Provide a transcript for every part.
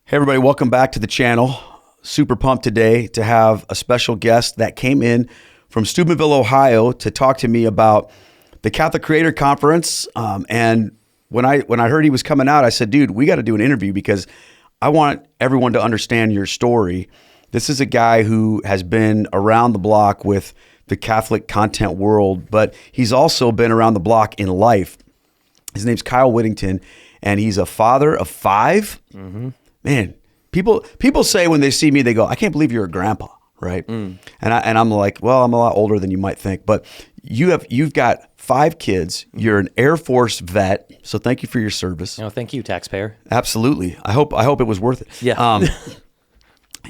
Hey everybody, welcome back to the channel. Super pumped today to have a special guest that came in from Steubenville, Ohio to talk to me about the Catholic Creator Conference. And when I heard he was coming out, I said, dude, we got to do an interview because I want everyone to understand your story. This is a guy who has been around the block with the Catholic content world, but he's also been around the block in life. His name's Kyle Whittington, and he's a father of 5. Mm-hmm. Man, people say when they see me, they go, I can't believe you're a grandpa, right? And I'm like, well, I'm a lot older than you might think, but you've got 5 kids. You're an Air Force vet, so thank you for your service. No, thank you, taxpayer. Absolutely. I hope it was worth it. Yeah.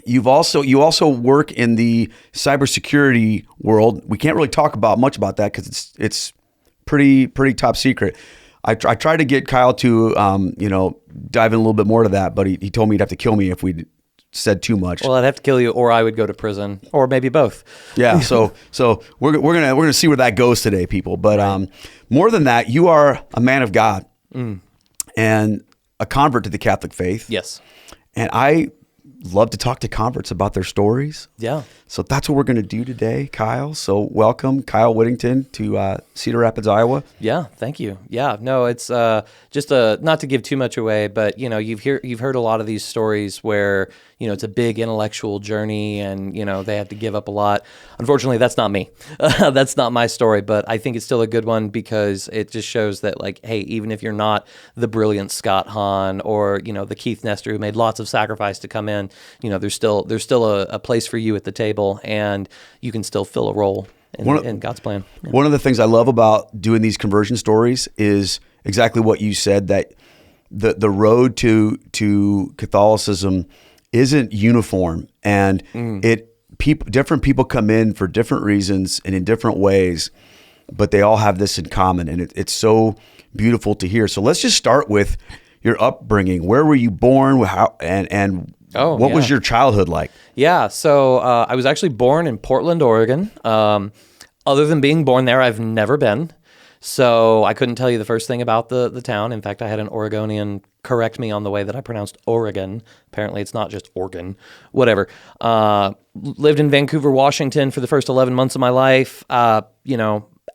You also work in the cybersecurity world. We can't really talk much about that because it's pretty top secret. I tried to get Kyle to dive in a little bit more to that, but he told me he'd have to kill me if we said too much. Well, I'd have to kill you, or I would go to prison, or maybe both. Yeah. So we're gonna see where that goes today, people. But more than that, you are a man of God and a convert to the Catholic faith. Yes. And I love to talk to converts about their stories. Yeah. So that's what we're going to do today, Kyle. So welcome, Kyle Whittington, to Cedar Rapids, Iowa. Yeah, thank you. Yeah, no, it's just not to give too much away, but you've heard a lot of these stories where it's a big intellectual journey, and they have to give up a lot. Unfortunately, that's not me. That's not my story, but I think it's still a good one because it just shows that, like, hey, even if you're not the brilliant Scott Hahn or the Keith Nestor who made lots of sacrifice to come in, there's still a place for you at the table, and you can still fill a role in God's plan. Yeah. One of the things I love about doing these conversion stories is exactly what you said, that the road to Catholicism isn't uniform, and different people come in for different reasons and in different ways, but they all have this in common, and it's so beautiful to hear. So let's just start with your upbringing. Where were you born? What was your childhood like? Yeah, so I was actually born in Portland, Oregon. Other than being born there, I've never been. So I couldn't tell you the first thing about the town. In fact, I had an Oregonian correct me on the way that I pronounced Oregon. Apparently, it's not just Oregon. Whatever. Lived in Vancouver, Washington for the first 11 months of my life. At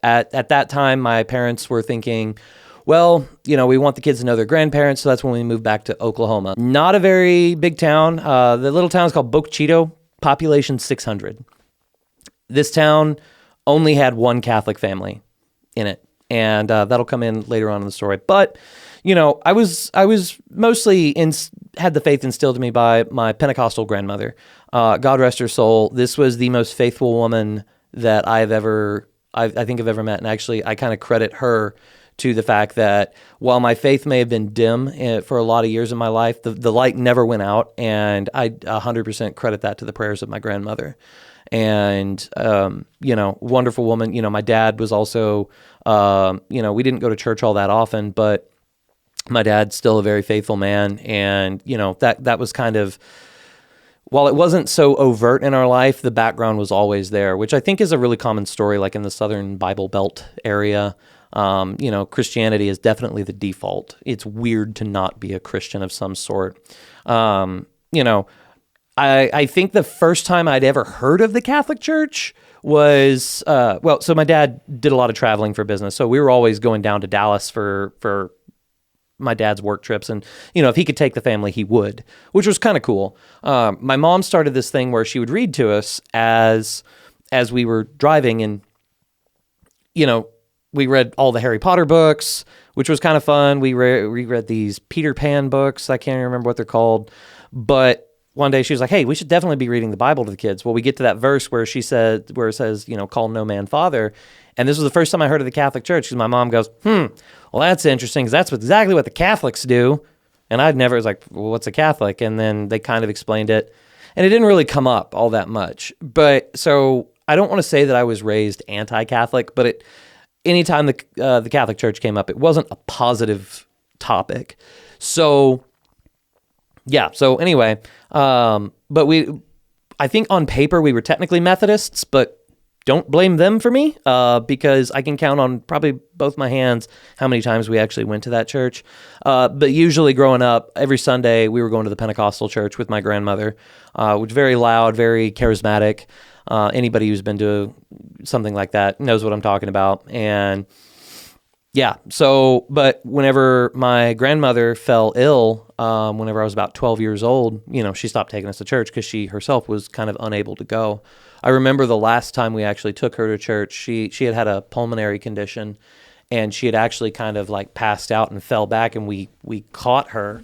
that time, my parents were thinking, well, we want the kids to know their grandparents, so that's when we moved back to Oklahoma. Not a very big town. The little town is called Boca Chico, population 600. This town only had one Catholic family in it, and that'll come in later on in the story. But, I was mostly had the faith instilled in me by my Pentecostal grandmother. God rest her soul. This was the most faithful woman that I think I've ever met, and actually I kind of credit her to the fact that while my faith may have been dim for a lot of years in my life, the light never went out, and I 100% credit that to the prayers of my grandmother. And, wonderful woman. My dad was also, we didn't go to church all that often, but my dad's still a very faithful man. And, that was kind of, while it wasn't so overt in our life, the background was always there, which I think is a really common story, like in the Southern Bible Belt area. Christianity is definitely the default. It's weird to not be a Christian of some sort. I think the first time I'd ever heard of the Catholic Church was, so my dad did a lot of traveling for business. So we were always going down to Dallas for my dad's work trips. And, if he could take the family, he would, which was kind of cool. My mom started this thing where she would read to us as we were driving, and, we read all the Harry Potter books, which was kind of fun. We read these Peter Pan books. I can't even remember what they're called. But one day she was like, hey, we should definitely be reading the Bible to the kids. Well, we get to that verse where it says, call no man father. And this was the first time I heard of the Catholic Church, because my mom goes, well, that's interesting, because that's exactly what the Catholics do. And I'd never was like, well, what's a Catholic? And then they kind of explained it. And it didn't really come up all that much. But so I don't want to say that I was raised anti-Catholic, but anytime the Catholic Church came up, it wasn't a positive topic. So, yeah. So anyway, but I think on paper we were technically Methodists, but don't blame them for me because I can count on probably both my hands how many times we actually went to that church. But usually growing up, every Sunday we were going to the Pentecostal church with my grandmother, which is very loud, very charismatic. Anybody who's been to something like that knows what I'm talking about. And yeah, so, but whenever my grandmother fell ill, whenever I was about 12 years old, she stopped taking us to church because she herself was kind of unable to go. I remember the last time we actually took her to church, she had a pulmonary condition, and she had actually kind of like passed out and fell back, and we caught her,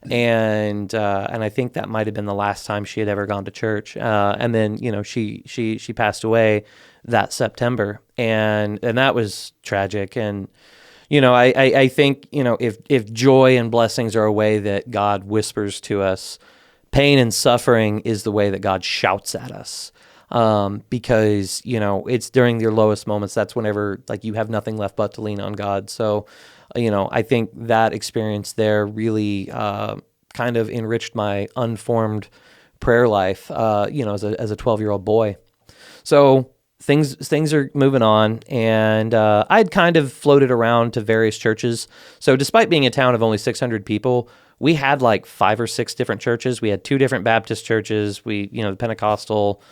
and I think that might have been the last time she had ever gone to church. And then she passed away that September, and that was tragic. And I think if joy and blessings are a way that God whispers to us, pain and suffering is the way that God shouts at us. Because it's during your lowest moments, that's whenever like you have nothing left but to lean on God. So I think that experience there really kind of enriched my unformed prayer life as a 12-year-old boy. So things are moving on, and I'd kind of floated around to various churches. So despite being a town of only 600 people, we had like 5 or 6 different churches. We had 2 different Baptist churches. We the Pentecostal,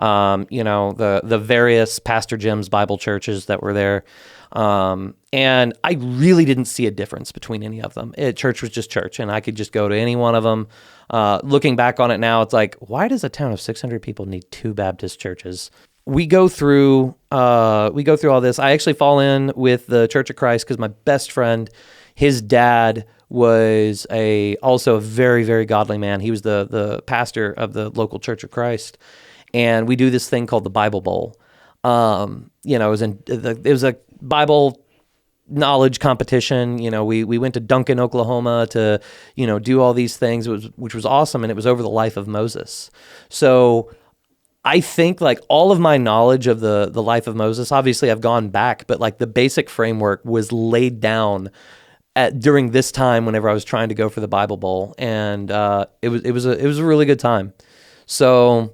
the various Pastor Jim's Bible churches that were there. And I really didn't see a difference between any of them. Church was just church, and I could just go to any one of them. Looking back on it now, it's like, why does a town of 600 people need 2 Baptist churches? We go through all this. I actually fall in with the Church of Christ because my best friend, his dad was also a very, very godly man. He was the pastor of the local Church of Christ. And we do this thing called the Bible Bowl. It was a Bible knowledge competition. We went to Duncan, Oklahoma to, do all these things, which was awesome. And it was over the life of Moses. So I think like all of my knowledge of the life of Moses, obviously I've gone back, but like the basic framework was laid down during this time whenever I was trying to go for the Bible Bowl. And it was a really good time. So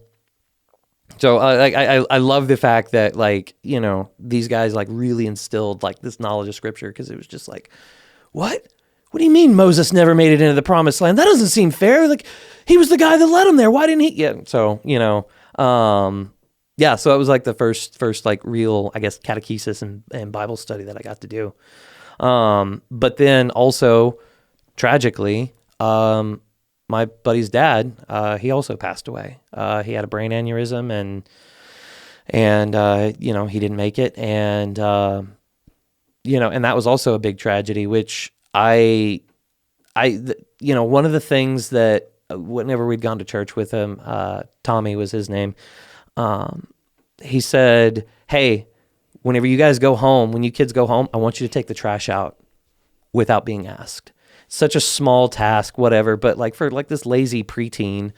I love the fact that these guys like really instilled like this knowledge of Scripture, because it was just like, what do you mean Moses never made it into the Promised Land? That doesn't seem fair. Like he was the guy that led him there. Why didn't he? Yeah. So so it was like the first like real, I guess, catechesis and Bible study that I got to do. But then also tragically, my buddy's dad, he also passed away. He had a brain aneurysm, and he didn't make it, and and that was also a big tragedy. Which one of the things that whenever we'd gone to church with him, Tommy was his name. He said, "Hey, whenever you guys go home, when you kids go home, I want you to take the trash out without being asked." Such a small task, whatever, but like for like this lazy preteen,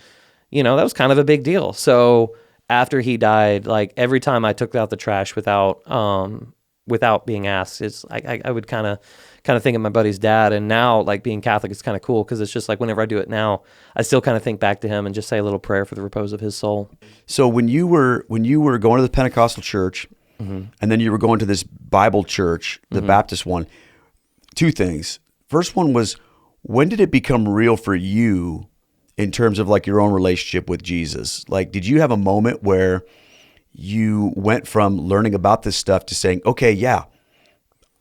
that was kind of a big deal. So after he died, like every time I took out the trash without being asked, it's I would kind of think of my buddy's dad. And now like being Catholic is kind of cool, because it's just like whenever I do it now, I still kind of think back to him and just say a little prayer for the repose of his soul. So when you were going to the Pentecostal church, mm-hmm. and then you were going to this Bible church, the mm-hmm. Baptist one, 2 things. First one was, when did it become real for you in terms of like your own relationship with Jesus? Like, did you have a moment where you went from learning about this stuff to saying, okay, yeah,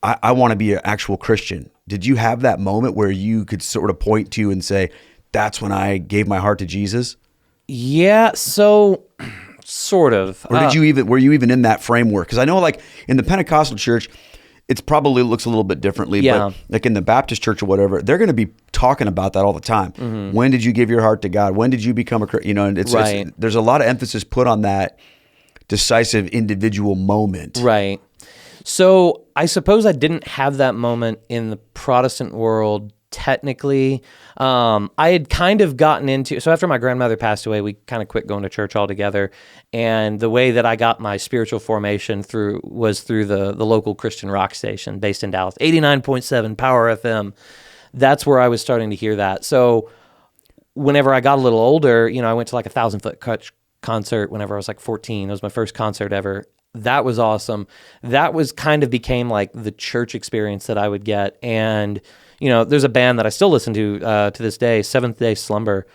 I want to be an actual Christian? Did you have that moment where you could sort of point to and say, that's when I gave my heart to Jesus? Yeah, so sort of. Or were you even in that framework? Because I know like in the Pentecostal church, it probably looks a little bit differently, but like in the Baptist church or whatever, they're going to be talking about that all the time. Mm-hmm. When did you give your heart to God? When did you become a Christian? And there's a lot of emphasis put on that decisive individual moment. Right. So I suppose I didn't have that moment in the Protestant world technically. I had kind of gotten into, so after my grandmother passed away, we kind of quit going to church altogether. And the way that I got my spiritual formation was through the local Christian rock station based in Dallas, 89.7 Power FM. That's where I was starting to hear that. So whenever I got a little older, I went to like a 1,000 Foot concert whenever I was like 14. It was my first concert ever. That was awesome. That was kind of became like the church experience that I would get. And, there's a band that I still listen to this day, Seventh Day Slumber.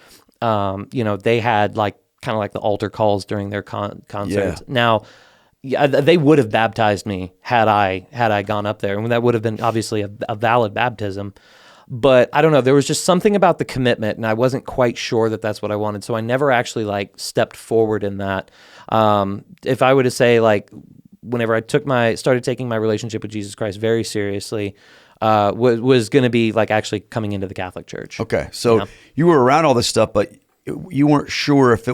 They had like kind of like the altar calls during their concerts. Yeah. Now, they would have baptized me had I gone up there. And that would have been obviously a valid baptism. But I don't know, there was just something about the commitment, and I wasn't quite sure that that's what I wanted. So I never actually like stepped forward in that. If I were to say like, whenever I started taking my relationship with Jesus Christ very seriously, was going to be like actually coming into the Catholic Church. Okay. So you were around all this stuff, but you weren't sure if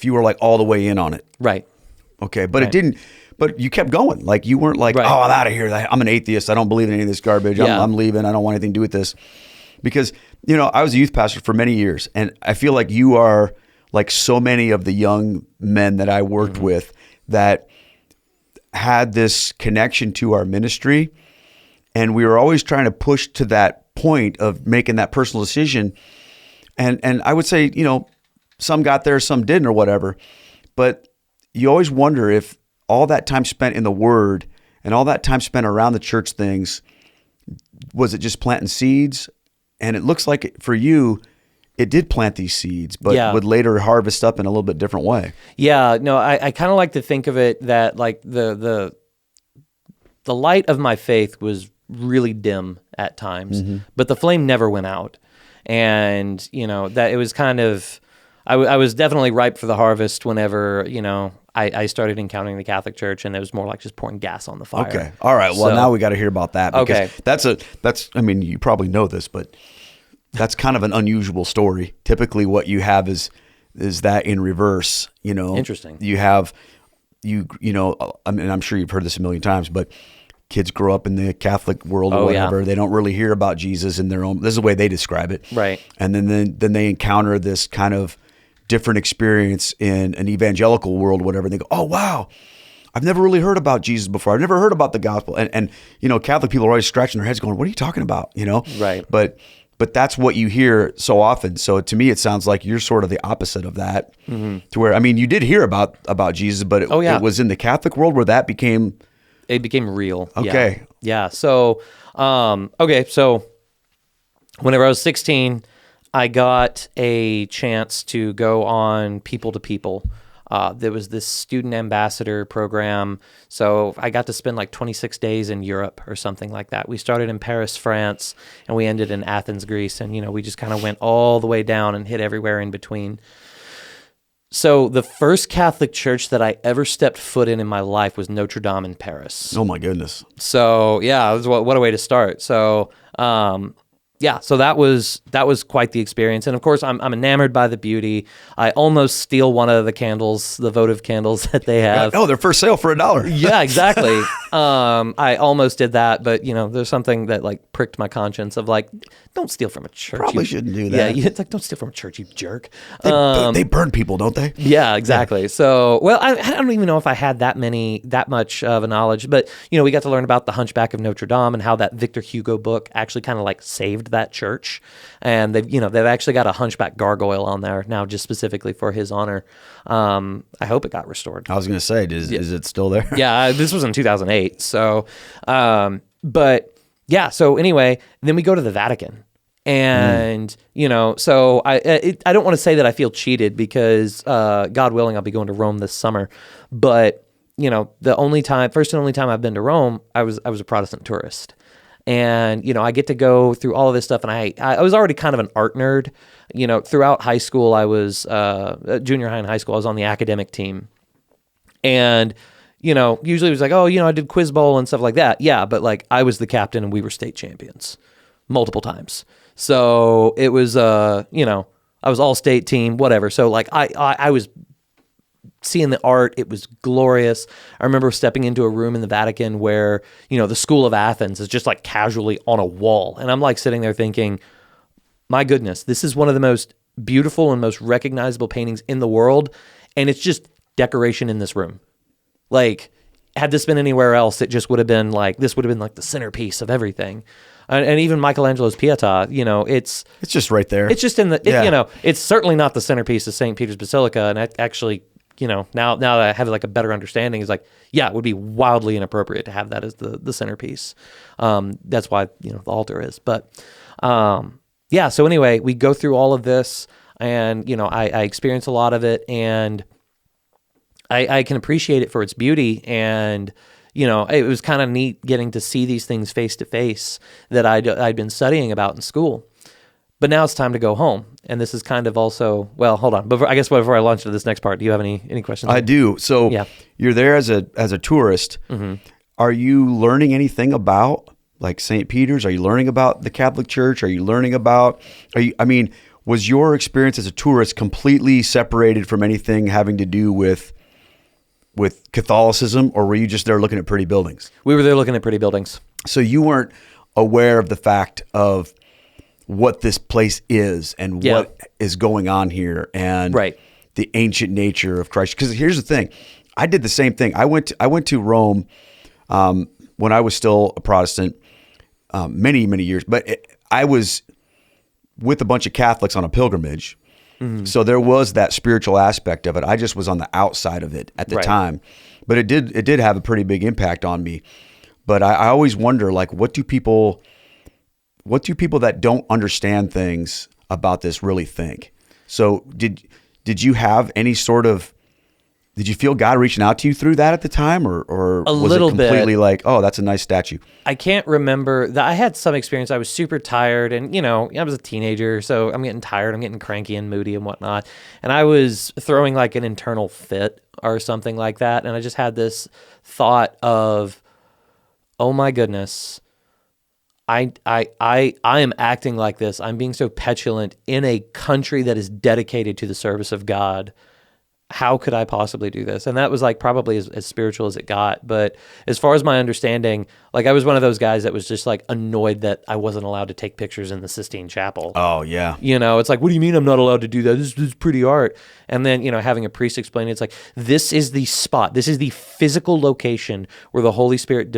you were like all the way in on it. Right. Okay. But it didn't. But you kept going. Like you weren't like, oh, I'm out of here. I'm an atheist. I don't believe in any of this garbage. I'm leaving. I don't want anything to do with this. Because, I was a youth pastor for many years, and I feel like you are like so many of the young men that I worked with that had this connection to our ministry. And we were always trying to push to that point of making that personal decision. And I would say, some got there, some didn't or whatever. But you always wonder if all that time spent in the Word and all that time spent around the church things, was it just planting seeds? And it looks like for you, it did plant these seeds, but would later harvest up in a little bit different way. Yeah, no, I kind of like to think of it that like the light of my faith was really dim at times, but the flame never went out. And, that it was kind of, I was definitely ripe for the harvest whenever, I started encountering the Catholic Church, and it was more like just pouring gas on the fire. Okay. All right. Well, now we got to hear about that. Because that's, I mean, you probably know this, but that's kind of an unusual story. Typically what you have is that in reverse, Interesting. You have, I mean, I'm sure you've heard this a million times, but kids grow up in the Catholic world or whatever. Yeah. They don't really hear about Jesus in their own, this is the way they describe it. Right. And then they encounter this kind of different experience in an evangelical world, whatever. And they go, oh, wow, I've never really heard about Jesus before. I've never heard about the gospel. And Catholic people are always scratching their heads going, what are you talking about? Right. But that's what you hear so often. So to me, it sounds like you're sort of the opposite of that, to where, I mean, you did hear about Jesus, but it was in the Catholic world where that became... It became real. Okay. Yeah. So, so whenever I was 16, I got a chance to go on People to People. There was this student ambassador program. So I got to spend like 26 days in Europe or something like that. We started in Paris, France, and we ended in Athens, Greece. And, we just kind of went all the way down and hit everywhere in between. So the first Catholic church that I ever stepped foot in my life was Notre Dame in Paris. Oh my goodness. So yeah, it was what a way to start. So, so that was quite the experience. And of course, I'm enamored by the beauty. I almost steal one of the candles, the votive candles that they have. Oh, they're for sale for $1. Yeah, exactly. I almost did that, but there's something that like pricked my conscience of like, don't steal from a church. Probably shouldn't do that. Yeah, it's like, don't steal from a church, you jerk. They burn people, don't they? Yeah, exactly. Yeah. So, well, I don't even know if I had that much of a knowledge, but we got to learn about the Hunchback of Notre Dame and how that Victor Hugo book actually kind of like saved that church. And they've actually got a Hunchback gargoyle on there now, just specifically for his honor. I hope it got restored. I was going to say, is it still there? Yeah, this was in 2008. So, but yeah. So anyway, then we go to the Vatican. And, so I don't want to say that I feel cheated because, God willing, I'll be going to Rome this summer. But, the first and only time I've been to Rome, I was a Protestant tourist. And, I get to go through all of this stuff. And I was already kind of an art nerd. Throughout high school, I was, junior high and high school, I was on the academic team. And, usually it was like, oh, I did quiz bowl and stuff like that. Yeah, but like I was the captain and we were state champions multiple times. So it was, I was all state team, whatever. So like I was seeing the art. It was glorious. I remember stepping into a room in the Vatican where, the School of Athens is just like casually on a wall. And I'm like sitting there thinking, my goodness, this is one of the most beautiful and most recognizable paintings in the world. And it's just decoration in this room. Like, had this been anywhere else, it just would have been like, this would have been like the centerpiece of everything. And even Michelangelo's Pietà, it's just right there. It's just in the, it's certainly not the centerpiece of St. Peter's Basilica. And actually, now that I have like a better understanding, is like, yeah, it would be wildly inappropriate to have that as the centerpiece. That's why, the altar is. But yeah, so anyway, we go through all of this, and, I experience a lot of it, and I can appreciate it for its beauty. And, it was kind of neat getting to see these things face to face that I'd been studying about in school. But now it's time to go home. And this is kind of also, well, hold on. Before I launch into this next part, do you have any questions? I do. So yeah. You're there as a tourist. Mm-hmm. Are you learning anything about like St. Peter's? Are you learning about the Catholic Church? Are you learning about, was your experience as a tourist completely separated from anything having to do with Catholicism, or were you just there looking at pretty buildings? We were there looking at pretty buildings. So you weren't aware of the fact of what this place is and what is going on here and the ancient nature of Christ. Because here's the thing, I did the same thing. I went to Rome when I was still a Protestant many, many years, but I was with a bunch of Catholics on a pilgrimage. Mm-hmm. So there was that spiritual aspect of it. I just was on the outside of it at the time, but it did have a pretty big impact on me. But I always wonder, like, what do people that don't understand things about this really think? So did you have any sort of, did you feel God reaching out to you through that at the time, or was it completely like, oh, that's a nice statue? I can't remember. I had some experience. I was super tired, and I was a teenager, so I'm getting tired. I'm getting cranky and moody and whatnot, and I was throwing like an internal fit or something like that, and I just had this thought of, oh my goodness, I am acting like this. I'm being so petulant in a country that is dedicated to the service of God. How could I possibly do this? And that was like probably as spiritual as it got. But as far as my understanding, like I was one of those guys that was just like annoyed that I wasn't allowed to take pictures in the Sistine Chapel. Oh yeah. It's like, what do you mean I'm not allowed to do that? This is pretty art. And then, having a priest explain it, it's like, this is the spot. This is the physical location where the Holy Spirit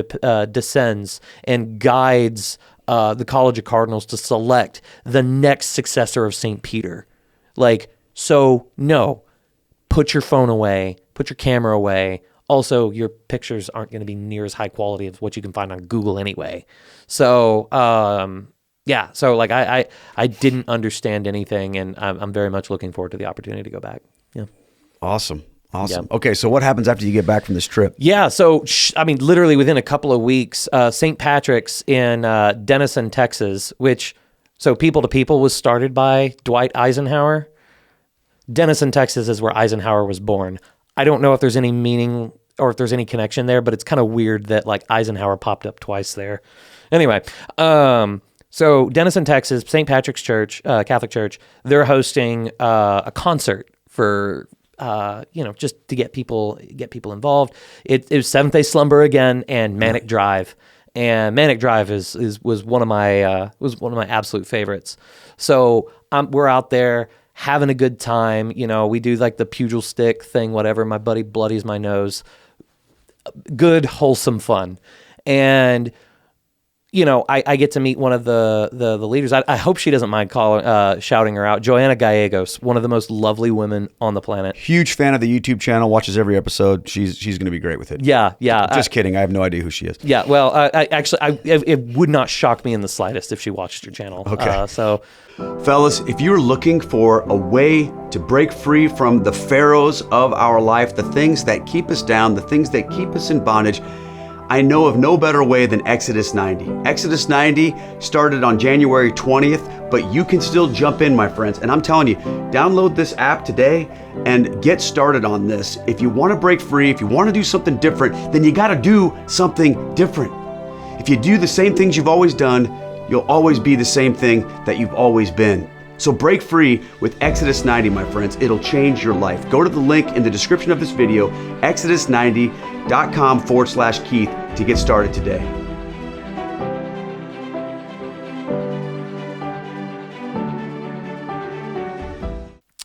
descends and guides the College of Cardinals to select the next successor of St. Peter. Like, so no. Put your phone away, put your camera away. Also, your pictures aren't going to be near as high quality as what you can find on Google anyway. So, so like I didn't understand anything, and I'm very much looking forward to the opportunity to go back. Yeah. Awesome. Yeah. Okay, so what happens after you get back from this trip? Yeah, so literally within a couple of weeks, St. Patrick's in Dennison, Texas, which, so People to People was started by Dwight Eisenhower. Dennison, Texas is where Eisenhower was born. I don't know if there's any meaning or if there's any connection there, but it's kind of weird that like Eisenhower popped up twice there. Anyway, so Dennison, Texas, St. Patrick's Church, Catholic Church, they're hosting a concert for just to get people involved. It was Seventh-day Slumber again and Manic Drive. And Manic Drive was one of my absolute favorites. So we're out there having a good time. We do like the pugil stick thing, whatever. My buddy bloodies my nose. Good, wholesome fun. And, I get to meet one of the leaders. I hope she doesn't mind shouting her out. Joanna Gallegos, one of the most lovely women on the planet. Huge fan of the YouTube channel, watches every episode. She's going to be great with it. Yeah. Just kidding. I have no idea who she is. Yeah, well, it would not shock me in the slightest if she watched your channel. Okay. Fellas, if you're looking for a way to break free from the pharaohs of our life, the things that keep us down, the things that keep us in bondage, I know of no better way than Exodus 90. Exodus 90 started on January 20th, but you can still jump in, my friends. And I'm telling you, download this app today and get started on this. If you want to break free, if you want to do something different, then you got to do something different. If you do the same things you've always done, you'll always be the same thing that you've always been. So break free with Exodus 90, my friends. It'll change your life. Go to the link in the description of this video, exodus90.com/Keith, to get started today.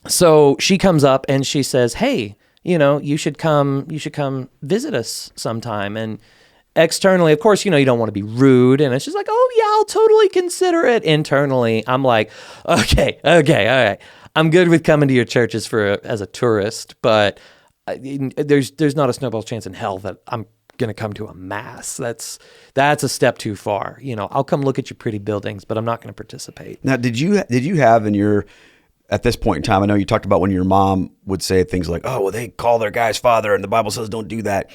So she comes up and she says, hey, you should come visit us sometime. And externally, of course, you don't want to be rude. And it's just like, oh yeah, I'll totally consider it. Internally, I'm like, okay, all right. I'm good with coming to your churches as a tourist, but there's not a snowball's chance in hell that I'm going to come to a mass. That's a step too far. I'll come look at your pretty buildings, but I'm not going to participate. Now, did you have in your, at this point in time, I know you talked about when your mom would say things like, oh, well, they call their guy's father and the Bible says don't do that.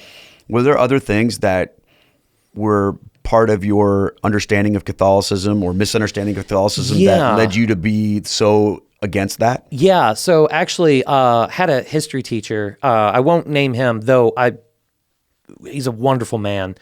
Were there other things that were part of your understanding of Catholicism or misunderstanding of Catholicism that led you to be so against that? Yeah. So actually, had a history teacher. I won't name him, though. He's a wonderful man.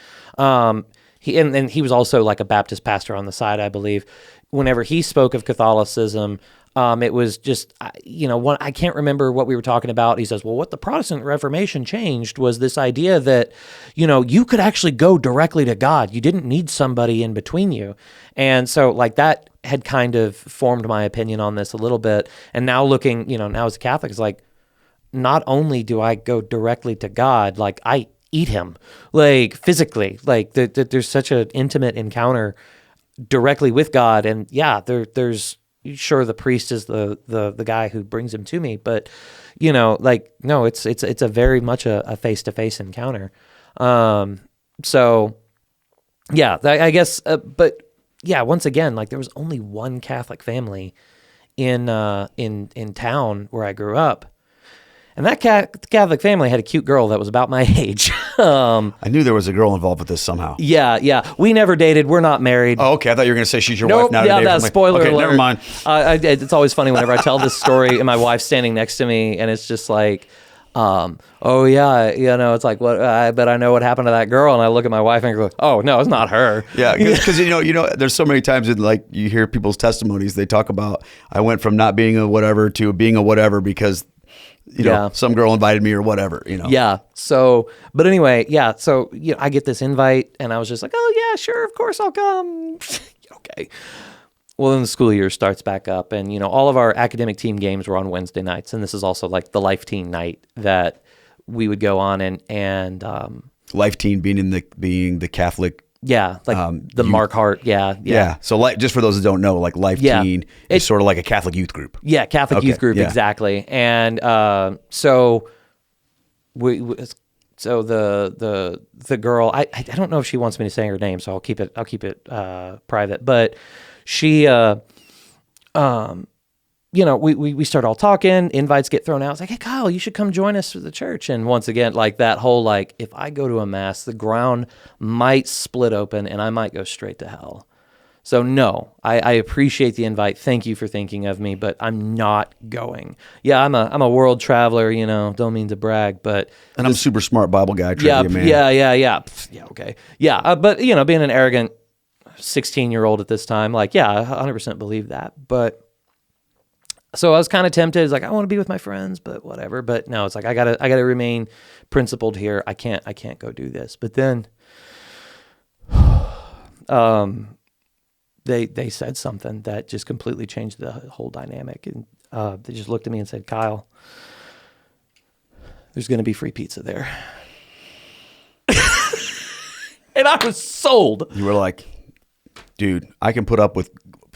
He was also like a Baptist pastor on the side, I believe. Whenever he spoke of Catholicism, it was just, I can't remember what we were talking about. He says, well, what the Protestant Reformation changed was this idea that, you could actually go directly to God. You didn't need somebody in between you. And so like that had kind of formed my opinion on this a little bit. And now looking, now as a Catholic, it's like, not only do I go directly to God, like I eat him, like physically, like there's such an intimate encounter directly with God. And yeah, there's, sure, the priest is the guy who brings him to me, but no, it's a very much a face-to-face encounter. So yeah, I guess, but yeah, once again, like there was only one Catholic family in town where I grew up. And that Catholic family had a cute girl that was about my age. I knew there was a girl involved with this somehow. Yeah. We never dated. We're not married. Oh, okay. I thought you were going to say she's your wife now. Yeah, that's spoiler alert. Never mind. It's always funny whenever I tell this story and my wife's standing next to me, and it's just like, oh yeah, it's like, what? I bet I know what happened to that girl, and I look at my wife and go, oh no, it's not her. Yeah, because there's so many times in like you hear people's testimonies. They talk about I went from not being a whatever to being a whatever because. Some girl invited me or whatever, Yeah. So, but anyway, yeah. So, I get this invite and I was just like, oh yeah, sure. Of course I'll come. Okay. Well, then the school year starts back up and, all of our academic team games were on Wednesday nights. And this is also like the Life Teen night that we would go on and Life Teen being the Catholic. Yeah, like the Mark Hart. Yeah. So, just for those that don't know, like Life Teen is sort of like a Catholic youth group. Yeah, Catholic youth group, exactly. And so the girl, I don't know if she wants me to say her name, so I'll keep it private. But she, we start all talking, invites get thrown out. It's like, hey, Kyle, you should come join us for the church. And once again, like that whole, like, if I go to a mass, the ground might split open and I might go straight to hell. So no, I appreciate the invite. Thank you for thinking of me, but I'm not going. Yeah, I'm a world traveler, don't mean to brag, but. And I'm a super smart Bible guy, trivia man. Yeah. Yeah, okay. Yeah, but, being an arrogant 16-year-old at this time, like, yeah, I 100% believe that, but. So I was kind of tempted. It's like, I want to be with my friends, but whatever. But no, it's like, I gotta remain principled here. I can't go do this. But then, they said something that just completely changed the whole dynamic. And they just looked at me and said, Kyle, there's going to be free pizza there. And I was sold. You were like, dude, I can put up with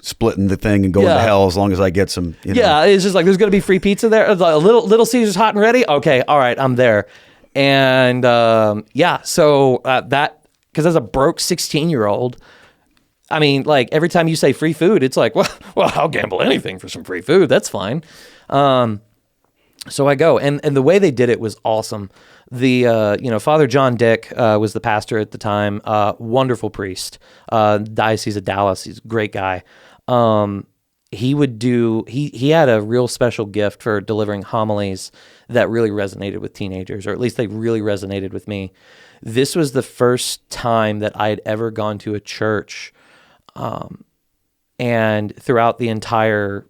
splitting the thing and going to hell as long as I get some. Yeah, it's just like there's going to be free pizza there. It's like, Little Caesars hot and ready. Okay, all right, I'm there. And so that, because as a broke 16-year-old, I mean, like every time you say free food, it's like, well, I'll gamble anything for some free food. That's fine. So I go, and the way they did it was awesome. The Father John Dick was the pastor at the time. Wonderful priest, Diocese of Dallas. He's a great guy. He had a real special gift for delivering homilies that really resonated with teenagers, or at least they really resonated with me. This was the first time that I had ever gone to a church, and throughout the entire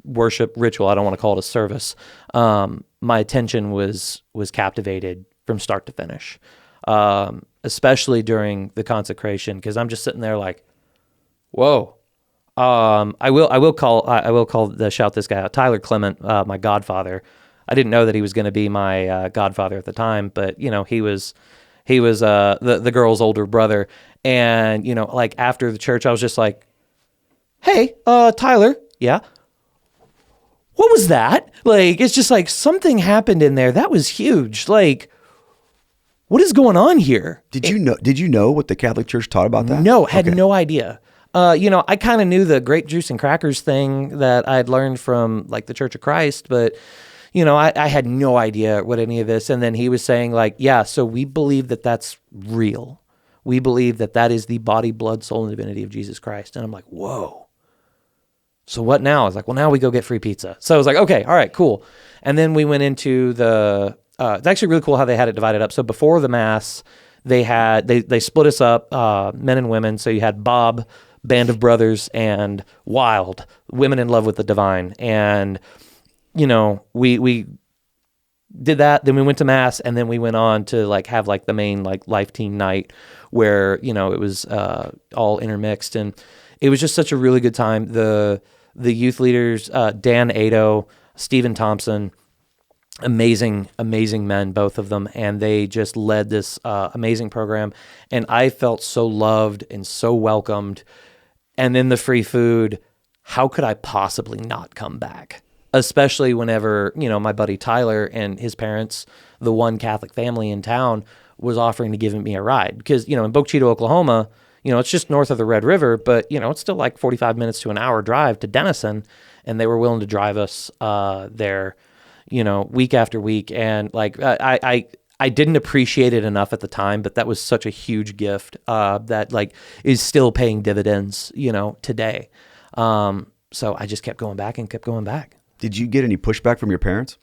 worship ritual, I don't want to call it a service, my attention was captivated from start to finish, especially during the consecration, because I'm just sitting there like, whoa. I will shout this guy out, Tyler Clement, my godfather. I didn't know that he was going to be my godfather at the time, but he was the girl's older brother. And like after the church, I was just like, hey, Tyler, yeah, what was that? Like, it's just like something happened in there. That was huge. Like, what is going on here? Did you know what the Catholic Church taught about that? No, had no idea. I kind of knew the grape juice and crackers thing that I had learned from like the Church of Christ, but I had no idea what any of this. And then he was saying like, yeah, so we believe that that's real. We believe that that is the body, blood, soul, and divinity of Jesus Christ. And I'm like, whoa. So what now? I was like, well, now we go get free pizza. So I was like, okay, all right, cool. And then we went into it's actually really cool how they had it divided up. So before the Mass, they split us up, men and women. So you had Bob, Band of Brothers, and Wild, Women in Love with the Divine. And, we did that. Then we went to Mass, and then we went on to like have like the main like life team night where, it was all intermixed. And it was just such a really good time. The youth leaders, Dan Ado, Stephen Thompson, amazing men, both of them, and they just led this amazing program, and I felt so loved and so welcomed. And then the free food, how could I possibly not come back? Especially whenever, my buddy Tyler and his parents, the one Catholic family in town, was offering to give me a ride. Because, in Boca Chica, Oklahoma, it's just north of the Red River, but, it's still like 45 minutes to an hour drive to Dennison, and they were willing to drive us there, week after week. And like, I didn't appreciate it enough at the time, but that was such a huge gift that like is still paying dividends, today. So I just kept going back and kept going back. Did you get any pushback from your parents?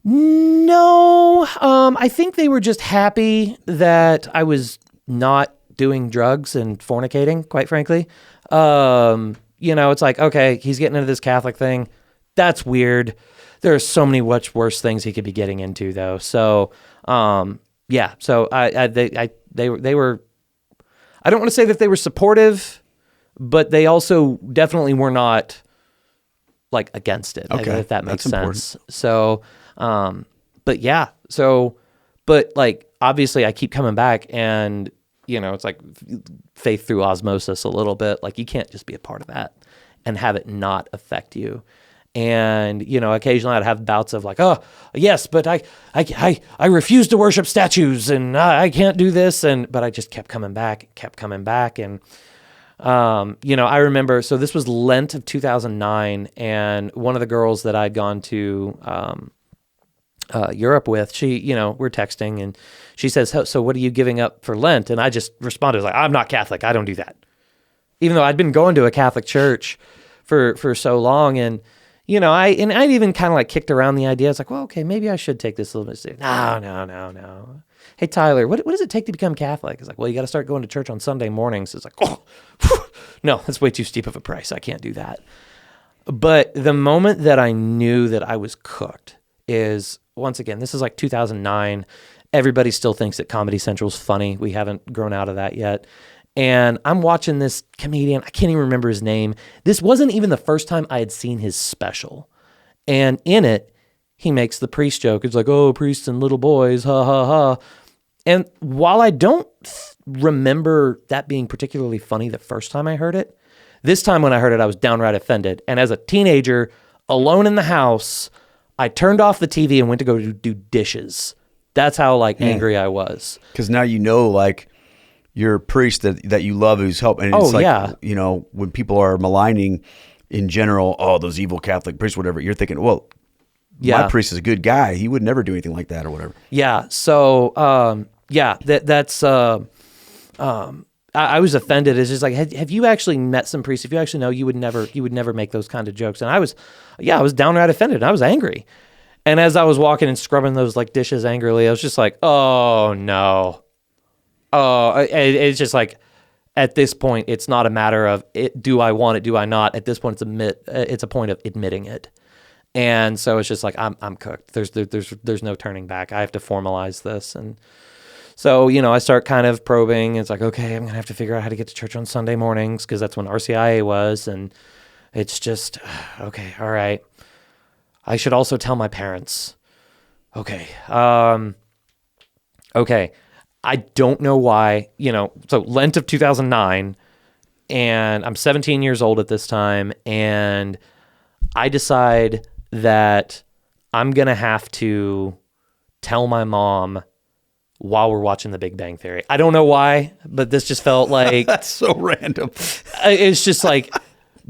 No. I think they were just happy that I was not doing drugs and fornicating, quite frankly. It's like, okay, he's getting into this Catholic thing. That's weird. There are so many much worse things he could be getting into, though. So, yeah. So they were. I don't want to say that they were supportive, but they also definitely were not like against it. Okay, if that makes sense. Important. So, but yeah. So, but like obviously, I keep coming back, and it's like faith through osmosis a little bit. Like you can't just be a part of that and have it not affect you. And, occasionally I'd have bouts of like, oh, yes, but I refuse to worship statues and I can't do this. But I just kept coming back. And, I remember, so this was Lent of 2009. And one of the girls that I'd gone to Europe with, she, we're texting and she says, so what are you giving up for Lent? And I just responded like, I'm not Catholic. I don't do that. Even though I'd been going to a Catholic church for so long. And, I'd even kind of like kicked around the idea. It's like, well, okay, maybe I should take this a little bit serious. No. Hey, Tyler, what does it take to become Catholic? It's like, well, you got to start going to church on Sunday mornings. It's like, oh, no, that's way too steep of a price. I can't do that. But the moment that I knew that I was cooked is, once again, this is like 2009. Everybody still thinks that Comedy Central's funny. We haven't grown out of that yet. And I'm watching this comedian. I can't even remember his name. This wasn't even the first time I had seen his special. And in it, he makes the priest joke. It's like, oh, priests and little boys, ha, ha, ha. And while I don't remember that being particularly funny the first time I heard it, this time when I heard it, I was downright offended. And as a teenager, alone in the house, I turned off the TV and went to go do dishes. That's how angry I was. Because now your priest that you love who's helping. And it's when people are maligning in general, oh, those evil Catholic priests, whatever, you're thinking, well, my priest is a good guy. He would never do anything like that or whatever. Yeah. So, that's, I was offended. It's just like, have you actually met some priests? If you actually know, you would never make those kind of jokes. And I was downright offended. I was angry. And as I was walking and scrubbing those dishes angrily, I was just like, oh no. Oh, it's just like, at this point, it's not a matter of do I want it, do I not? At this point, it's a point of admitting it. And so it's just like, I'm cooked. There's no turning back. I have to formalize this. And so, I start kind of probing. It's like, okay, I'm going to have to figure out how to get to church on Sunday mornings because that's when RCIA was. And it's just, okay, all right. I should also tell my parents. Okay. Okay. I don't know why, so Lent of 2009, and I'm 17 years old at this time, and I decide that I'm going to have to tell my mom while we're watching The Big Bang Theory. I don't know why, but this just felt like... That's so random. It's just like...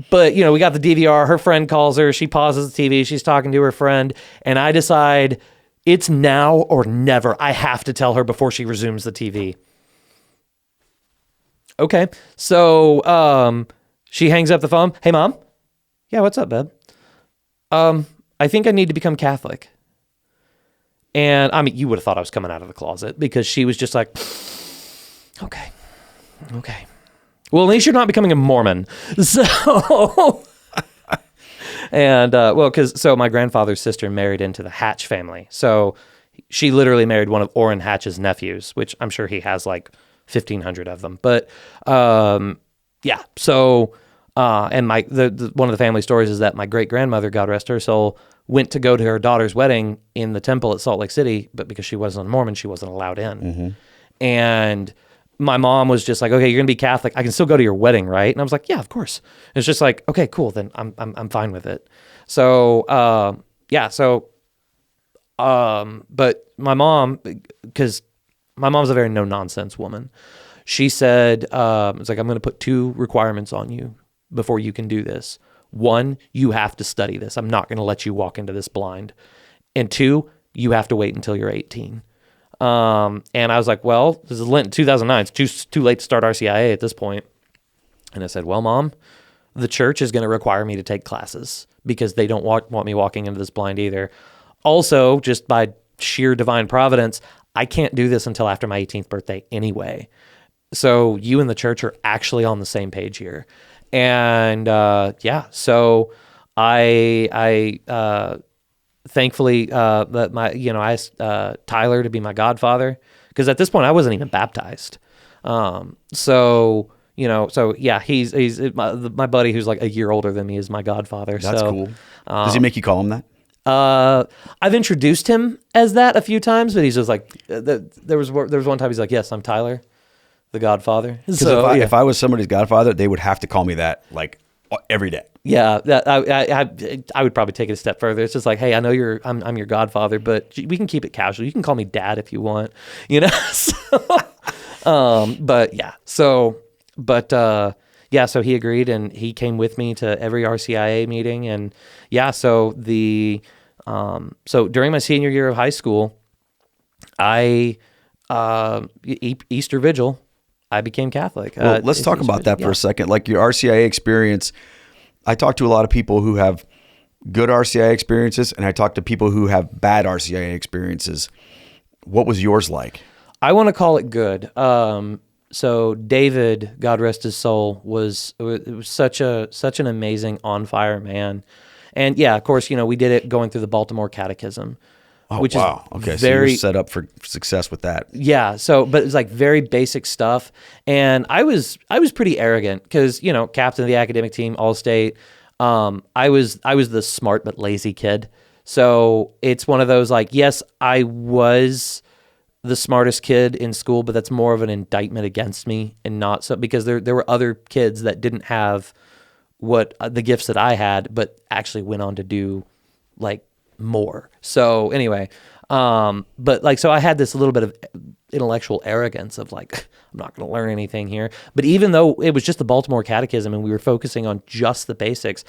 But, we got the DVR. Her friend calls her. She pauses the TV. She's talking to her friend. And I decide it's now or never. I have to tell her before she resumes the TV. Okay. So she hangs up the phone. Hey, Mom. Yeah, what's up, babe? I think I need to become Catholic. And, I mean, you would have thought I was coming out of the closet because she was just like, okay. Well, at least you're not becoming a Mormon. So, and, so my grandfather's sister married into the Hatch family. So she literally married one of Orrin Hatch's nephews, which I'm sure he has like 1,500 of them. But, yeah. So, and one of the family stories is that my great grandmother, God rest her soul, went to go to her daughter's wedding in the temple at Salt Lake City, but because she wasn't a Mormon, she wasn't allowed in. Mm-hmm. And my mom was just like, okay, you're gonna be Catholic. I can still go to your wedding, right? And I was like, yeah, of course. It's just like, okay, cool. Then I'm fine with it. So yeah. So but my mom, because my mom's a very no nonsense woman. She said, it's like, I'm gonna put 2 requirements on you before you can do this. 1, you have to study this. I'm not gonna let you walk into this blind. And 2, you have to wait until you're 18. And I was like, well, this is Lent 2009. It's too late to start RCIA at this point. And I said, well, Mom, the church is going to require me to take classes because they don't want me walking into this blind either. Also, just by sheer divine providence, I can't do this until after my 18th birthday anyway. So you and the church are actually on the same page here. And, yeah, so I thankfully, that I asked Tyler to be my godfather because at this point I wasn't even baptized. So yeah, he's my buddy who's like a year older than me is my godfather. That's cool. Does he make you call him that? I've introduced him as that a few times, but he's just like there was one time he's like, yes, I'm Tyler, the godfather. So if I was somebody's godfather, they would have to call me that like every day. Yeah, that I would probably take it a step further. It's just like, hey, I know I'm your godfather, but we can keep it casual. You can call me dad if you want, So, but yeah, so he agreed and he came with me to every RCIA meeting, and yeah, so so during my senior year of high school, Easter Vigil, I became Catholic. Well, let's talk about that for a second. Like your RCIA experience. I talk to a lot of people who have good RCIA experiences, and I talk to people who have bad RCIA experiences. What was yours like? I want to call it good. So David, God rest his soul, was such an amazing on fire man, and yeah, of course, we did it going through the Baltimore Catechism. Oh, which wow. is okay, very, so you're set up for success with that. Yeah, but it's like very basic stuff. And I was pretty arrogant because, captain of the academic team, all-state. I was the smart but lazy kid. So it's one of those like, yes, I was the smartest kid in school, but that's more of an indictment against me and not so because there were other kids that didn't have what the gifts that I had, but actually went on to do like more. So anyway, but like, so I had this little bit of intellectual arrogance of like, I'm not going to learn anything here. But even though it was just the Baltimore Catechism and we were focusing on just the basics,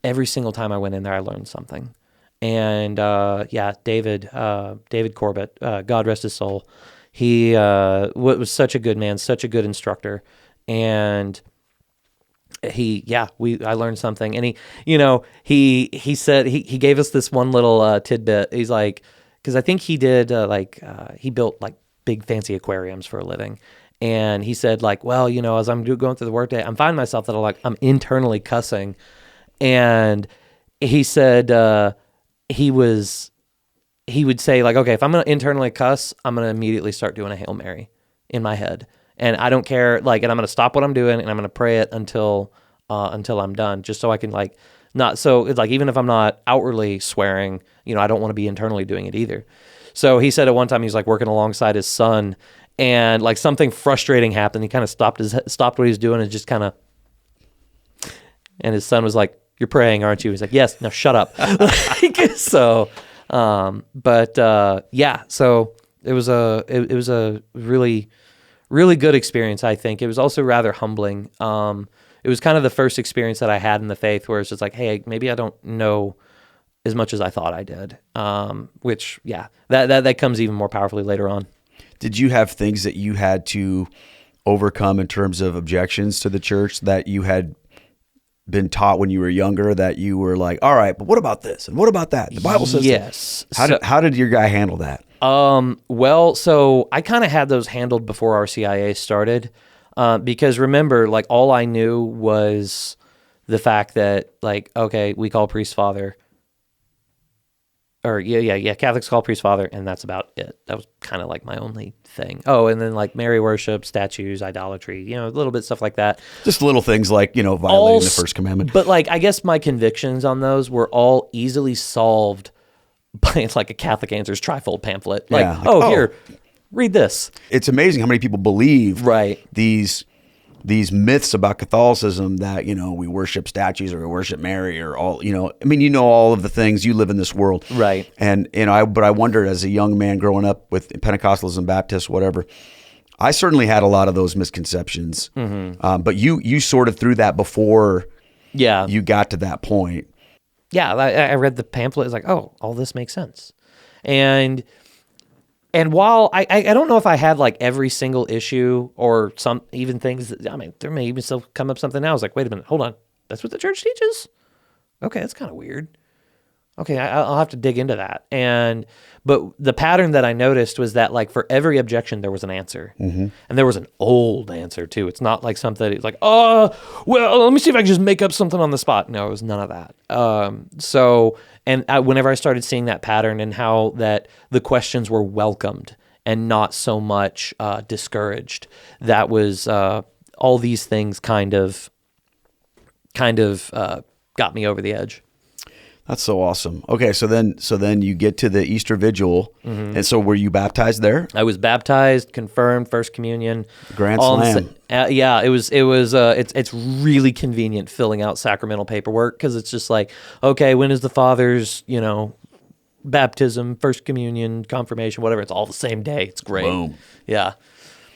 every single time I went in there, I learned something. And yeah, David Corbett, God rest his soul. He was such a good man, such a good instructor. And I learned something, and he said he gave us this one little tidbit. He's like, because I think he did he built like big fancy aquariums for a living, and he said like, well, as I'm going through the workday, I'm finding myself that I'm internally cussing, and he said he would say like, okay, if I'm gonna internally cuss, I'm gonna immediately start doing a Hail Mary in my head. And I don't care, like, and I'm going to stop what I'm doing and I'm going to pray it until I'm done, just so I can like, not, so it's like, even if I'm not outwardly swearing, I don't want to be internally doing it either. So he said at one time, he's like working alongside his son and like something frustrating happened. He kind of stopped what he was doing and just kind of, and his son was like, you're praying, aren't you? He's like, yes. No, shut up. So, yeah. So it was a really, really good experience. I think it was also rather humbling. It was kind of the first experience that I had in the faith where it's just like, hey, maybe I don't know as much as I thought I did. Which, yeah, that comes even more powerfully later on. Did you have things that you had to overcome in terms of objections to the church that you had been taught when you were younger that you were like, all right, but what about this? And what about that? The Bible says yes. How did your guy handle that? Well, so I kind of had those handled before RCIA started, because remember, like all I knew was the fact that like, okay, we call priest father. Or yeah. Catholics call priest father, and that's about it. That was kind of like my only thing. Oh, and then like Mary worship, statues, idolatry, a little bit stuff like that. Just little things like violating the first commandment. But like I guess my convictions on those were all easily solved by like a Catholic Answers trifold pamphlet. Like, here, read this. It's amazing how many people believe these myths about Catholicism that, we worship statues or we worship Mary or all, all of the things. You live in this world. Right. And, but I wondered as a young man growing up with Pentecostalism, Baptist, whatever, I certainly had a lot of those misconceptions. Mm-hmm. But you sorted through that before you got to that point. Yeah. I read the pamphlet. It's like, oh, all this makes sense. And while I don't know if I had like every single issue or some even things that, there may even still come up something now. I was like, wait a minute, hold on. That's what the church teaches? Okay, that's kind of weird. Okay, I'll have to dig into that. But the pattern that I noticed was that like for every objection, there was an answer. Mm-hmm. And there was an old answer too. It's not like something it's like, well, let me see if I can just make up something on the spot. No, it was none of that. Whenever I started seeing that pattern and how that the questions were welcomed and not so much discouraged, that was all these things kind of got me over the edge. That's so awesome. Okay, so then you get to the Easter Vigil, mm-hmm. and so were you baptized there? I was baptized, confirmed, First Communion, Grand Slam. Yeah, it was. It's really convenient filling out sacramental paperwork because it's just like, okay, when is the father's baptism, First Communion, confirmation, whatever. It's all the same day. It's great. Boom. Yeah.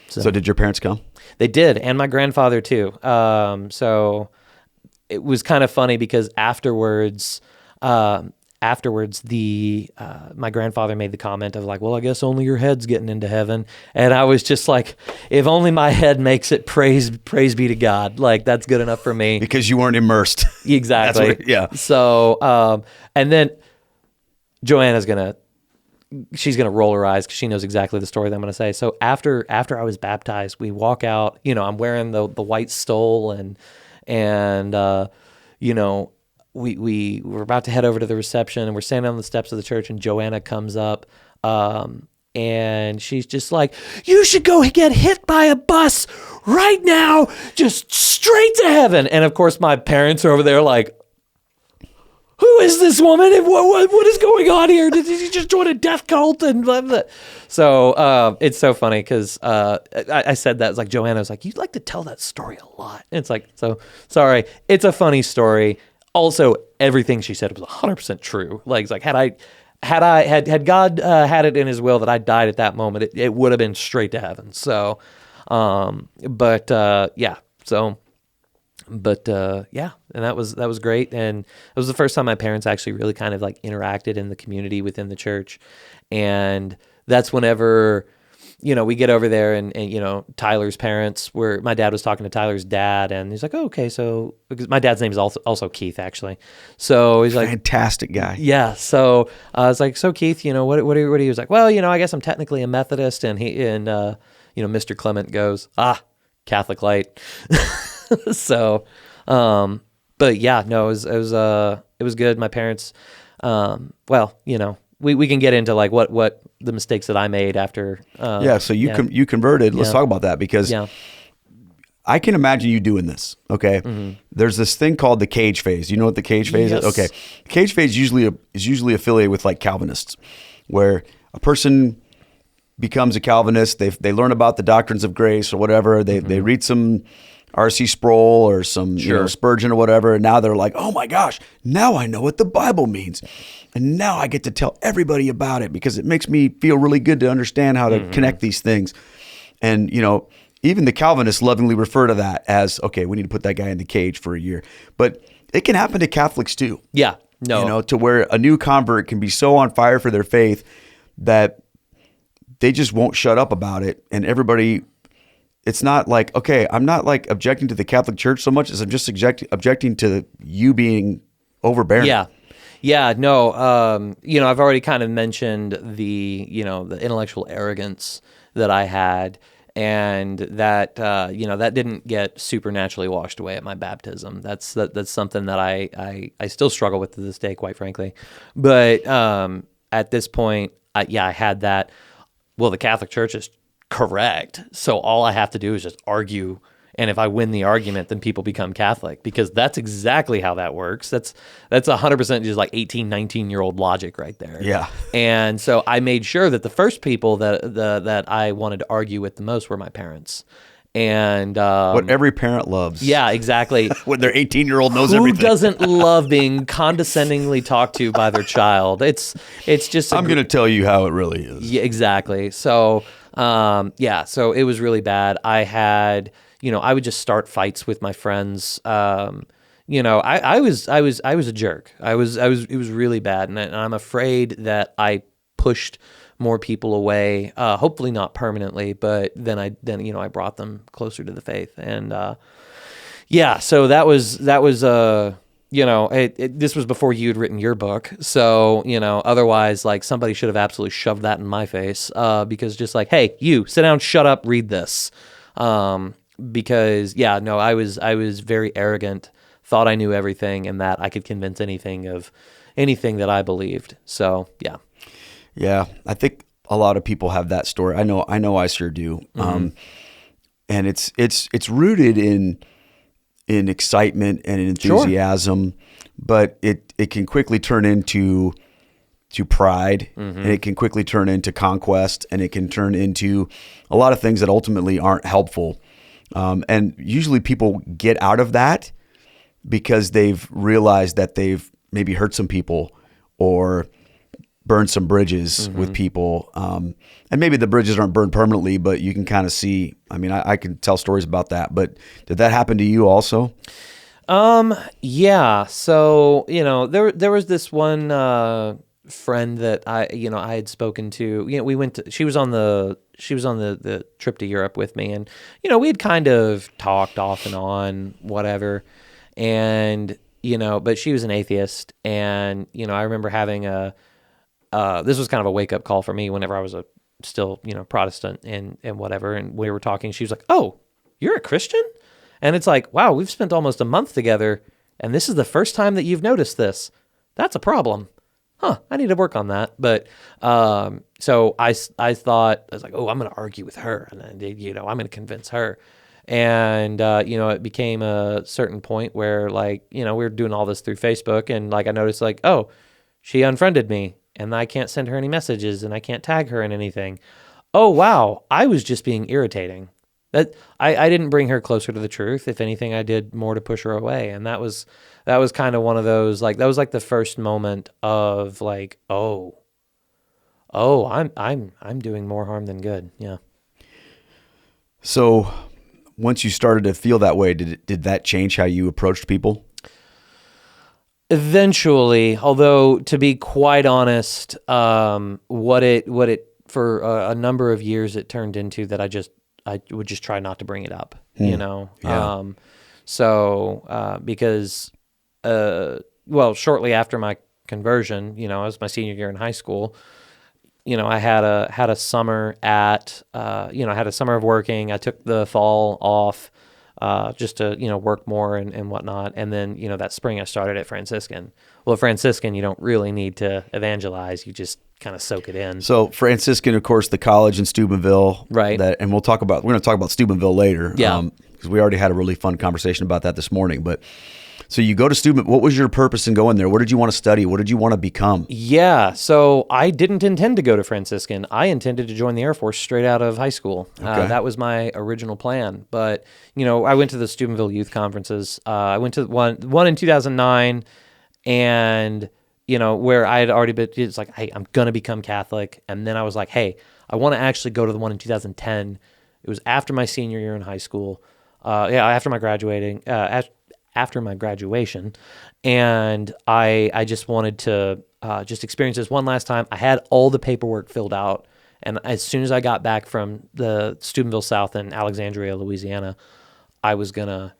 So did your parents come? They did, and my grandfather too. So it was kind of funny because afterwards, my grandfather made the comment of like, well, I guess only your head's getting into heaven. And I was just like, if only my head makes it, praise be to God. Like that's good enough for me. Because you weren't immersed. Exactly. Yeah. So, and then Joanna's she's going to roll her eyes because she knows exactly the story that I'm going to say. So after I was baptized, we walk out, I'm wearing the white stole and we were about to head over to the reception and we're standing on the steps of the church and Joanna comes up and she's just like, you should go get hit by a bus right now, just straight to heaven. And of course my parents are over there like, who is this woman and what is going on here? Did you just join a death cult? And blah, blah. So it's so funny because I said that. It's like Joanna was like, you like to tell that story a lot. And it's like, so sorry. It's a funny story. Also, everything she said was 100% true. Like, it's like had God had it in His will that I died at that moment, it would have been straight to heaven. So, yeah. So. But yeah, and that was great, and it was the first time my parents actually really kind of like interacted in the community within the church, and that's whenever we get over there and Tyler's parents my dad was talking to Tyler's dad, and he's like, oh, okay, so because my dad's name is also Keith actually, so he's like, fantastic guy, yeah. So I was like, so Keith, what are you? He was like, well, I guess I'm technically a Methodist, and Mr. Clement goes, Catholic light. So, but yeah, no, it was good. My parents, we can get into like what the mistakes that I made after. So you converted. Let's talk about that because I can imagine you doing this. Okay. Mm-hmm. There's this thing called the cage phase. You know what the cage phase is? Okay. The cage phase is usually affiliated with like Calvinists, where a person becomes a Calvinist. They learn about the doctrines of grace or whatever. They read some R.C. Sproul or some Sure. Spurgeon or whatever. And now they're like, oh my gosh, now I know what the Bible means. And now I get to tell everybody about it because it makes me feel really good to understand how to connect these things. And, even the Calvinists lovingly refer to that as, okay, we need to put that guy in the cage for a year. But it can happen to Catholics too. Yeah. No. To where a new convert can be so on fire for their faith that they just won't shut up about it. And everybody, it's not like, okay, I'm not like objecting to the Catholic Church so much as I'm just objecting to you being overbearing. Yeah. Yeah, no, I've already kind of mentioned the intellectual arrogance that I had, and that, that didn't get supernaturally washed away at my baptism. That's something that I still struggle with to this day, quite frankly. But at this point, I had that. Well, the Catholic Church is correct, so all I have to do is just argue. And if I win the argument, then people become Catholic, because that's exactly how that works. That's 100% just like 18, 19-year-old logic right there. Yeah. And so I made sure that the first people that I wanted to argue with the most were my parents. And what every parent loves. Yeah, exactly. When their 18-year-old knows Who everything. Who doesn't love being condescendingly talked to by their child? It's just I'm going to tell you how it really is. Yeah, exactly. So so it was really bad. I had, I would just start fights with my friends. I was a jerk. It was really bad, and I'm afraid that I pushed more people away. Hopefully not permanently, but then I brought them closer to the faith, and so that was this was before you'd written your book, so otherwise, like, somebody should have absolutely shoved that in my face, because just like, hey, you sit down, shut up, read this. Because I was very arrogant, thought I knew everything, and that I could convince anything that I believed. So yeah, I think a lot of people have that story. I know I sure do. And it's rooted in excitement and in enthusiasm, but it can quickly turn into pride, and it can quickly turn into conquest, and it can turn into a lot of things that ultimately aren't helpful. And usually people get out of that because they've realized that they've maybe hurt some people or burned some bridges with people. And maybe the bridges aren't burned permanently, but you can kind of see, I can tell stories about that, but did that happen to you also? Yeah. So, there was this one, friend that I had spoken to. She was on the trip to Europe with me, and we had kind of talked off and on, whatever, and but she was an atheist, and I remember having this was kind of a wake up call for me whenever I was still Protestant and whatever, and we were talking. She was like, "Oh, you're a Christian?" And it's like, wow, we've spent almost a month together, and this is the first time that you've noticed this. That's a problem. I need to work on that. But so I thought, I was like, oh, I'm going to argue with her, and then, I'm going to convince her. And, it became a certain point where, like, we were doing all this through Facebook, and like I noticed, like, oh, she unfriended me, and I can't send her any messages, and I can't tag her in anything. Oh, wow, I was just being irritating. That I didn't bring her closer to the truth. If anything, I did more to push her away. And that was kind of one of those, like, that was like the first moment of like, oh, I'm doing more harm than good. Yeah. So once you started to feel that way, did that change how you approached people? Eventually, although to be quite honest, what it for a number of years it turned into that I would just try not to bring it up, Yeah. Because, shortly after my conversion, it was my senior year in high school, I had a summer I had a summer of working. I took the fall off, just to, work more and whatnot. And then, that spring I started at Franciscan. Well, at Franciscan, you don't really need to evangelize. You just kind of soak it in. So Franciscan, of course, the college in Steubenville. Right. And we're going to talk about Steubenville later. Yeah. Because we already had a really fun conversation about that this morning. But So you go to Steubenville. What was your purpose in going there? What did you want to study? What did you want to become? Yeah, so I didn't intend to go to Franciscan. I intended to join the Air Force straight out of high school. Okay. That was my original plan. But, I went to the Steubenville youth conferences. I went to one in 2009, and, where I had already been, it's like, hey, I'm going to become Catholic. And then I was like, hey, I want to actually go to the one in 2010. It was after my senior year in high school. After my after my graduation, and I just wanted to just experience this one last time. I had all the paperwork filled out, and as soon as I got back from the Steubenville South in Alexandria, Louisiana, I was gonna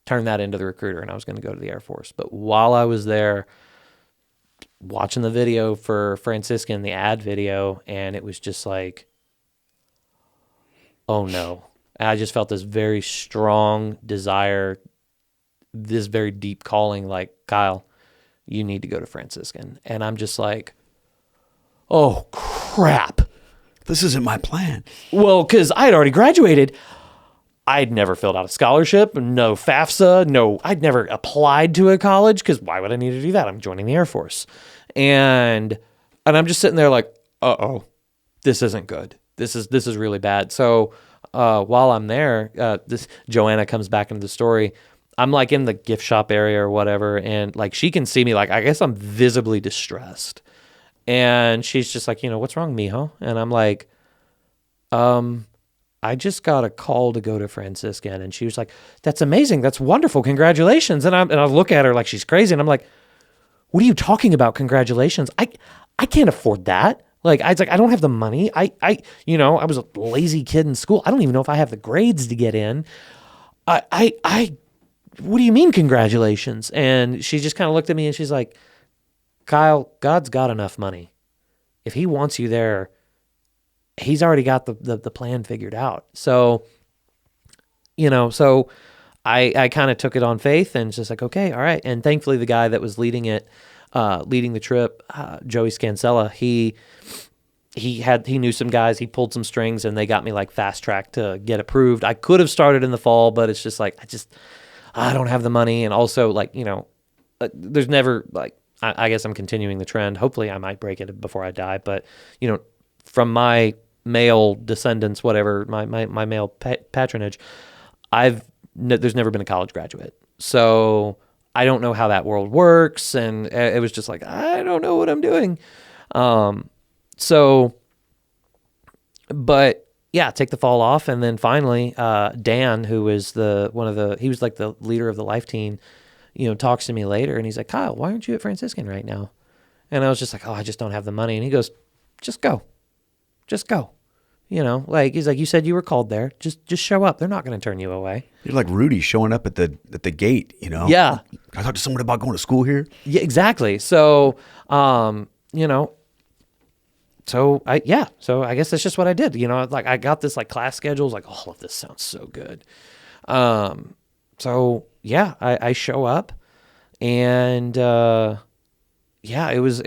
turn that into the recruiter, and I was gonna go to the Air Force. But while I was there, watching the video for Franciscan, the ad video, and it was just like, oh no. And I just felt this very strong desire, this very deep calling, like, Kyle, you need to go to Franciscan. And I'm just like, oh, crap. This isn't my plan. Well, because I had already graduated. I'd never filled out a scholarship, no FAFSA, I'd never applied to a college, because why would I need to do that? I'm joining the Air Force. And I'm just sitting there like, uh-oh, this isn't good. This is really bad. So while I'm there, this Joanna comes back into the story. I'm like in the gift shop area or whatever, and like she can see me, like I guess I'm visibly distressed. And she's just like, what's wrong, mijo? And I'm like, I just got a call to go to Franciscan. And she was like, that's amazing. That's wonderful. Congratulations. And I look at her like she's crazy. And I'm like, what are you talking about? Congratulations. I can't afford that. Like, I was like, I don't have the money. I was a lazy kid in school. I don't even know if I have the grades to get in. What do you mean, congratulations? And she just kind of looked at me and she's like, Kyle, God's got enough money. If he wants you there, he's already got the plan figured out. So, I kind of took it on faith and just like, okay, all right. And thankfully the guy that was leading the trip, Joey Scansella, he knew some guys, he pulled some strings, and they got me like fast track to get approved. I could have started in the fall, but it's just like, I don't have the money. And also like, there's never like, I guess I'm continuing the trend. Hopefully I might break it before I die. But, from my male descendants, whatever, my male patronage, there's never been a college graduate. So I don't know how that world works. And it was just like, I don't know what I'm doing. But yeah, take the fall off. And then finally, Dan, who was he was like the leader of the life team, talks to me later and he's like, Kyle, why aren't you at Franciscan right now? And I was just like, oh, I just don't have the money. And he goes, just go. Like, he's like, you said you were called there. Just show up. They're not going to turn you away. You're like Rudy showing up at the gate, Yeah. Can I talk to someone about going to school here? Yeah, exactly. So, so I guess that's just what I did. Like I got this like class schedules, like all of this sounds so good. So yeah, I show up, and it was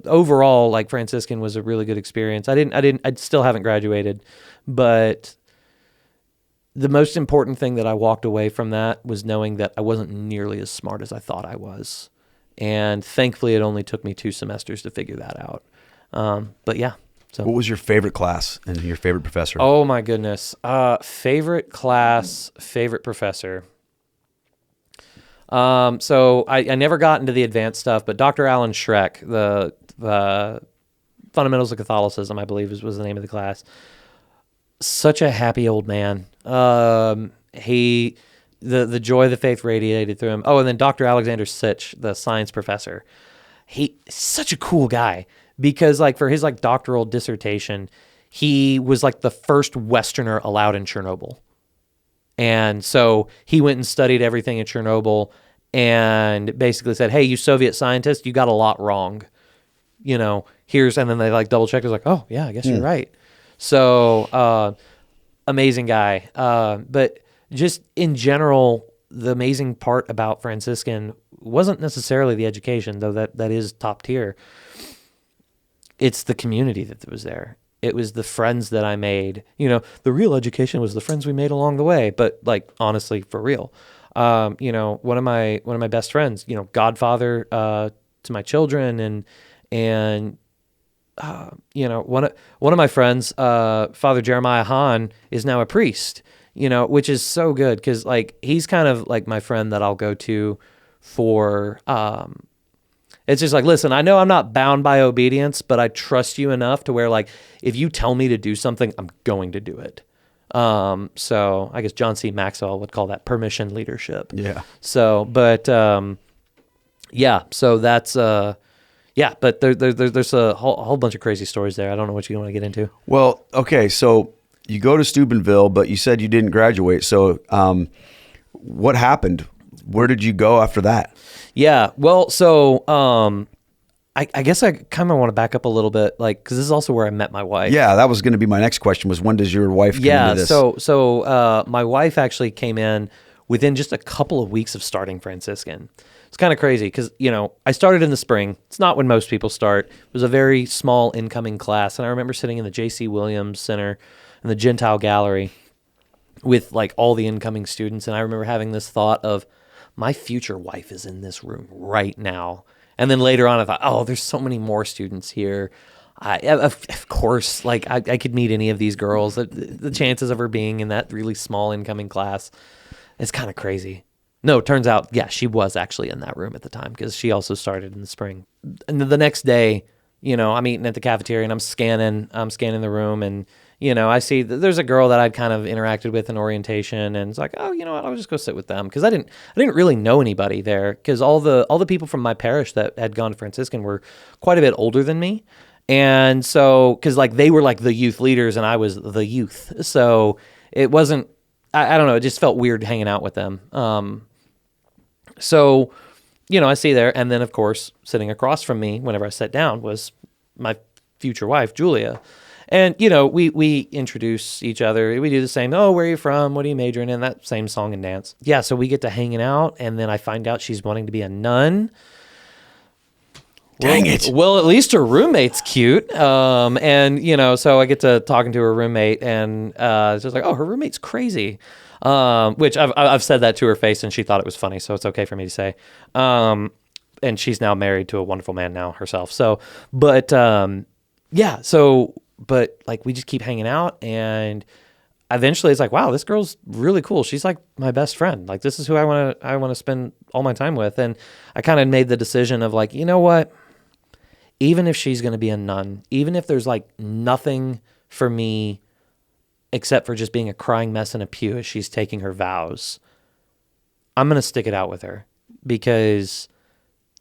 overall, like, Franciscan was a really good experience. I still haven't graduated, but the most important thing that I walked away from that was knowing that I wasn't nearly as smart as I thought I was. And thankfully it only took me 2 semesters to figure that out. But yeah. So what was your favorite class and your favorite professor? Oh my goodness. Favorite class, favorite professor. So I never got into the advanced stuff, but Dr. Alan Schreck, the Fundamentals of Catholicism, I believe was the name of the class. Such a happy old man. The joy of the faith radiated through him. Oh, and then Dr. Alexander Sitch, the science professor. He's such a cool guy because, like, for his like doctoral dissertation, he was like the first Westerner allowed in Chernobyl. And so he went and studied everything in Chernobyl and basically said, hey, you Soviet scientists, you got a lot wrong. And then they like double checked. It was like, oh yeah, I guess you're right. So, amazing guy. But just in general, the amazing part about Franciscan wasn't necessarily the education, though that is top tier. It's the community that was there. It was the friends that I made. The real education was the friends we made along the way. But like, honestly, for real, One of my best friends, Godfather to my children, and one of my friends, Father Jeremiah Hahn, is now a priest. Which is so good because like he's kind of like my friend that I'll go to for. It's just like, listen, I know I'm not bound by obedience, but I trust you enough to where like if you tell me to do something, I'm going to do it. So I guess John C. Maxwell would call that permission leadership. Yeah. So, but so that's but there's a whole bunch of crazy stories there. I don't know what you want to get into. Well, okay, so you go to Steubenville, but you said you didn't graduate. So, what happened? Where did you go after that? Yeah, well, so I guess I kind of want to back up a little bit, like, because this is also where I met my wife. Yeah, that was going to be my next question. Was when does your wife come into this? So my wife actually came in within just a couple of weeks of starting Franciscan. It's kind of crazy because I started in the spring. It's not when most people start. It was a very small incoming class, and I remember sitting in the J.C. Williams Center in the Gentile Gallery with like all the incoming students, and I remember having this thought of, my future wife is in this room right now. And then later on, I thought, oh, there's so many more students here. Of course, like I could meet any of these girls. The chances of her being in that really small incoming class is kind of crazy. No, it turns out, yeah, she was actually in that room at the time because she also started in the spring. And the next day, I'm eating at the cafeteria and I'm scanning the room, and I see that there's a girl that I'd kind of interacted with in orientation, and it's like, oh, you know what, I'll just go sit with them because I didn't really know anybody there because all the people from my parish that had gone to Franciscan were quite a bit older than me, and so because like they were like the youth leaders and I was the youth, so it wasn't, I don't know, it just felt weird hanging out with them. So I see there, and then of course sitting across from me whenever I sat down was my future wife, Julia. And, we introduce each other. We do the same, oh, where are you from? What are you majoring in? That same song and dance. Yeah, so we get to hanging out, and then I find out she's wanting to be a nun. Dang it. Well, at least her roommate's cute. So I get to talking to her roommate, and it's just like, oh, her roommate's crazy. Which I've said that to her face, and she thought it was funny, so it's okay for me to say. And she's now married to a wonderful man now herself. So, but like we just keep hanging out, and eventually it's like, wow, this girl's really cool. She's like my best friend. Like this is who I want to spend all my time with. And I kind of made the decision of like, you know what? Even if she's going to be a nun, even if there's like nothing for me except for just being a crying mess in a pew as she's taking her vows, I'm going to stick it out with her because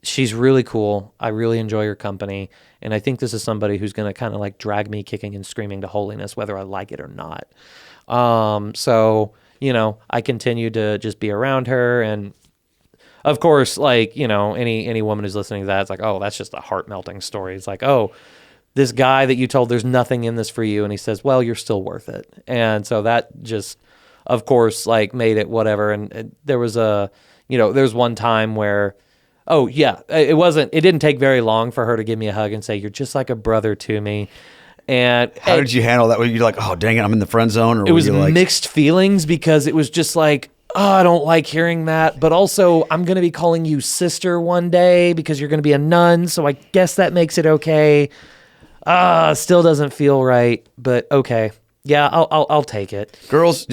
she's really cool. I really enjoy her company. And I think this is somebody who's going to kind of like drag me kicking and screaming to holiness, whether I like it or not. I continue to just be around her. And of course, like, any woman who's listening to that, it's like, oh, that's just a heart melting story. It's like, oh, this guy that you told there's nothing in this for you. And he says, well, you're still worth it. And so that just, of course, like made it whatever. And there was there's one time where, oh yeah, it didn't take very long for her to give me a hug and say, you're just like a brother to me. And how did you handle that? Were you like, oh, dang it, I'm in the friend zone? Or it was like mixed feelings because it was just like, oh, I don't like hearing that. But also I'm going to be calling you sister one day because you're going to be a nun. So I guess that makes it okay. Still doesn't feel right, but okay. Yeah, I'll take it. Girls,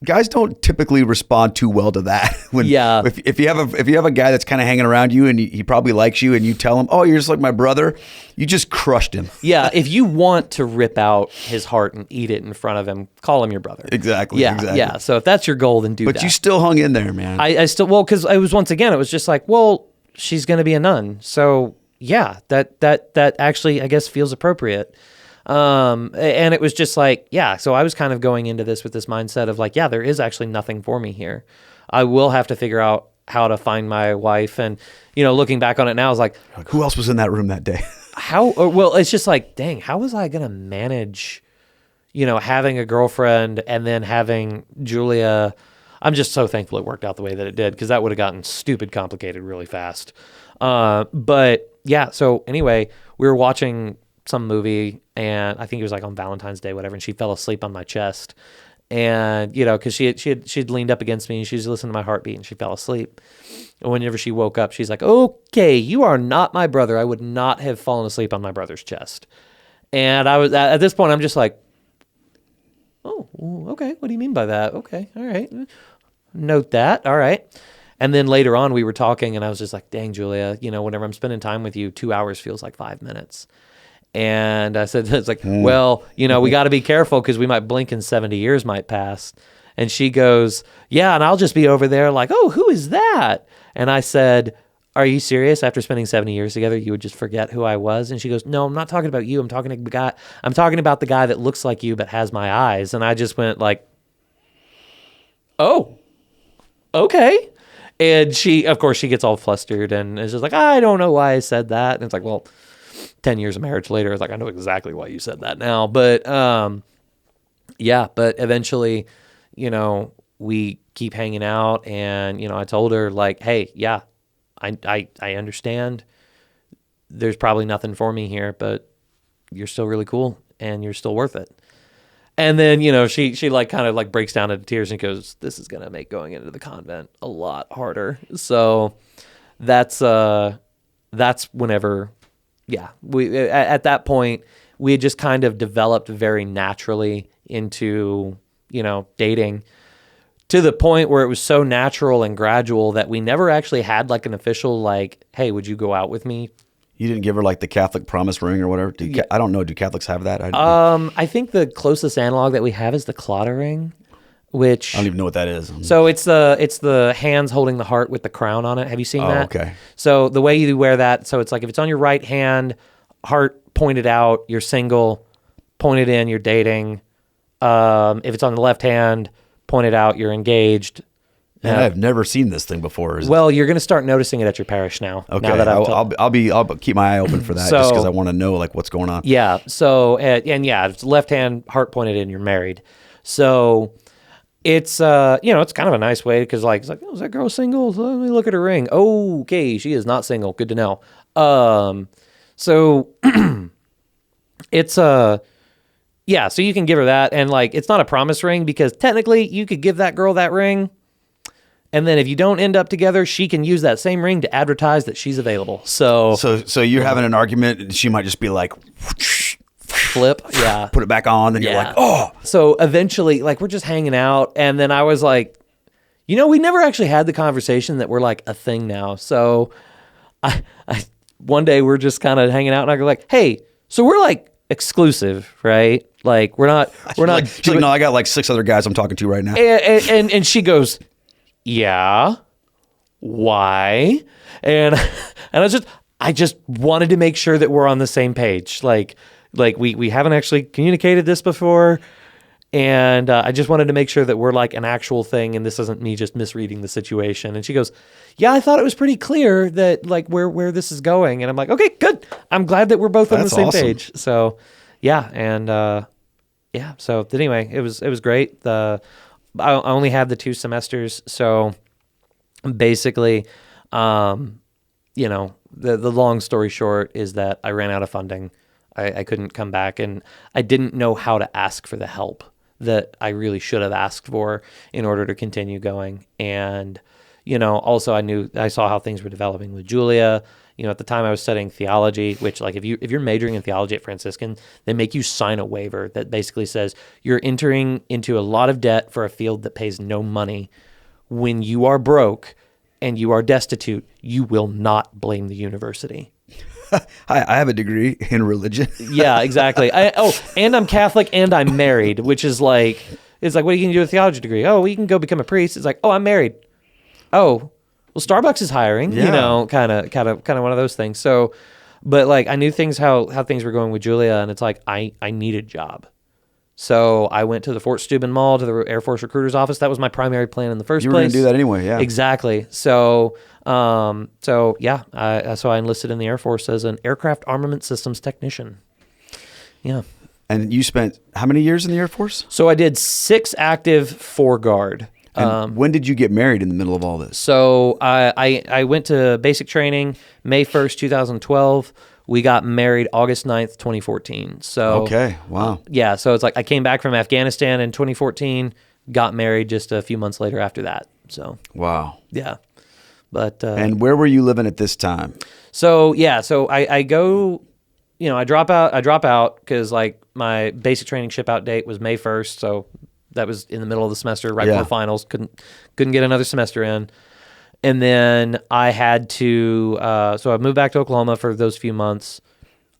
guys don't typically respond too well to that. If you have a guy that's kind of hanging around you and he probably likes you and you tell him, oh, you're just like my brother, you just crushed him. Yeah, if you want to rip out his heart and eat it in front of him, call him your brother. Exactly. Yeah. So if that's your goal, then do that. But you still hung in there, man. I still, well, because it was just like, well, she's going to be a nun, so yeah, that actually I guess feels appropriate. And it was just like, yeah, so I was kind of going into this with this mindset of like, yeah, there is actually nothing for me here. I will have to figure out how to find my wife. And, looking back on it now, I was like, who else was in that room that day? It's just like, dang, how was I going to manage, having a girlfriend and then having Julia? I'm just so thankful it worked out the way that it did, because that would have gotten stupid complicated really fast. But yeah, so anyway, we were watching some movie, and I think it was like on Valentine's Day, whatever, and she fell asleep on my chest. And, because she'd leaned up against me and she was listening to my heartbeat and she fell asleep. And whenever she woke up, she's like, okay, you are not my brother. I would not have fallen asleep on my brother's chest. And I was, at this point, I'm just like, oh, okay. What do you mean by that? Okay. All right. Note that. All right. And then later on we were talking and I was just like, dang, Julia, whenever I'm spending time with you, 2 hours feels like 5 minutes. And I said, it's like, well, we got to be careful because we might blink and 70 years might pass. And she goes, yeah, and I'll just be over there like, oh, who is that? And I said, are you serious? After spending 70 years together, you would just forget who I was? And she goes, no, I'm not talking about you. I'm talking about the guy that looks like you but has my eyes. And I just went like, oh, okay. And she, of course, she gets all flustered and is just like, I don't know why I said that. And it's like, well, 10 years of marriage later, it's like, I know exactly why you said that now. But yeah, but eventually, we keep hanging out and, I told her like, hey, yeah, I understand there's probably nothing for me here, but you're still really cool and you're still worth it. And then, she like kind of like breaks down into tears and goes, this is going to make going into the convent a lot harder. So that's whenever, yeah, we, at that point we had just kind of developed very naturally into, dating to the point where it was so natural and gradual that we never actually had like an official, like, hey, would you go out with me? You didn't give her like the Catholic promise ring or whatever? Yeah. I don't know. Do Catholics have that? I think the closest analog that we have is the clotter ring, which I don't even know what that is. So it's the hands holding the heart with the crown on it. Have you seen that? Okay. So the way you wear that, so it's like if it's on your right hand, heart pointed out, you're single, pointed in, you're dating. If it's on the left hand, pointed out, you're engaged. And I've never seen this thing before. Well, you're going to start noticing it at your parish now. Okay, now that I'll keep my eye open for that, just because I want to know like what's going on. Yeah. So and yeah, it's left hand, heart pointed in, you're married. So it's it's kind of a nice way because like it's like, oh, is that girl single? Let me look at her ring. Oh, okay, she is not single. Good to know. So it's yeah, so you can give her that, and like it's not a promise ring because technically you could give that girl that ring, and then if you don't end up together, she can use that same ring to advertise that she's available. So you're having an argument, and she might just be like, flip, yeah, put it back on, then you're like, oh. So eventually, like we're just hanging out, and then I was like, we never actually had the conversation that we're like a thing now. So I one day we're just kind of hanging out, and I go like, hey, so we're like exclusive, right? Like we're not. She's like, no, I got like 6 other guys I'm talking to right now. And she goes, yeah, why? And I just wanted to make sure that we're on the same page. Like we haven't actually communicated this before. And I just wanted to make sure that we're like an actual thing. And this isn't me just misreading the situation. And she goes, yeah, I thought it was pretty clear that like where this is going. And I'm like, okay, good. I'm glad that we're both on the same page. So yeah. And, yeah. So anyway, it was great. I only had the 2 semesters. So basically, the long story short is that I ran out of funding. I couldn't come back, and I didn't know how to ask for the help that I really should have asked for in order to continue going. And, also I saw how things were developing with Julia. At the time I was studying theology, which like if you're majoring in theology at Franciscan, they make you sign a waiver that basically says you're entering into a lot of debt for a field that pays no money. When you are broke and you are destitute, you will not blame the university. I have a degree in religion. Yeah, exactly. And I'm Catholic and I'm married, which is like, it's like, what are you going to do with a theology degree? Oh, well, you can go become a priest. It's like, oh, I'm married. Oh, well, Starbucks is hiring, kind of one of those things. So, but like I knew how things were going with Julia, and it's like, I need a job. So I went to the Fort Steubenville Mall to the Air Force recruiter's office. That was my primary plan in the first place. You were going to do that anyway, yeah. Exactly. So, yeah, I enlisted in the Air Force as an aircraft armament systems technician. Yeah. And you spent how many years in the Air Force? So I did 6 active, 4 guard. And when did you get married in the middle of all this? So I went to basic training May 1st, 2012. We got married August 9th, 2014. So Okay, wow. yeah, so it's like I came back from Afghanistan in 2014, got married just a few months later after that. So Wow. yeah, but And where were you living at this time? so yeah, so I go, I drop out because like my basic training ship out date was May 1st, so that was in the middle of the semester, right before finals. Couldn't get another semester in. And then I had to, so I moved back to Oklahoma for those few months.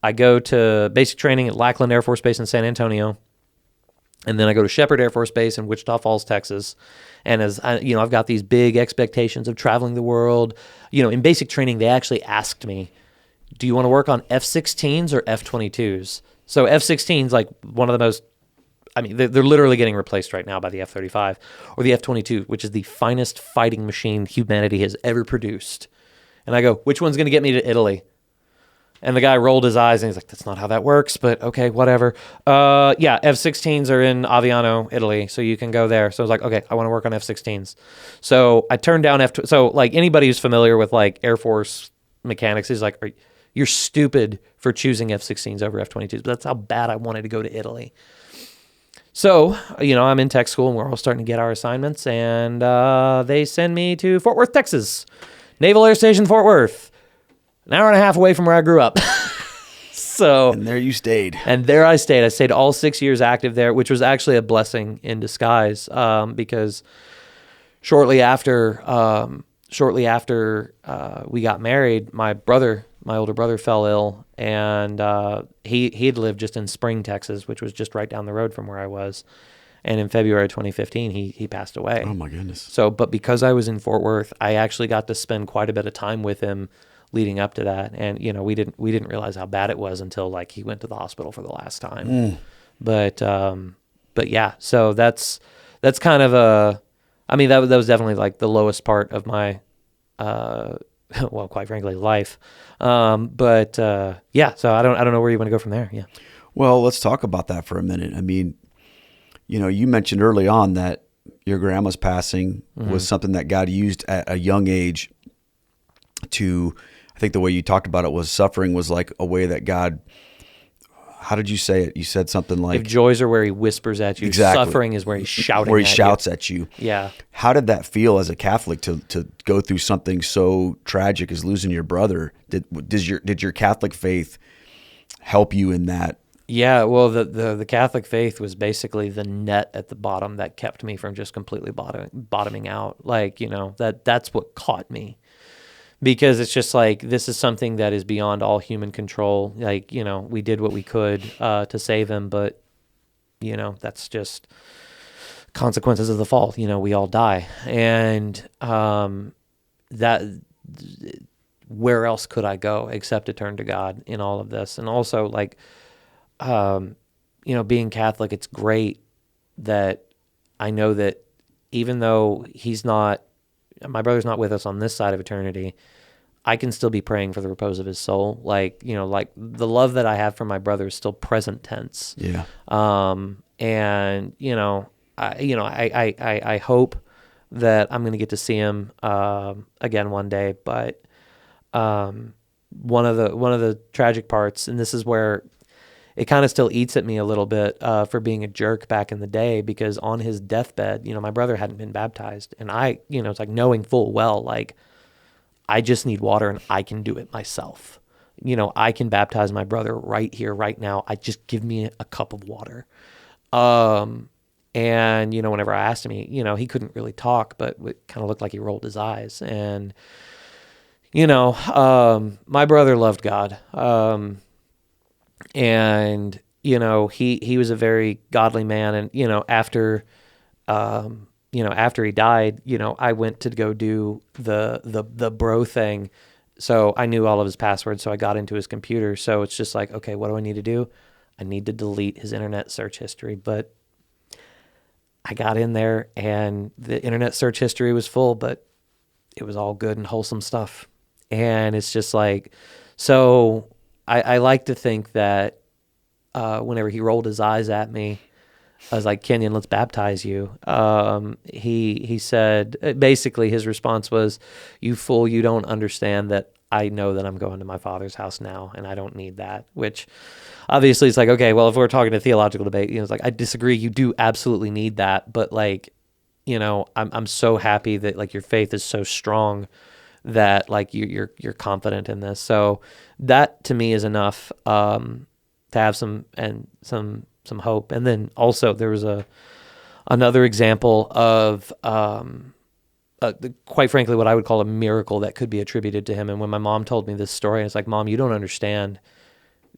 I go to basic training at Lackland Air Force Base in San Antonio. And then I go to Shepherd Air Force Base in Wichita Falls, Texas. And as I, I've got these big expectations of traveling the world. In basic training, they actually asked me, do you want to work on F-16s or F-22s? So F-16s, like one of the most, they're literally getting replaced right now by the F-35 or the F-22, which is the finest fighting machine humanity has ever produced. And I go, which one's going to get me to Italy? And the guy rolled his eyes and he's like, that's not how that works, but okay, whatever. Yeah, F-16s are in Aviano, Italy, so you can go there. So I was like, okay, I want to work on F-16s. So I turned down so like anybody who's familiar with like Air Force mechanics is like, you're stupid for choosing F-16s over F-22s, but that's how bad I wanted to go to Italy. So, I'm in tech school and we're all starting to get our assignments, and they send me to Fort Worth, Texas, Naval Air Station, Fort Worth, an hour and a half away from where I grew up. And there you stayed. And there I stayed. I stayed all 6 years active there, which was actually a blessing in disguise, because shortly after we got married, my older brother fell ill, and he'd lived just in Spring, Texas, which was just right down the road from where I was. And in February 2015, he passed away. Oh my goodness. So, but because I was in Fort Worth, I actually got to spend quite a bit of time with him leading up to that. And we didn't realize how bad it was until like he went to the hospital for the last time. But yeah, so that's kind of that was definitely like the lowest part of my well, quite frankly, life. Yeah, so I don't know where you want to go from there. Yeah. Well, let's talk about that for a minute. You mentioned early on that your grandma's passing was something that God used at a young age to, I think the way you talked about it was suffering was like a way that God, how did you say it? You said something like, if joys are where he whispers at you, exactly. Suffering is where he's shouting where he at shouts you. at you. Yeah. How did that feel as a Catholic to go through something so tragic as losing your brother? Did your Catholic faith help you in that? Yeah, well, the Catholic faith was basically the net at the bottom that kept me from just completely bottoming out. Like, that's what caught me. Because it's just like, this is something that is beyond all human control. Like, we did what we could to save him, but, that's just consequences of the fall. We all die. And that, where else could I go except to turn to God in all of this? And also, like, being Catholic, it's great that I know that even though my brother's not with us on this side of eternity, I can still be praying for the repose of his soul. Like, like the love that I have for my brother is still present tense. Yeah. And, I hope that I'm going to get to see him, again one day. But, one of the tragic parts, and this is where it kind of still eats at me a little bit for being a jerk back in the day, because on his deathbed, my brother hadn't been baptized, and I, it's like knowing full well, like, I just need water and I can do it myself. I can baptize my brother right here, right now. Just give me a cup of water. And, whenever I asked him, he couldn't really talk, but it kind of looked like he rolled his eyes. And, my brother loved God. And, he was a very godly man. And, after he died, I went to go do the bro thing. So I knew all of his passwords. So I got into his computer. So it's just like, okay, what do I need to do? I need to delete his internet search history. But I got in there and the internet search history was full, but it was all good and wholesome stuff. And it's just like, so I like to think that whenever he rolled his eyes at me, I was like, Kenyon, let's baptize you. He said, basically his response was, you fool, you don't understand that I know that I'm going to my Father's house now, and I don't need that. Which, obviously, it's like, okay, well, if we're talking a theological debate, it's like, I disagree. You do absolutely need that, but like, I'm so happy that like your faith is so strong that like you're confident in this. So that to me is enough to have some hope. And then also there was another example of quite frankly what I would call a miracle that could be attributed to him. And when my mom told me this story, it's like, Mom, you don't understand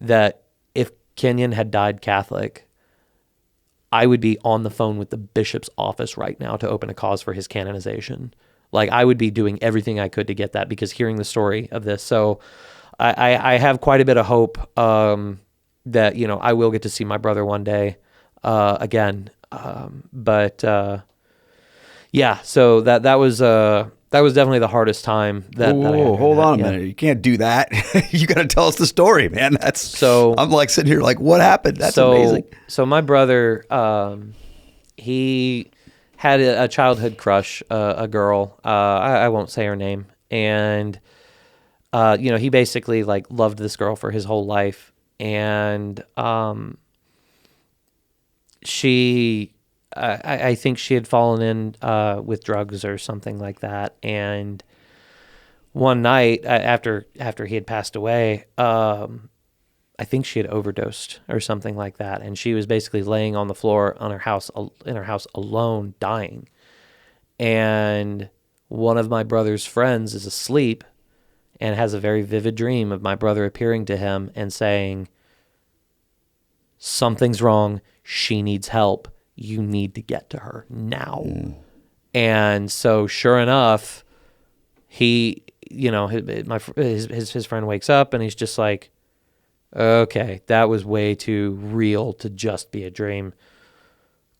that if Kenyon had died Catholic, I would be on the phone with the bishop's office right now to open a cause for his canonization. Like, I would be doing everything I could to get that, because hearing the story of this. So I have quite a bit of hope that, I will get to see my brother one day again. Yeah, so that was definitely the hardest time that I had. Hold on a minute. You can't do that. You got to tell us the story, man. I'm like sitting here like, what happened? That's amazing. So my brother, he had a childhood crush, a girl. I won't say her name. And, he basically like loved this girl for his whole life. And I think she had fallen in with drugs or something like that. And one night after he had passed away, I think she had overdosed or something like that. And she was basically laying on the floor in her house alone, dying. And one of my brother's friends is asleep and has a very vivid dream of my brother appearing to him and saying, something's wrong. She needs help. You need to get to her now. And so sure enough, he, his friend wakes up and he's just like, okay, that was way too real to just be a dream.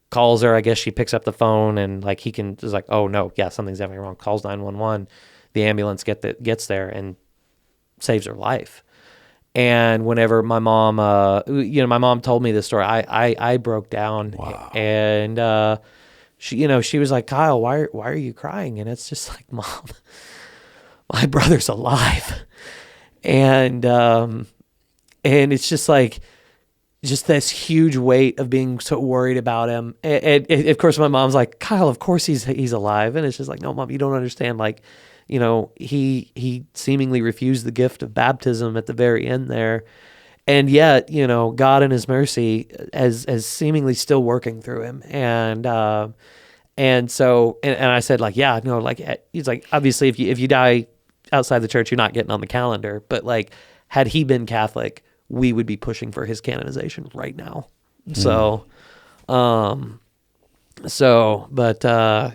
Calls her, I guess she picks up the phone and like is like, oh no, yeah, something's definitely wrong. Calls 911. The ambulance gets there and saves her life. And whenever my mom, my mom told me this story, I broke down. Wow. And she was like, Kyle, why are you crying? And it's just like, Mom, my brother's alive. And it's just like, this huge weight of being so worried about him. And of course, my mom's like, Kyle, of course he's alive. And it's just like, no, Mom, you don't understand. Like, he seemingly refused the gift of baptism at the very end there. And yet, God in his mercy is seemingly still working through him. And so I said, like, yeah, no, like, he's like, obviously if you die outside the church, you're not getting on the calendar. But like, had he been Catholic, we would be pushing for his canonization right now. So, so that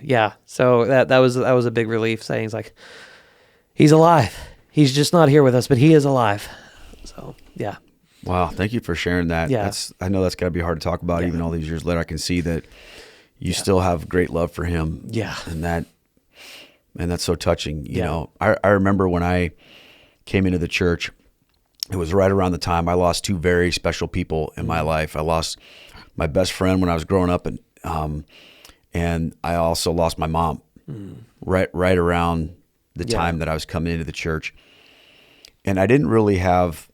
was a big relief, saying he's like, he's alive. He's just not here with us, but he is alive. So, yeah. Wow. Thank you for sharing that. Yeah. I know that's gotta be hard to talk about even all these years later. I can see that you still have great love for him. Yeah. And that's so touching. You know, I remember when I came into the church, it was right around the time I lost two very special people in my life. I lost my best friend when I was growing up, and I also lost my mom right around the time that I was coming into the church. And I didn't really have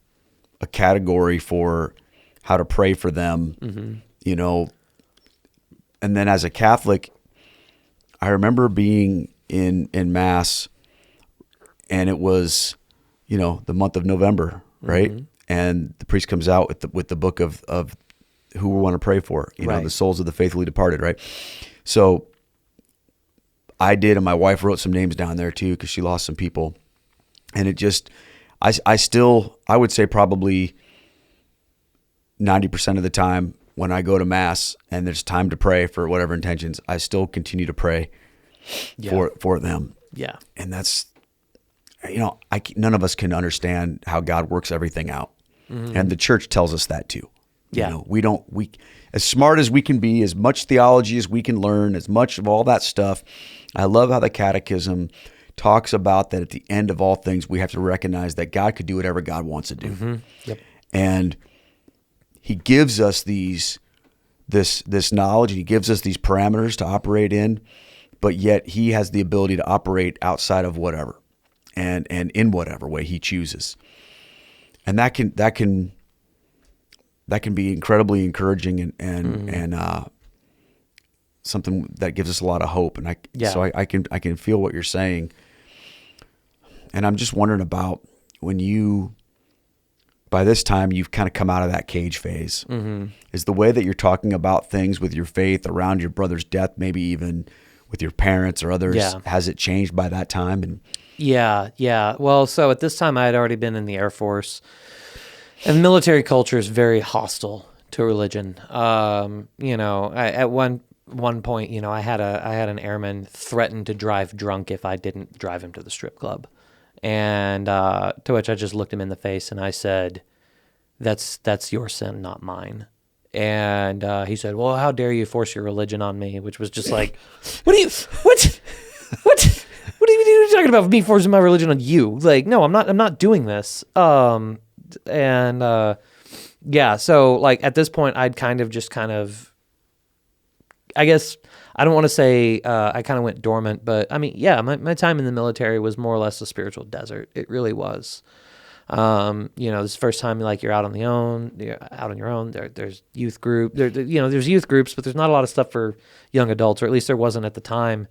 a category for how to pray for them, And then as a Catholic, I remember being in Mass, and it was, the month of November, right? And the priest comes out with the book of who we want to pray for, the souls of the faithfully departed, right? So I did, and my wife wrote some names down there too, because she lost some people. And it just, I would say probably 90% of the time when I go to Mass and there's time to pray for whatever intentions, I still continue to pray for them. Yeah. And that's, none of us can understand how God works everything out. And the church tells us that too. Yeah. We as smart as we can be, as much theology as we can learn, as much of all that stuff. I love how the Catechism talks about that at the end of all things, we have to recognize that God could do whatever God wants to do. Yep. And he gives us these this knowledge. He gives us these parameters to operate in, but yet he has the ability to operate outside of whatever and in whatever way he chooses. And that can be incredibly encouraging and something that gives us a lot of hope. And so I can feel what you're saying. And I'm just wondering about when by this time you've kind of come out of that cage phase. Mm-hmm. Is the way that you're talking about things with your faith around your brother's death, maybe even with your parents or others, has it changed by that time? And Yeah. Well, so at this time I had already been in the Air Force, and the military culture is very hostile to religion. At one point, I had an airman threaten to drive drunk if I didn't drive him to the strip club. And to which I just looked him in the face and I said, that's your sin, not mine. And he said, well, how dare you force your religion on me? Which was just like, what are you talking about, me forcing my religion on you? Like, no, I'm not doing this. So like at this point I'd kind of, I guess, I don't want to say I kind of went dormant, but I mean, my time in the military was more or less a spiritual desert. It really was. This is the first time you're out on your own. There's youth group. There's youth groups, but there's not a lot of stuff for young adults, or at least there wasn't at the time.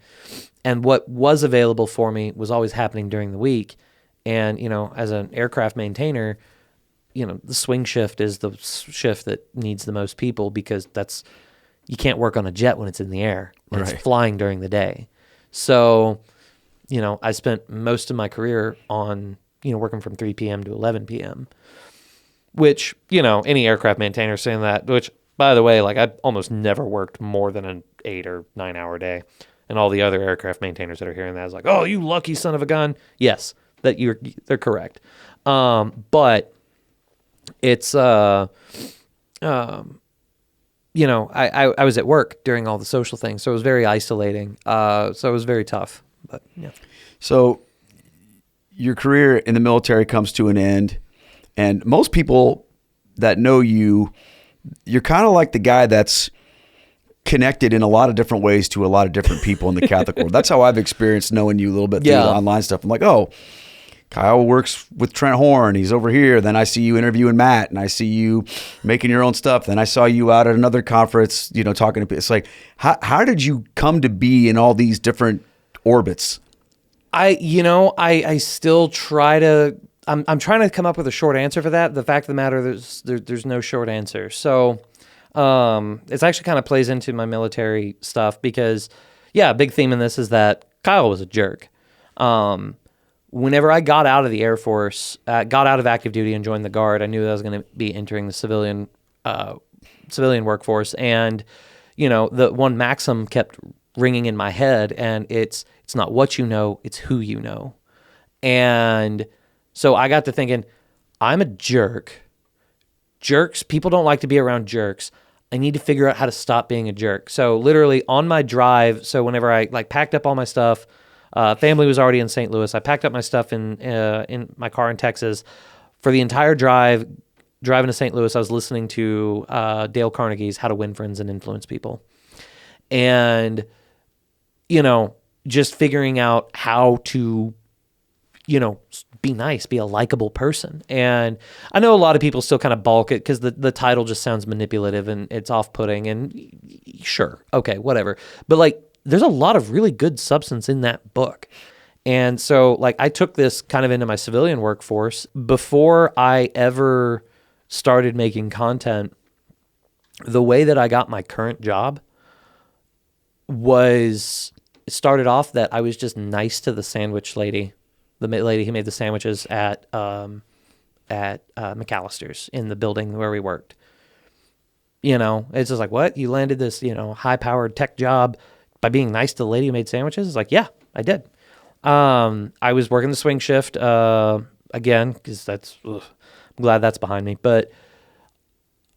And what was available for me was always happening during the week. And as an aircraft maintainer, the swing shift is the shift that needs the most people, because you can't work on a jet when it's in the air. And It's flying during the day. So, I spent most of my career on, working from 3 p.m. to 11 p.m., which, any aircraft maintainer saying that, which, by the way, I almost never worked more than an 8 or 9 hour day. And all the other aircraft maintainers that are hearing that is like, oh, you lucky son of a gun. Yes, they're correct. But it's, I was at work during all the social things, so it was very isolating. So it was very tough. But yeah. So your career in the military comes to an end, and most people that know you're kind of like the guy that's connected in a lot of different ways to a lot of different people in the Catholic world. That's how I've experienced knowing you a little bit through the online stuff. I'm like, oh, Kyle works with Trent Horn. He's over here. Then I see you interviewing Matt, and I see you making your own stuff. Then I saw you out at another conference, talking to people. It's like, how did you come to be in all these different orbits? I still try to, I'm trying to come up with a short answer for that. The fact of the matter, there's no short answer. So, it's actually kind of plays into my military stuff, because a big theme in this is that Kyle was a jerk. Whenever I got out of the Air Force, got out of active duty and joined the Guard, I knew that I was going to be entering the civilian workforce. And, the one maxim kept ringing in my head, and it's not what you know, it's who you know. And so I got to thinking, I'm a jerk. Jerks, people don't like to be around jerks. I need to figure out how to stop being a jerk. So literally on my drive, so whenever I packed up all my stuff, family was already in St. Louis. I packed up my stuff in my car in Texas. For the entire drive, driving to St. Louis, I was listening to Dale Carnegie's How to Win Friends and Influence People. And, just figuring out how to, be nice, be a likable person. And I know a lot of people still kind of balk it because the title just sounds manipulative and it's off-putting, and sure, okay, whatever. But there's a lot of really good substance in that book. And so I took this kind of into my civilian workforce. Before I ever started making content, the way that I got my current job was, it started off that I was just nice to the sandwich lady, the lady who made the sandwiches at McAllister's in the building where we worked. It's just like, what? You landed this, high-powered tech job by being nice to the lady who made sandwiches? It's like, yeah, I did. I was working the swing shift again, because I'm glad that's behind me. But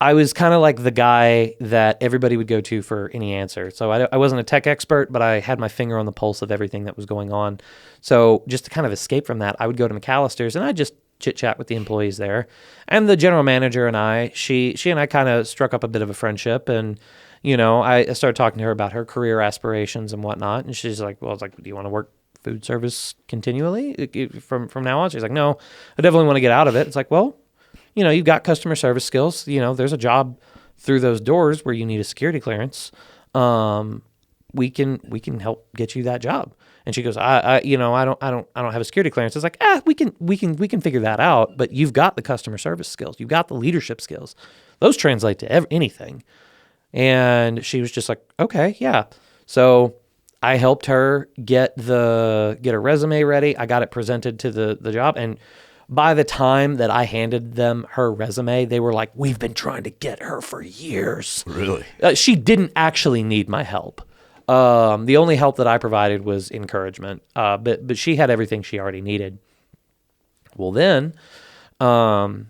I was kind of like the guy that everybody would go to for any answer. So I wasn't a tech expert, but I had my finger on the pulse of everything that was going on. So just to kind of escape from that, I would go to McAllister's and I'd just chit-chat with the employees there. And the general manager and she and I kind of struck up a bit of a friendship. And, I started talking to her about her career aspirations and whatnot. And she's like, well, I was like, do you want to work food service continually from now on? She's like, no, I definitely want to get out of it. It's like, well, you've got customer service skills. There's a job through those doors where you need a security clearance. We can help get you that job. And she goes, I don't have a security clearance. It's like, we can figure that out. But you've got the customer service skills. You've got the leadership skills. Those translate to anything. And she was just like, okay, yeah. So I helped her get her resume ready. I got it presented to the job. And by the time that I handed them her resume, they were like, we've been trying to get her for years. Really? She didn't actually need my help. The only help that I provided was encouragement. But she had everything she already needed. Well, then, that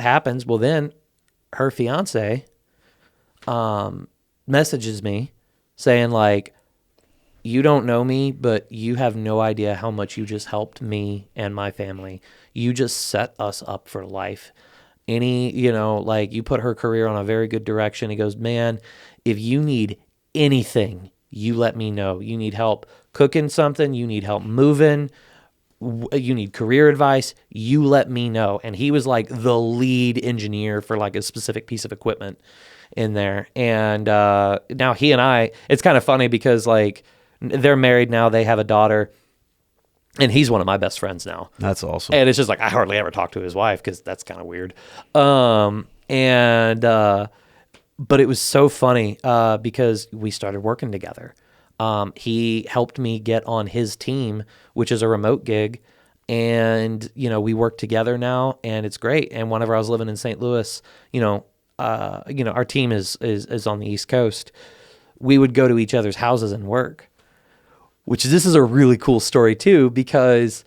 happens. Well, then her fiance messages me saying like, you don't know me, but you have no idea how much you just helped me and my family. You just set us up for life. You put her career on a very good direction. He goes, man, if you need anything, you let me know. You need help cooking something, you need help moving, you need career advice, you let me know. And he was like the lead engineer for like a specific piece of equipment in there. And now he and I, it's kind of funny because like they're married now, they have a daughter, and he's one of my best friends now. That's awesome. And it's just like I hardly ever talk to his wife because that's kind of weird. But it was so funny because we started working together. He helped me get on his team, which is a remote gig. And, we work together now and it's great. And whenever I was living in St. Louis, our team is on the East Coast. We would go to each other's houses and work, this is a really cool story too, because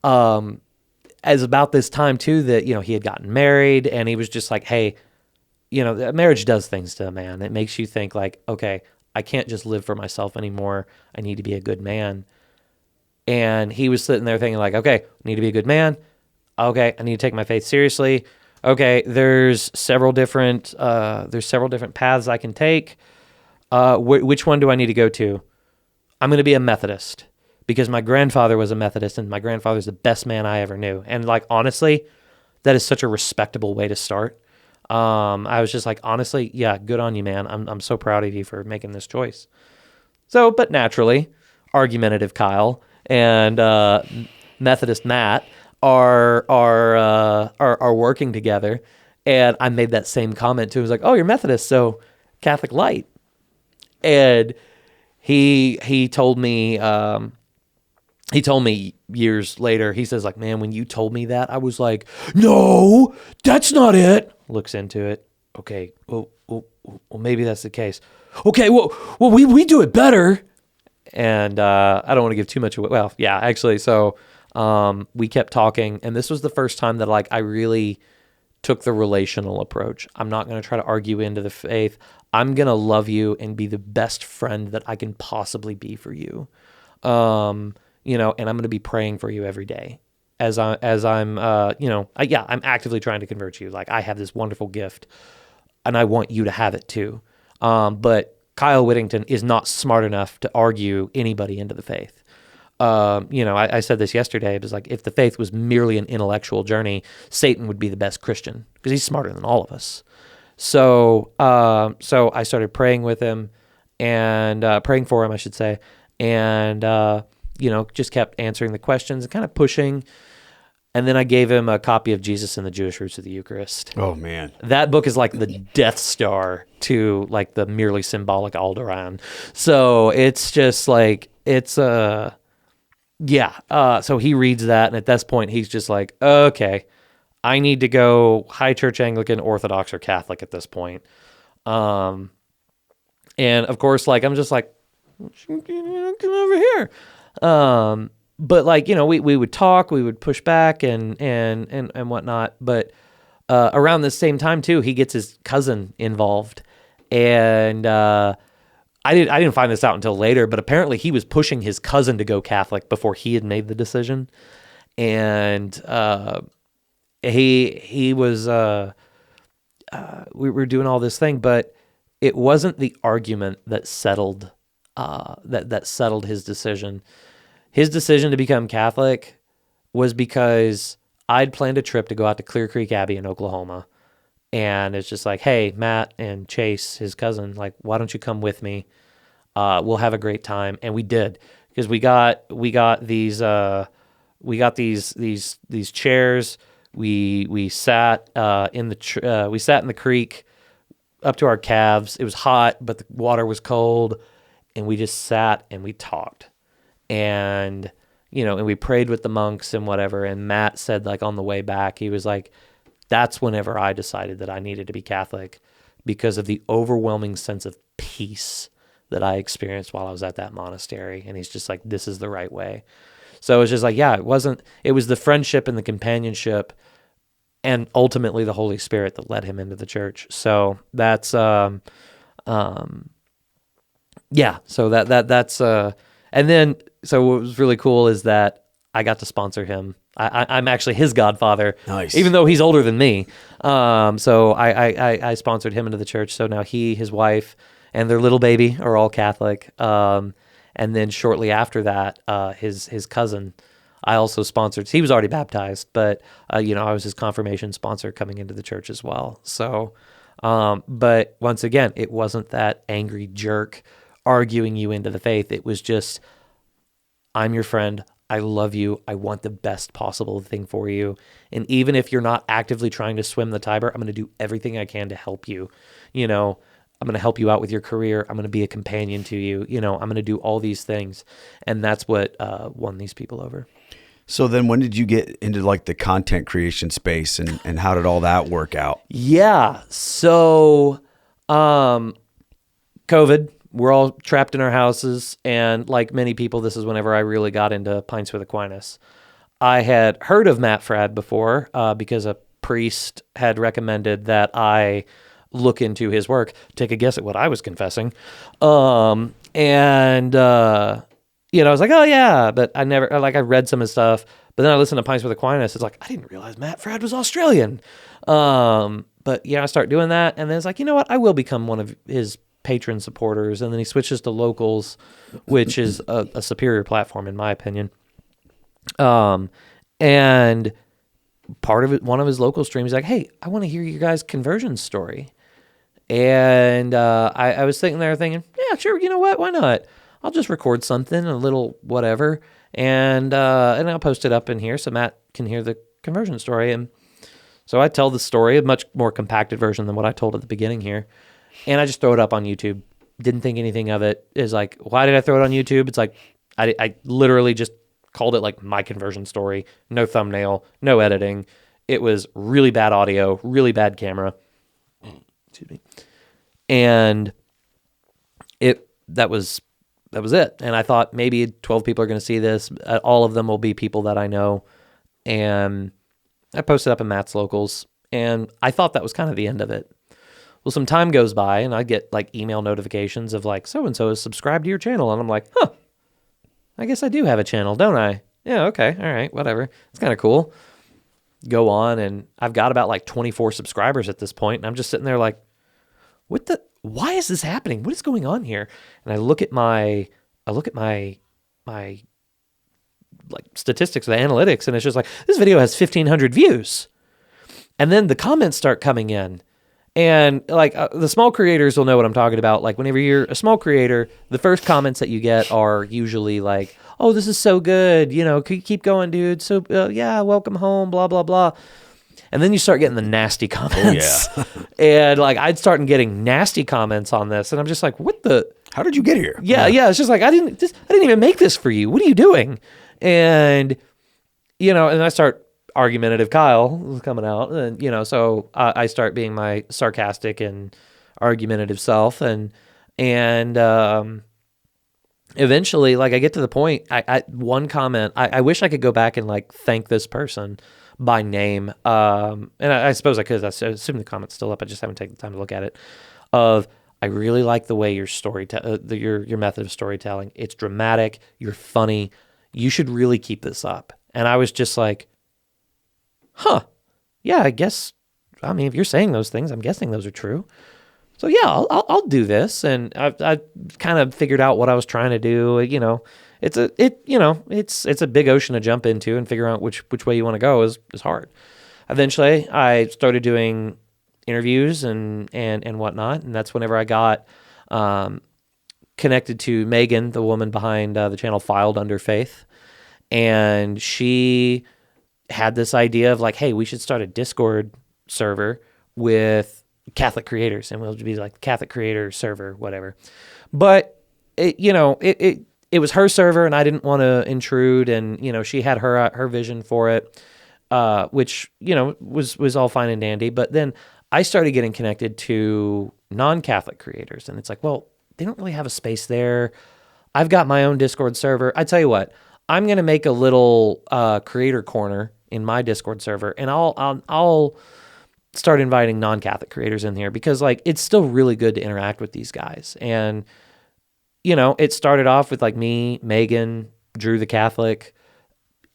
as about this time too that, he had gotten married and he was just like, hey, marriage does things to a man. It makes you think like, okay, I can't just live for myself anymore. I need to be a good man. And he was sitting there thinking like, okay, I need to be a good man. Okay, I need to take my faith seriously. Okay, there's several different paths I can take. Which one do I need to go to? I'm going to be a Methodist because my grandfather was a Methodist and my grandfather's the best man I ever knew. And like, honestly, that is such a respectable way to start. I was just like, honestly, yeah, good on you, man. I'm so proud of you for making this choice. So, but naturally, argumentative Kyle and Methodist Matt are working together, and I made that same comment to him. He was like, "Oh, you're Methodist, so Catholic light." And he told me years later, he says like, man, when you told me that, I was like, no, that's not it. Looks into it. Okay. Well, maybe that's the case. Okay. Well, we do it better. And, I don't want to give too much away. Well, yeah, actually. So, we kept talking, and this was the first time that like, I really took the relational approach. I'm not going to try to argue into the faith. I'm going to love you and be the best friend that I can possibly be for you. And I'm going to be praying for you every day I'm actively trying to convert you. Like I have this wonderful gift and I want you to have it too. But Kyle Whittington is not smart enough to argue anybody into the faith. I said this yesterday. It was like, if the faith was merely an intellectual journey, Satan would be the best Christian because he's smarter than all of us. So I started praying with him and praying for him, I should say. And, just kept answering the questions and kind of pushing. And then I gave him a copy of Jesus and the Jewish Roots of the Eucharist. Oh, man. That book is like the Death Star to like the merely symbolic Alderaan. So it's just like, so he reads that. And at this point, he's just like, okay, I need to go High Church, Anglican, Orthodox, or Catholic at this point. And of course, like, I'm just like, come over here. But like, we would talk, we would push back and whatnot. But around the same time too, he gets his cousin involved. And I didn't find this out until later, but apparently he was pushing his cousin to go Catholic before he had made the decision. And he was we were doing all this thing, but it wasn't the argument that settled that settled his decision. His decision to become Catholic was because I'd planned a trip to go out to Clear Creek Abbey in Oklahoma. And it's just like, hey, Matt and Chase, his cousin, like, why don't you come with me? We'll have a great time. And we did, because we got these chairs. We sat in the creek up to our calves. It was hot, but the water was cold, and we just sat and we talked. And and we prayed with the monks and whatever. And Matt said, like, on the way back, he was like, that's whenever I decided that I needed to be Catholic, because of the overwhelming sense of peace that I experienced while I was at that monastery. And he's just like, this is the right way. So it's just like, yeah, it was the friendship and the companionship and ultimately the Holy Spirit that led him into the church. So that's, yeah. So that's, and then, so what was really cool is that I got to sponsor him. I'm actually his godfather, Nice. even though he's older than me. So I sponsored him into the church. So now he, his wife, and their little baby are all Catholic. And then shortly after that, his cousin, I also sponsored. He was already baptized, but I was his confirmation sponsor coming into the church as well. So, but once again, it wasn't that angry jerk arguing you into the faith. It was just, I'm your friend. I love you. I want the best possible thing for you. And even if you're not actively trying to swim the Tiber, I'm going to do everything I can to help you. I'm going to help you out with your career. I'm going to be a companion to you. I'm going to do all these things. And that's what won these people over. So then when did you get into like the content creation space, and how did all that work out? Yeah. So COVID, we're all trapped in our houses. And like many people, this is whenever I really got into Pints with Aquinas. I had heard of Matt Fradd before because a priest had recommended that I look into his work. Take a guess at what I was confessing. I was like, oh yeah, but I read some of his stuff, but then I listened to Pints with Aquinas. It's like, I didn't realize Matt Fradd was Australian. But yeah, I start doing that. And then it's like, you know what? I will become one of his patron supporters. And then he switches to Locals, which is a superior platform in my opinion. And part of it, one of his local streams, like, hey, I want to hear your guys' conversion story. And I was sitting there thinking, yeah, sure, you know what? Why not? I'll just record something, a little whatever, and I'll post it up in here so Matt can hear the conversion story. And so I tell the story, a much more compacted version than what I told at the beginning here, and I just throw it up on YouTube. Didn't think anything of it. Is like, why did I throw it on YouTube? It's like I literally just called it like my conversion story. No thumbnail, no editing. It was really bad audio, really bad camera. Excuse me. And that was it. And I thought maybe 12 people are going to see this. All of them will be people that I know. And I posted up in Matt's Locals, and I thought that was kind of the end of it. Well, some time goes by, and I get like email notifications of like, so-and-so is subscribed to your channel. And I'm like, I guess I do have a channel, don't I? Yeah, okay, all right, whatever. It's kind of cool. Go on, and I've got about like 24 subscribers at this point, and I'm just sitting there like, why is this happening? What is going on here? And I look at my like statistics, the analytics, and it's just like, this video has 1,500 views. And then the comments start coming in. And like the small creators will know what I'm talking about. Like whenever you're a small creator, the first comments that you get are usually like, oh, this is so good. Keep going, dude. So yeah, welcome home, blah, blah, blah. And then you start getting the nasty comments. Oh, yeah. And like I'd start getting nasty comments on this. And I'm just like, what the? How did you get here? Yeah. It's just like, I didn't even make this for you. What are you doing? And, and I start argumentative Kyle coming out. And, so I start being my sarcastic and argumentative self. And eventually, like I get to the point, I one comment, I wish I could go back and like thank this person by name. And I suppose I could. I assume the comment's still up. I just haven't taken the time to look at it. I really like the way your your method of storytelling. It's dramatic. You're funny. You should really keep this up. And I was just like, yeah, I guess. I mean, if you're saying those things, I'm guessing those are true. So yeah, I'll do this, and I kind of figured out what I was trying to do. It's a big ocean to jump into, and figure out which way you want to go is hard. Eventually, I started doing interviews and whatnot, and that's whenever I got connected to Megan, the woman behind the channel Filed Under Faith, and she had this idea of like, hey, we should start a Discord server with Catholic creators, and we'll be like the Catholic creator server, whatever. But it was her server, and I didn't want to intrude, and she had her vision for it, which was all fine and dandy. But then I started getting connected to non-Catholic creators, and it's like, well, they don't really have a space there. I've got my own Discord server. I tell you what, I'm gonna make a little creator corner in my Discord server, and I'll start inviting non-Catholic creators in here, because like it's still really good to interact with these guys. And it started off with like me, Megan, Drew the Catholic,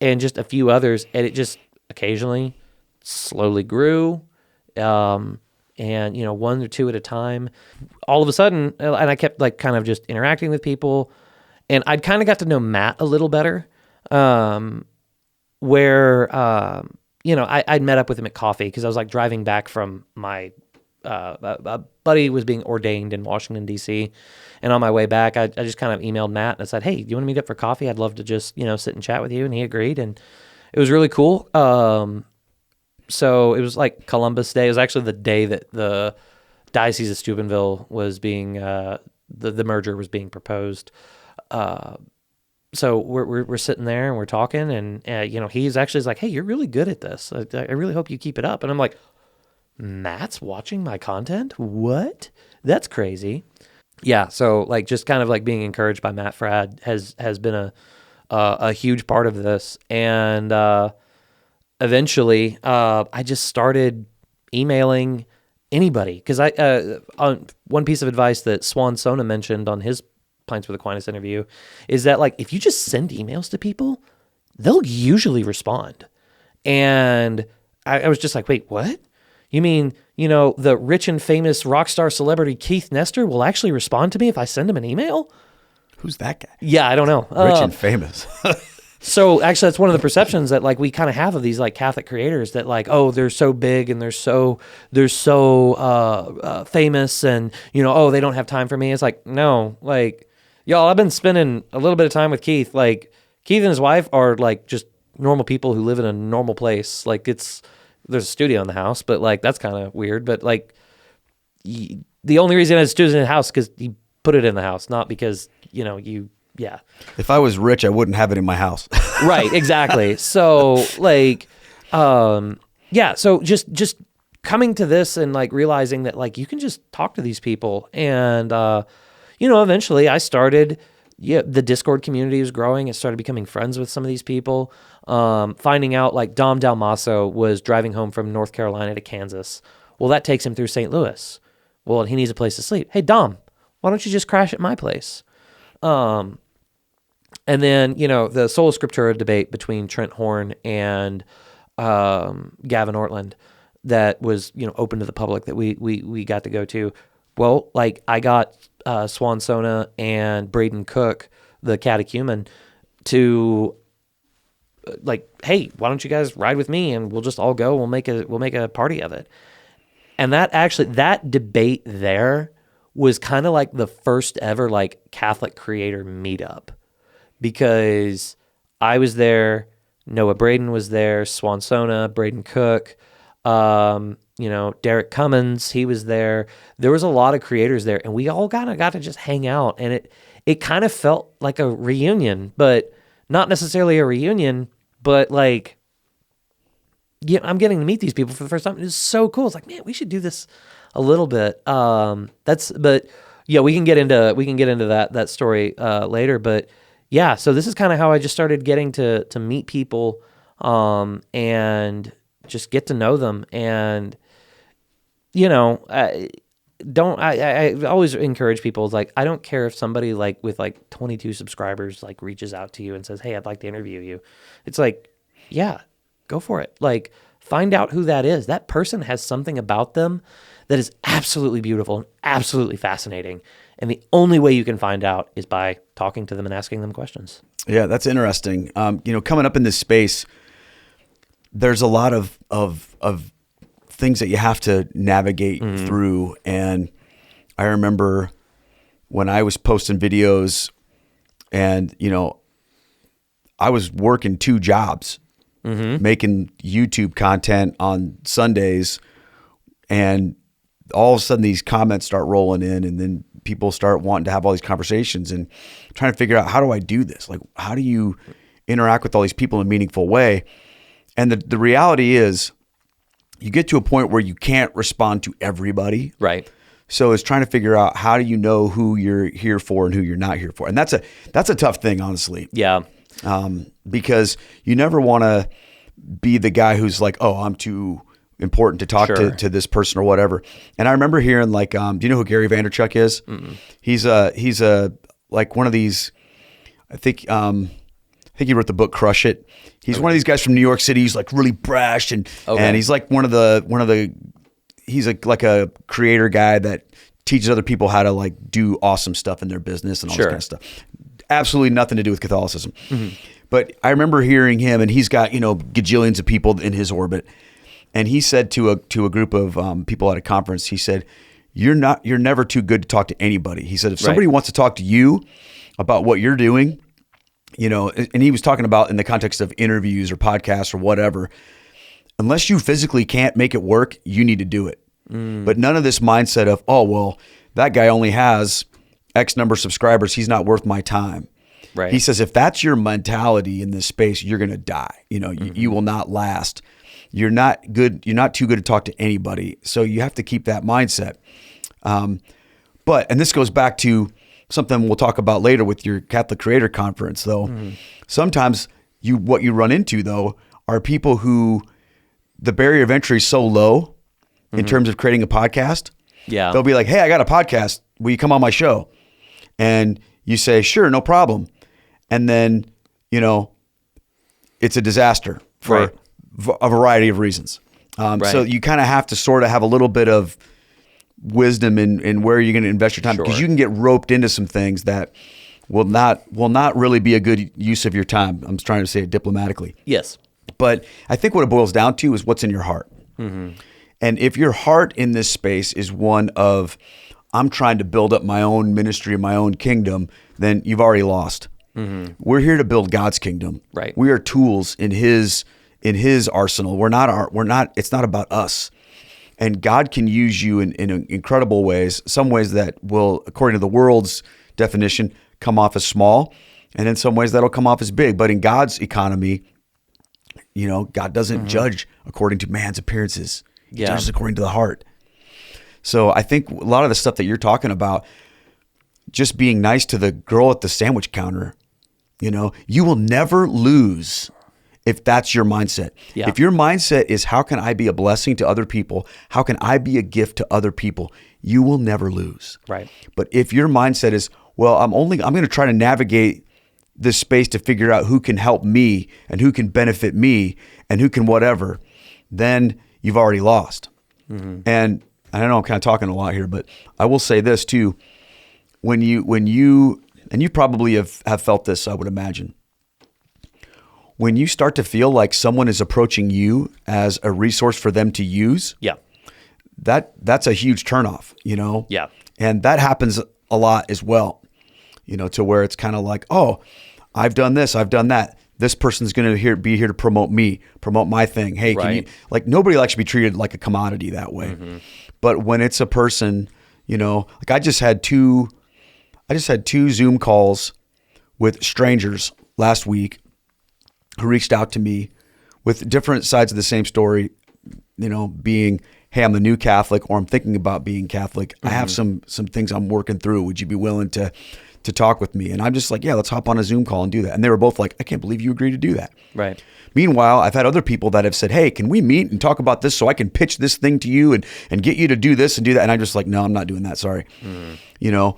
and just a few others, and it just occasionally slowly grew. And one or two at a time, all of a sudden, and I kept like kind of just interacting with people, and I'd kind of got to know Matt a little better, where I'd met up with him at coffee, because I was like driving back from my a buddy was being ordained in Washington, D.C., and on my way back, I just kind of emailed Matt and I said, hey, do you want to meet up for coffee? I'd love to just sit and chat with you. And he agreed, and it was really cool. So it was like Columbus Day. It was actually the day that the Diocese of Steubenville was being the merger was being proposed. So we're sitting there and we're talking, and he's like, hey, you're really good at this. I really hope you keep it up. And I'm like, Matt's watching my content? What? That's crazy. Yeah. So like just kind of like being encouraged by Matt Frad has been a huge part of this. And eventually I just started emailing anybody, because on one piece of advice that Swan Sona mentioned on his Pints with Aquinas interview is that like if you just send emails to people, they'll usually respond. And I was just like, wait, what? You mean, the rich and famous rock star celebrity Keith Nestor will actually respond to me if I send him an email? Who's that guy? Yeah, I don't know. Rich and famous. So actually, that's one of the perceptions that like we kind of have of these like Catholic creators, that like, oh, they're so big and they're so famous, and oh, they don't have time for me. It's like, no, like, y'all, I've been spending a little bit of time with Keith. Like, Keith and his wife are like just normal people who live in a normal place. Like, there's a studio in the house, but like that's kind of weird. But like, the only reason it's a studio in the house because he put it in the house, not because yeah. If I was rich, I wouldn't have it in my house. Right, exactly. So like, yeah. So just coming to this and like realizing that like you can just talk to these people, and eventually I started. Yeah, the Discord community was growing. It started becoming friends with some of these people. Finding out like Dom Dalmaso was driving home from North Carolina to Kansas. Well, that takes him through St. Louis. Well, he needs a place to sleep. Hey, Dom, why don't you just crash at my place? And then, the Sola Scriptura debate between Trent Horn and Gavin Ortland that was, open to the public that we got to go to. Well, like I got Swan Sona and Braden Cook, the catechumen, to like, hey, why don't you guys ride with me and we'll just all go. We'll make a party of it. And that debate there was kind of like the first ever like Catholic creator meetup, because I was there, Noah Braden was there, Swan Sona, Braden Cook, Derek Cummins, he was there. There was a lot of creators there, and we all kind of got to just hang out, and it kind of felt like a reunion, but not necessarily a reunion, but like, yeah, I'm getting to meet these people for the first time. It's so cool. It's like, man, we should do this a little bit. But yeah, we can get into that story later. But yeah, so this is kind of how I just started getting to meet people, and just get to know them. And I always encourage people, like, I don't care if somebody like with like 22 subscribers like reaches out to you and says, hey, I'd like to interview you. It's like, yeah, go for it. Like, find out who that is. That person has something about them that is absolutely beautiful and absolutely fascinating. And the only way you can find out is by talking to them and asking them questions. Yeah, that's interesting. Coming up in this space, there's a lot of things that you have to navigate through. And I remember when I was posting videos and, I was working 2 jobs, making YouTube content on Sundays, and all of a sudden these comments start rolling in, and then people start wanting to have all these conversations and trying to figure out, how do I do this? Like, how do you interact with all these people in a meaningful way? And the reality is, you get to a point where you can't respond to everybody. Right. So it's trying to figure out, how do you know who you're here for and who you're not here for? And that's a tough thing, honestly. Yeah. Because you never want to be the guy who's like, oh, I'm too important to talk to this person or whatever. And I remember hearing, like, do you know who Gary Vaynerchuk is? Mm-mm. He's a like one of these, I think he wrote the book Crush It. He's one of these guys from New York City. He's like really brash and he's like one of the he's like a creator guy that teaches other people how to like do awesome stuff in their business and all this kind of stuff. Absolutely nothing to do with Catholicism. Mm-hmm. But I remember hearing him, and he's got, gajillions of people in his orbit. And he said to a group of people at a conference, he said, you're never too good to talk to anybody. He said, if somebody wants to talk to you about what you're doing, and he was talking about in the context of interviews or podcasts or whatever, unless you physically can't make it work, you need to do it. But none of this mindset of, oh, well, that guy only has X number of subscribers, he's not worth my time. Right. He says, if that's your mentality in this space, you're going to die. You will not last. You're not good. You're not too good to talk to anybody. So you have to keep that mindset. And this goes back to something we'll talk about later with your Catholic Creator Conference, though. Sometimes what you run into, though, are people who the barrier of entry is so low in terms of creating a podcast. Yeah. They'll be like, hey, I got a podcast. Will you come on my show? And you say, sure, no problem. And then, it's a disaster for a variety of reasons. So you kind of have to sort of have a little bit of wisdom in where you're going to invest your time, because you can get roped into some things that will not really be a good use of your time. I'm trying to say it diplomatically. Yes. But I think what it boils down to is what's in your heart. Mm-hmm. And if your heart in this space is one of, I'm trying to build up my own ministry, my own kingdom, then you've already lost. Mm-hmm. We're here to build God's kingdom. Right. We are tools in His arsenal. It's not about us. And God can use you in incredible ways, some ways that will, according to the world's definition, come off as small, and in some ways that'll come off as big. But in God's economy, God doesn't judge according to man's appearances. He judges according to the heart. So I think a lot of the stuff that you're talking about, just being nice to the girl at the sandwich counter, you will never lose if that's your mindset. Yeah. If your mindset is, how can I be a blessing to other people? How can I be a gift to other people? You will never lose. Right. But if your mindset is, well, I'm going to try to navigate this space to figure out who can help me and who can benefit me and who can whatever, then you've already lost. Mm-hmm. And I know I'm kind of talking a lot here, but I will say this too. When you and you probably have felt this, I would imagine. When you start to feel like someone is approaching you as a resource for them to use, that's a huge turnoff, Yeah. And that happens a lot as well, to where it's kind of like, oh, I've done this, I've done that. This person's going to be here to promote me, promote my thing. Hey, can you, like, nobody likes to be treated like a commodity that way. Mm-hmm. But when it's a person, like I just had two Zoom calls with strangers last week who reached out to me with different sides of the same story, being, hey, I'm a new Catholic, or I'm thinking about being Catholic. Mm-hmm. I have some things I'm working through. Would you be willing to talk with me? And I'm just like, yeah, let's hop on a Zoom call and do that. And they were both like, I can't believe you agreed to do that. Right. Meanwhile, I've had other people that have said, hey, can we meet and talk about this so I can pitch this thing to you and get you to do this and do that? And I'm just like, no, I'm not doing that. Sorry. Mm-hmm.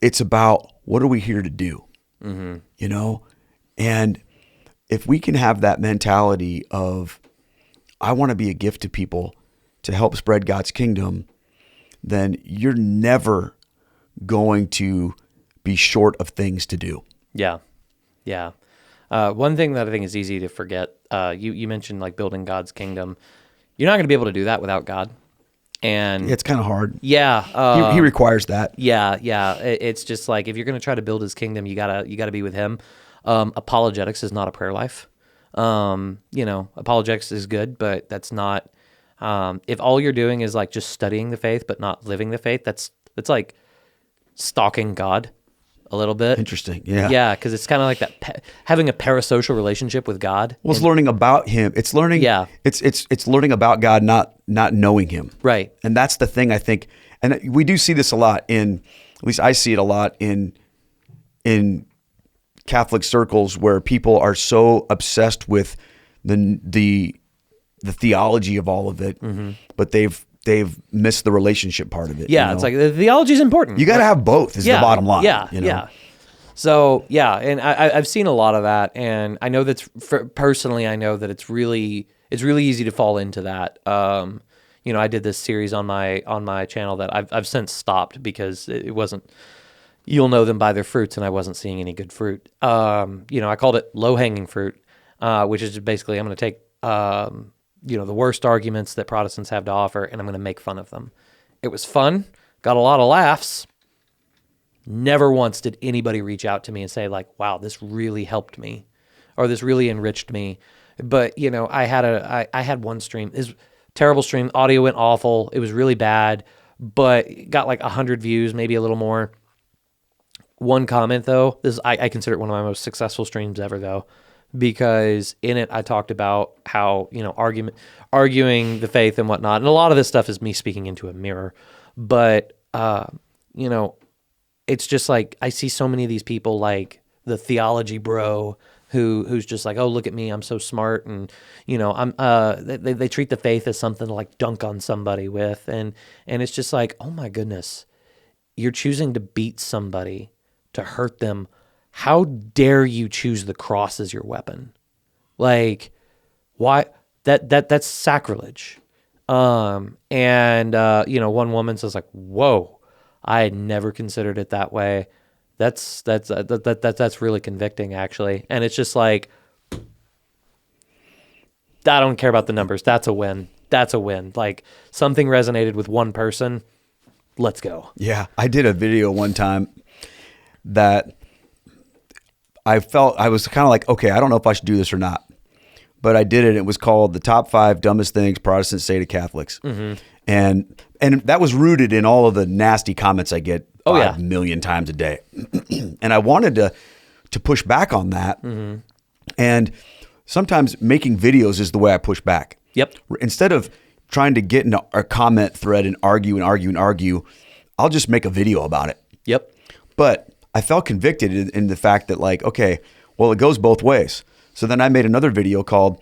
It's about, what are we here to do? Mm-hmm. And if we can have that mentality of, I want to be a gift to people to help spread God's kingdom, then you're never going to be short of things to do. Yeah. Yeah. One thing that I think is easy to forget, you mentioned like building God's kingdom. You're not going to be able to do that without God. And It's kind of hard. yeah, He requires that. yeah. It's just like, if you're going to try to build his kingdom, you gotta be with him. Apologetics is not a prayer life. Apologetics is good, but that's not, if all you're doing is like just studying the faith, but not living the faith, that's like stalking God a little bit. Interesting. Yeah. Yeah. Cause it's kind of like that, having a parasocial relationship with God. Well, it's learning about him. It's learning. Yeah. It's learning about God, not knowing him. Right. And that's the thing, I think. And we do see this a lot at least I see it a lot in Catholic circles, where people are so obsessed with the theology of all of it, but they've missed the relationship part of it. Yeah. It's like the theology is important. You got to have both is the bottom line. Yeah. Yeah. So yeah. And I've seen a lot of that, and I know personally, I know that it's really easy to fall into that. I did this series on my channel that I've since stopped because it wasn't, you'll know them by their fruits, and I wasn't seeing any good fruit. I called it low-hanging fruit, which is basically, I'm going to take, the worst arguments that Protestants have to offer, and I'm going to make fun of them. It was fun, got a lot of laughs. Never once did anybody reach out to me and say like, wow, this really helped me, or this really enriched me. But, I had one stream, is terrible stream, audio went awful. It was really bad, but got like 100 views, maybe a little more. One comment though, I consider it one of my most successful streams ever though, because in it I talked about how, arguing the faith and whatnot. And a lot of this stuff is me speaking into a mirror, but, it's just like, I see so many of these people, like the theology bro who's just like, oh, look at me, I'm so smart. And, they treat the faith as something to like dunk on somebody with. And it's just like, oh my goodness, you're choosing to beat somebody, to hurt them. How dare you choose the cross as your weapon? Like, why? That's sacrilege. One woman says like, whoa, I had never considered it that way. That's really convicting, actually. And it's just like, I don't care about the numbers. That's a win. Like, something resonated with one person. Let's go. Yeah. I did a video one time that I felt, I was kind of like, okay, I don't know if I should do this or not, but I did it. It was called The Top 5 Dumbest Things Protestants Say to Catholics. Mm-hmm. And that was rooted in all of the nasty comments I get 5 million times a day. And I wanted to push back on that. Mm-hmm. And sometimes making videos is the way I push back. Yep. Instead of trying to get into a comment thread and argue, I'll just make a video about it. Yep. But I felt convicted in the fact that like, okay, well, it goes both ways. So then I made another video called,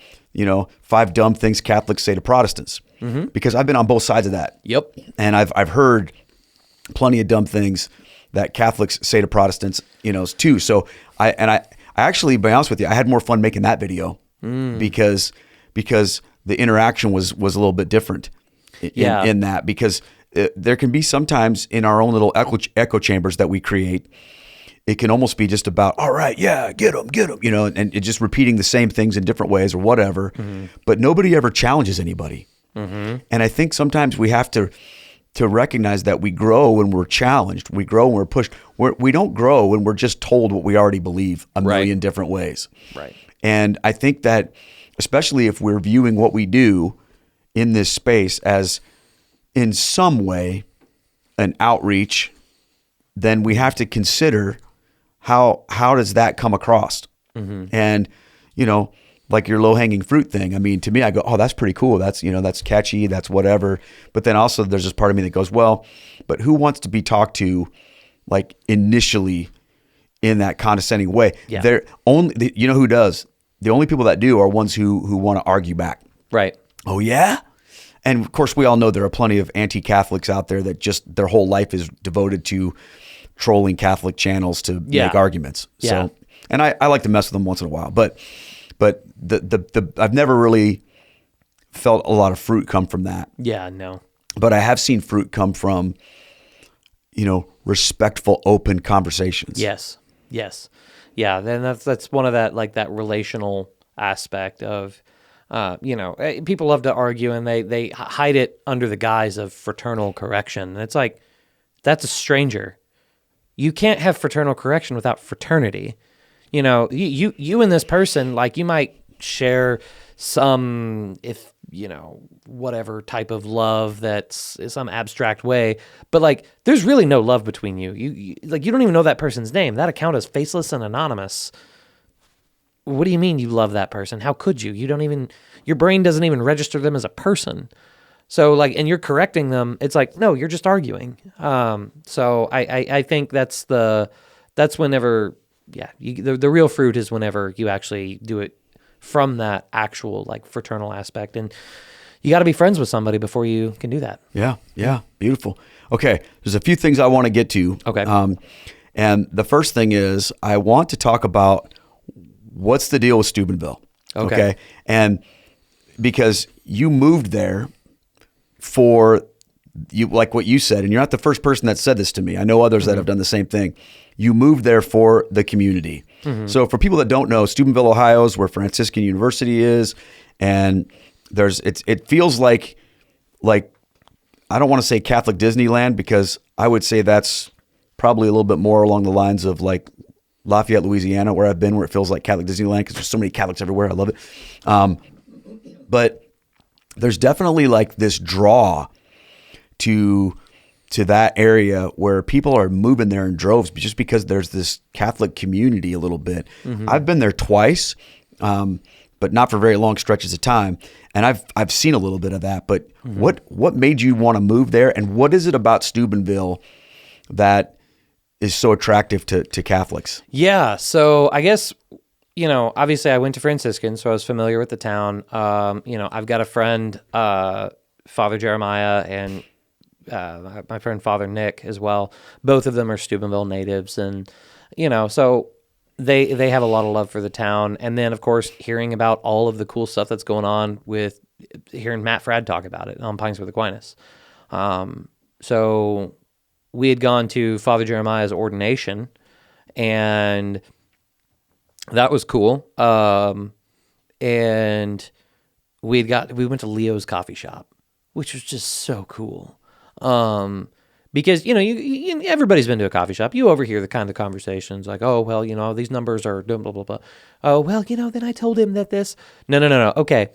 5 Dumb Things Catholics Say to Protestants, because I've been on both sides of that. Yep. And I've heard plenty of dumb things that Catholics say to Protestants, too. So I actually, to be honest with you, I had more fun making that video because the interaction was a little bit different in that, because there can be sometimes in our own little echo chambers that we create, it can almost be just about, all right, yeah, get them, and it just repeating the same things in different ways or whatever. Mm-hmm. But nobody ever challenges anybody. Mm-hmm. And I think sometimes we have to recognize that we grow when we're challenged. We grow when we're pushed. We don't grow when we're just told what we already believe a million different ways. Right. And I think that especially if we're viewing what we do in this space as in some way an outreach, then we have to consider how does that come across? Mm-hmm. And, like your low-hanging fruit thing. I mean, to me, I go, oh, that's pretty cool. That's, that's catchy. That's whatever. But then also there's this part of me that goes, well, but who wants to be talked to like initially in that condescending way? Yeah. They're only, who does? The only people that do are ones who want to argue back. Right. Oh, yeah? And of course, we all know there are plenty of anti-Catholics out there that just their whole life is devoted to trolling Catholic channels to make arguments. Yeah. So, and I like to mess with them once in a while, but the I've never really felt a lot of fruit come from that. Yeah, no. But I have seen fruit come from, respectful, open conversations. Yes. Yeah, then that's one of that, like, that relational aspect of, people love to argue and they hide it under the guise of fraternal correction. And it's like, that's a stranger. You can't have fraternal correction without fraternity. You and this person, like, you might share some, whatever type of love that's some abstract way, but like, there's really no love between you. You don't even know that person's name. That account is faceless and anonymous. What do you mean you love that person? How could you? Your brain doesn't even register them as a person. So like, and you're correcting them. It's like, no, you're just arguing. So I think that's whenever, the real fruit is whenever you actually do it from that actual, like, fraternal aspect. And you got to be friends with somebody before you can do that. Yeah. Beautiful. Okay. There's a few things I want to get to. Okay. And the first thing is I want to talk about what's the deal with Steubenville. Okay. And because you moved there for you, like what you said, and you're not the first person that said this to me. I know others that have done the same thing. You moved there for the community. So for people that don't know, Steubenville, Ohio is where Franciscan University is. And it feels like I don't want to say Catholic Disneyland, because I would say that's probably a little bit more along the lines of like Lafayette, Louisiana, where I've been, where it feels like Catholic Disneyland because there's so many Catholics everywhere. I love it. But there's definitely like this draw to that area where people are moving there in droves just because there's this Catholic community a little bit. I've been there twice, but not for very long stretches of time. And I've seen a little bit of that, but what made you want to move there? And what is it about Steubenville that is so attractive to Catholics? Yeah. So I guess, obviously I went to Franciscan, so I was familiar with the town. I've got a friend, Father Jeremiah, and my friend Father Nick as well. Both of them are Steubenville natives, and so they have a lot of love for the town. And then of course hearing about all of the cool stuff that's going on with hearing Matt Fradd talk about it on Pines with Aquinas. So we had gone to Father Jeremiah's ordination, and that was cool. And we went to Leo's coffee shop, which was just so cool. Because, you everybody's been to a coffee shop. You overhear the kind of conversations like, oh, well, these numbers are blah, blah, blah, blah. Oh, well, then I told him that this. No. Okay.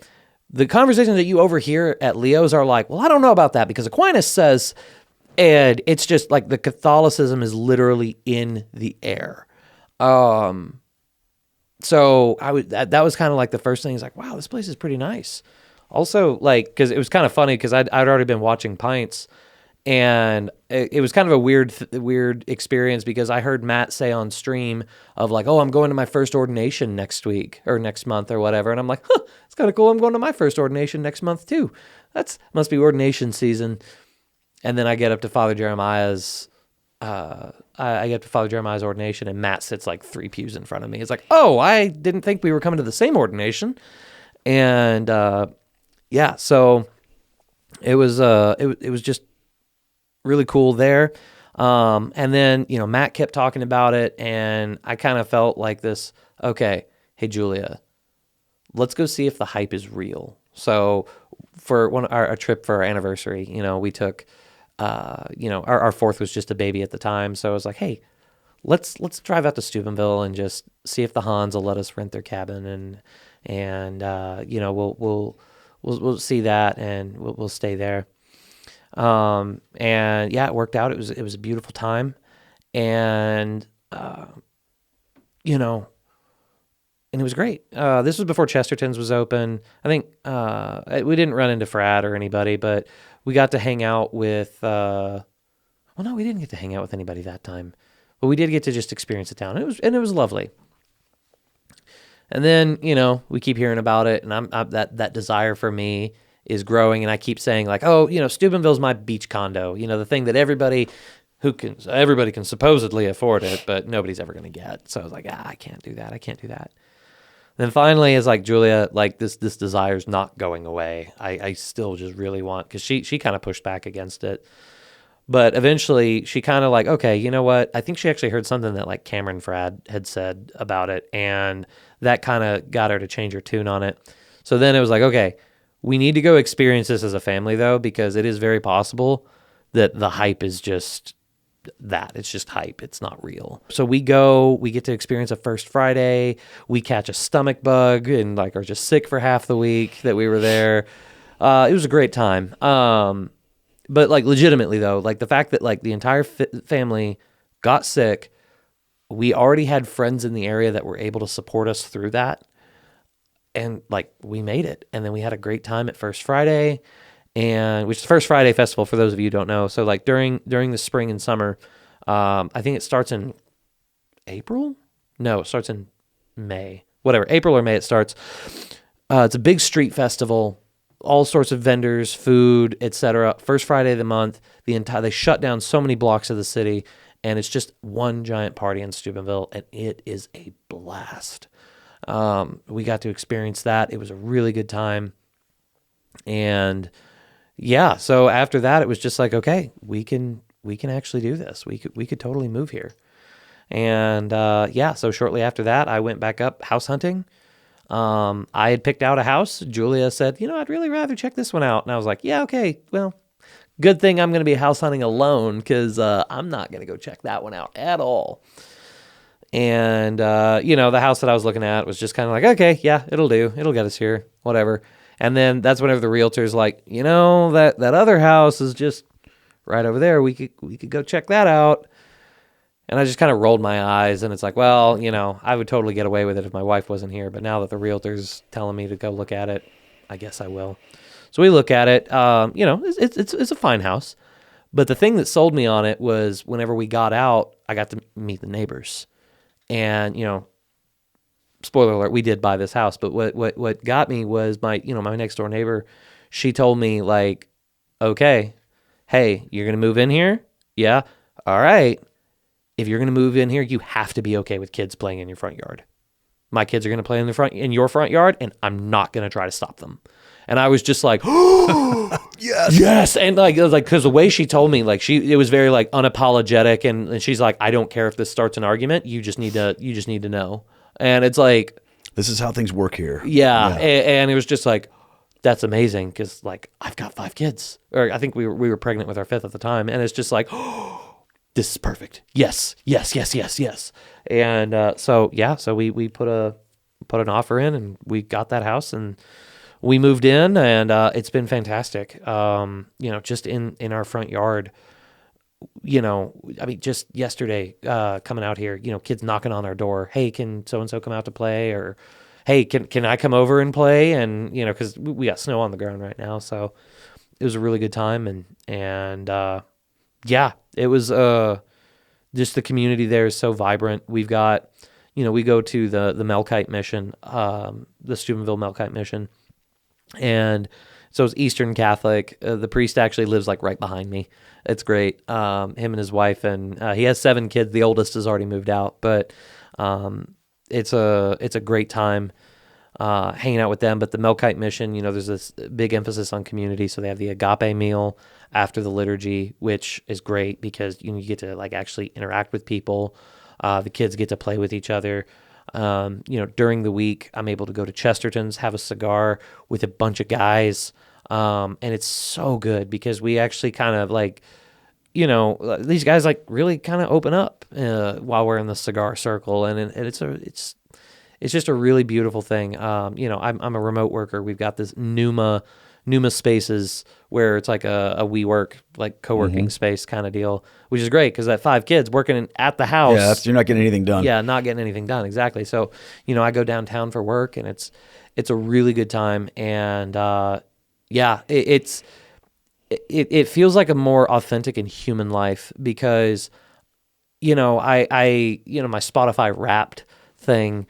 The conversations that you overhear at Leo's are like, well, I don't know about that because Aquinas says, and it's just like the Catholicism is literally in the air. So that was kind of like the first thing. Is like, wow, this place is pretty nice. Also, like, because it was kind of funny because I'd already been watching Pints, and it was kind of a weird experience because I heard Matt say on stream of like, oh, I'm going to my first ordination next week or next month or whatever, and I'm like, it's kind of cool. I'm going to my first ordination next month too. Must be ordination season. And then I get up to Father Jeremiah's. I get to Father Jeremiah's ordination, and Matt sits like 3 pews in front of me. It's like, oh, I didn't think we were coming to the same ordination, and so it was just really cool there. And then Matt kept talking about it, and I kind of felt like this. Okay, hey Julia, let's go see if the hype is real. So for our trip for our anniversary, we took. Our fourth was just a baby at the time, so I was like, "Hey, let's drive out to Steubenville and just see if the Hans will let us rent their cabin, and we'll see that, and we'll stay there." And yeah, it worked out. It was a beautiful time, and and it was great. This was before Chesterton's was open. I think we didn't run into Fradd or anybody, but we got to hang out with. No, we didn't get to hang out with anybody that time, but we did get to just experience the town. It was lovely. And then we keep hearing about it, and that desire for me is growing, and I keep saying like, oh, Steubenville's my beach condo. The thing that everybody can supposedly afford it, but nobody's ever going to get. So I was like, I can't do that. Then finally, it's like, Julia, like this desire's not going away. I still just really want, because she kind of pushed back against it. But eventually she kind of like, okay, you know what? I think she actually heard something that like Cameron Frad had said about it. And that kind of got her to change her tune on it. So then it was like, okay, we need to go experience this as a family though, because it is very possible that the hype is just that. It's just hype. It's not real. So we get to experience a First Friday. We catch a stomach bug and like are just sick for half the week that we were there. It was a great time. But like legitimately though, like the fact that like the entire family got sick, we already had friends in the area that were able to support us through that. And like we made it. And then we had a great time at First Friday, and which is the First Friday festival for those of you who don't know. So like during the spring and summer, I think it starts in April. No, it starts in May. Whatever, April or May it starts. It's a big street festival. All sorts of vendors, food, etc. First Friday of the month, they shut down so many blocks of the city, and it's just one giant party in Steubenville, and it is a blast. We got to experience that. It was a really good time, and yeah. So after that, it was just like, okay, we can actually do this. We could totally move here, and yeah. So shortly after that, I went back up house hunting. I had picked out a house. Julia said, I'd really rather check this one out. And I was like, yeah, okay. Well, good thing I'm going to be house hunting alone, because I'm not going to go check that one out at all. And, the house that I was looking at was just kind of like, okay, yeah, it'll do. It'll get us here, whatever. And then that's whenever the realtor's like, that other house is just right over there. We could go check that out. And I just kind of rolled my eyes, and it's like, well, I would totally get away with it if my wife wasn't here. But now that the realtor's telling me to go look at it, I guess I will. So we look at it. It's a fine house. But the thing that sold me on it was whenever we got out, I got to meet the neighbors. And, spoiler alert, we did buy this house. But what got me was my next door neighbor. She told me like, okay, hey, you're going to move in here? Yeah. All right. If you're going to move in here, you have to be okay with kids playing in your front yard. My kids are going to play in your front yard, and I'm not going to try to stop them. And I was just like, yes. And like, it was like, because the way she told me, like it was very like unapologetic. And she's like, I don't care if this starts an argument. You just need to know. And it's like, this is how things work here. Yeah. And it was just like, that's amazing. Cause like, I've got 5 kids, or I think we were pregnant with our 5th at the time. And it's just like, this is perfect. Yes. And so we put an offer in, and we got that house, and we moved in, and it's been fantastic. Just in our front yard, just yesterday, coming out here, kids knocking on our door. Hey, can so-and-so come out to play? Or, hey, can I come over and play? And, cause we got snow on the ground right now. So it was a really good time. And yeah, it was, just the community there is so vibrant. We've got, we go to the Melkite mission, the Steubenville Melkite mission. And so it's Eastern Catholic. The priest actually lives like right behind me. It's great. Him and his wife, and he has 7 kids. The oldest has already moved out, but it's a great time hanging out with them. But the Melkite mission, there's this big emphasis on community. So they have the agape meal after the liturgy, which is great because you get to like actually interact with people. The kids get to play with each other. During the week, I'm able to go to Chesterton's, have a cigar with a bunch of guys. And it's so good because we actually kind of like, these guys like really kind of open up, while we're in the cigar circle. And it's just a really beautiful thing. I'm a remote worker. We've got this Numa spaces where it's like a WeWork, like co-working space kind of deal, which is great because that 5 kids working at the house. Yeah, you're not getting anything done. Yeah, not getting anything done. Exactly. So, I go downtown for work, and it's a really good time. And it feels like a more authentic and human life because, I my Spotify Wrapped thing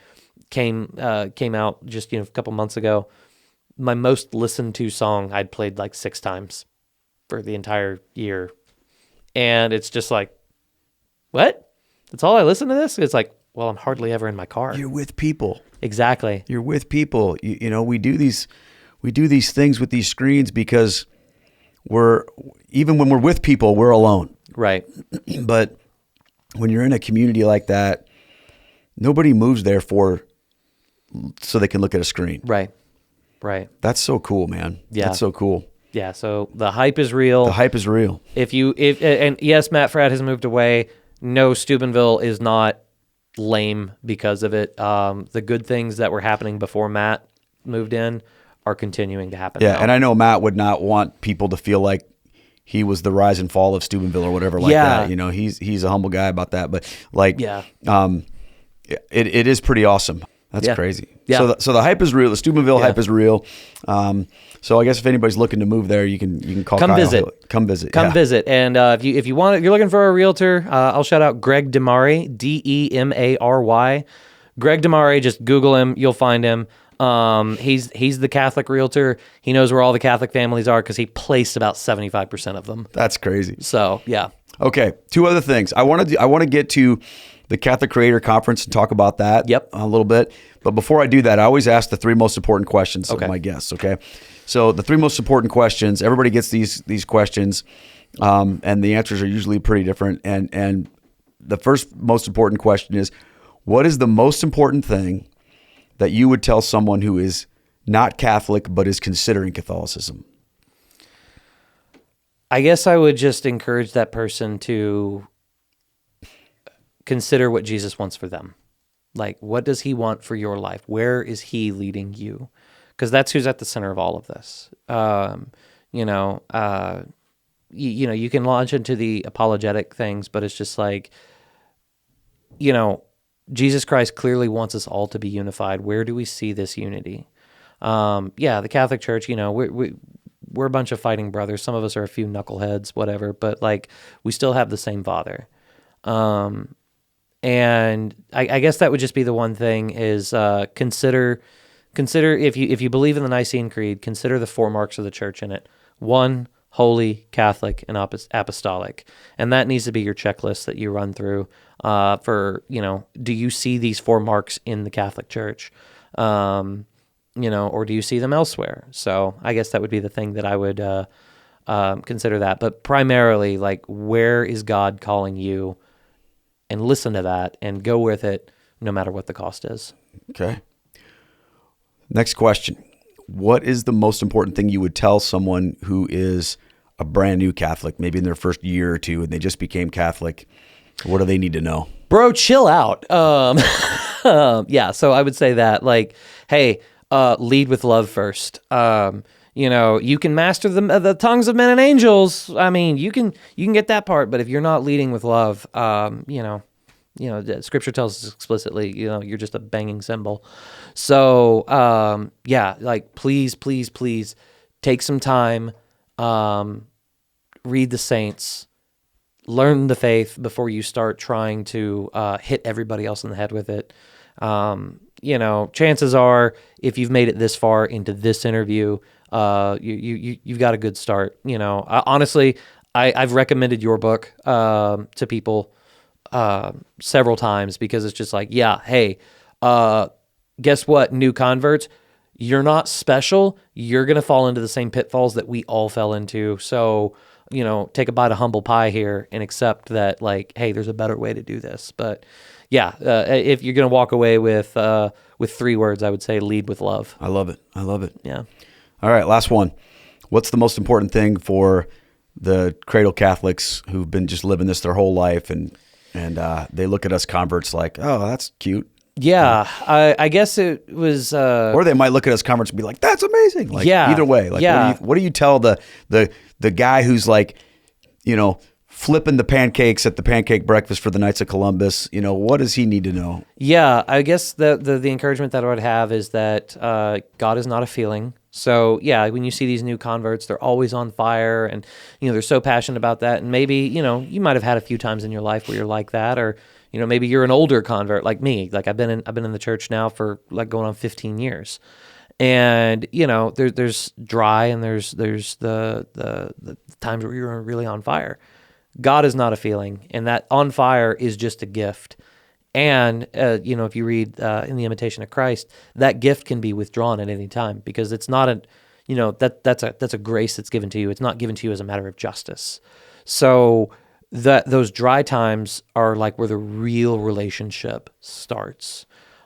came out just a couple months ago. My most listened to song I'd played like 6 times for the entire year. And it's just like, what? That's all I listen to this? It's like, well, I'm hardly ever in my car. You're with people. Exactly. You're with people. You know, we do these things with these screens because even when we're with people, we're alone. Right. But when you're in a community like that, nobody moves there so they can look at a screen. Right. Right. That's so cool, man. Yeah. That's so cool. Yeah. So the hype is real. The hype is real. And yes, Matt Fradd has moved away. No, Steubenville is not lame because of it. The good things that were happening before Matt moved in are continuing to happen. Yeah. now. And I know Matt would not want people to feel like he was the rise and fall of Steubenville or whatever like that. You know, he's a humble guy about that, but like, it is pretty awesome. That's crazy. Yeah. So the hype is real. The Steubenville hype is real. So I guess if anybody's looking to move there, you can call Kyle. Visit. Come visit. Come visit. And if you want, if you're looking for a realtor, I'll shout out Greg Demary, Demary. Greg Demary, just Google him, you'll find him. He's the Catholic realtor. He knows where all the Catholic families are because he placed about 75% of them. That's crazy. So yeah. Okay, two other things. I want to get to the Catholic Creator Conference and talk about that a little bit. But before I do that, I always ask the three most important questions of my guests, okay? So the three most important questions, everybody gets these questions, and the answers are usually pretty different. And the first most important question is, what is the most important thing that you would tell someone who is not Catholic but is considering Catholicism? I guess I would just encourage that person to consider what Jesus wants for them. Like, what does he want for your life? Where is he leading you? Because that's who's at the center of all of this. You can launch into the apologetic things, but it's just like, Jesus Christ clearly wants us all to be unified. Where do we see this unity? The Catholic Church, we're a bunch of fighting brothers. Some of us are a few knuckleheads, whatever, but like we still have the same Father. And I guess that would just be the one thing is consider if you believe in the Nicene Creed, consider the 4 marks of the church in it. 1, holy, Catholic, and apostolic. And that needs to be your checklist that you run through for, do you see these 4 marks in the Catholic Church? Or do you see them elsewhere? So I guess that would be the thing that I would consider that. But primarily, like, where is God calling you? And listen to that and go with it no matter what the cost is. Okay. Next question. What is the most important thing you would tell someone who is a brand new Catholic, maybe in their first year or two, and they just became Catholic? What do they need to know? Bro, chill out. So I would say that, like, hey, lead with love first. You can master the tongues of men and angels. I mean, you can get that part, but if you're not leading with love, Scripture tells us explicitly, you're just a banging cymbal. So, please take some time, read the saints, learn the faith before you start trying to hit everybody else in the head with it. Chances are, if you've made it this far into this interview, you've got a good start. Honestly, I've recommended your book to people several times because it's just like, hey, guess what, new converts? You're not special. You're going to fall into the same pitfalls that we all fell into. So, take a bite of humble pie here and accept that, like, hey, there's a better way to do this. But if you're going to walk away with 3 words, I would say lead with love. I love it. Yeah. All right, last one. What's the most important thing for the cradle Catholics who've been just living this their whole life and they look at us converts like, oh, that's cute? Yeah, I guess it was... or they might look at us converts and be like, that's amazing. Like, either way. Like, what do you tell the guy who's like, flipping the pancakes at the pancake breakfast for the Knights of Columbus? What does he need to know? Yeah, I guess the encouragement that I would have is that God is not a feeling. So when you see these new converts, they're always on fire and, they're so passionate about that. And maybe, you might have had a few times in your life where you're like that, or, maybe you're an older convert like me. Like I've been in the church now for like going on 15 years. And, there's dry and there's the times where you're really on fire. God is not a feeling, and that on fire is just a gift. And if you read in the Imitation of Christ, that gift can be withdrawn at any time, because it's not that's a grace that's given to you. It's not given to you as a matter of justice. So those dry times are like where the real relationship starts.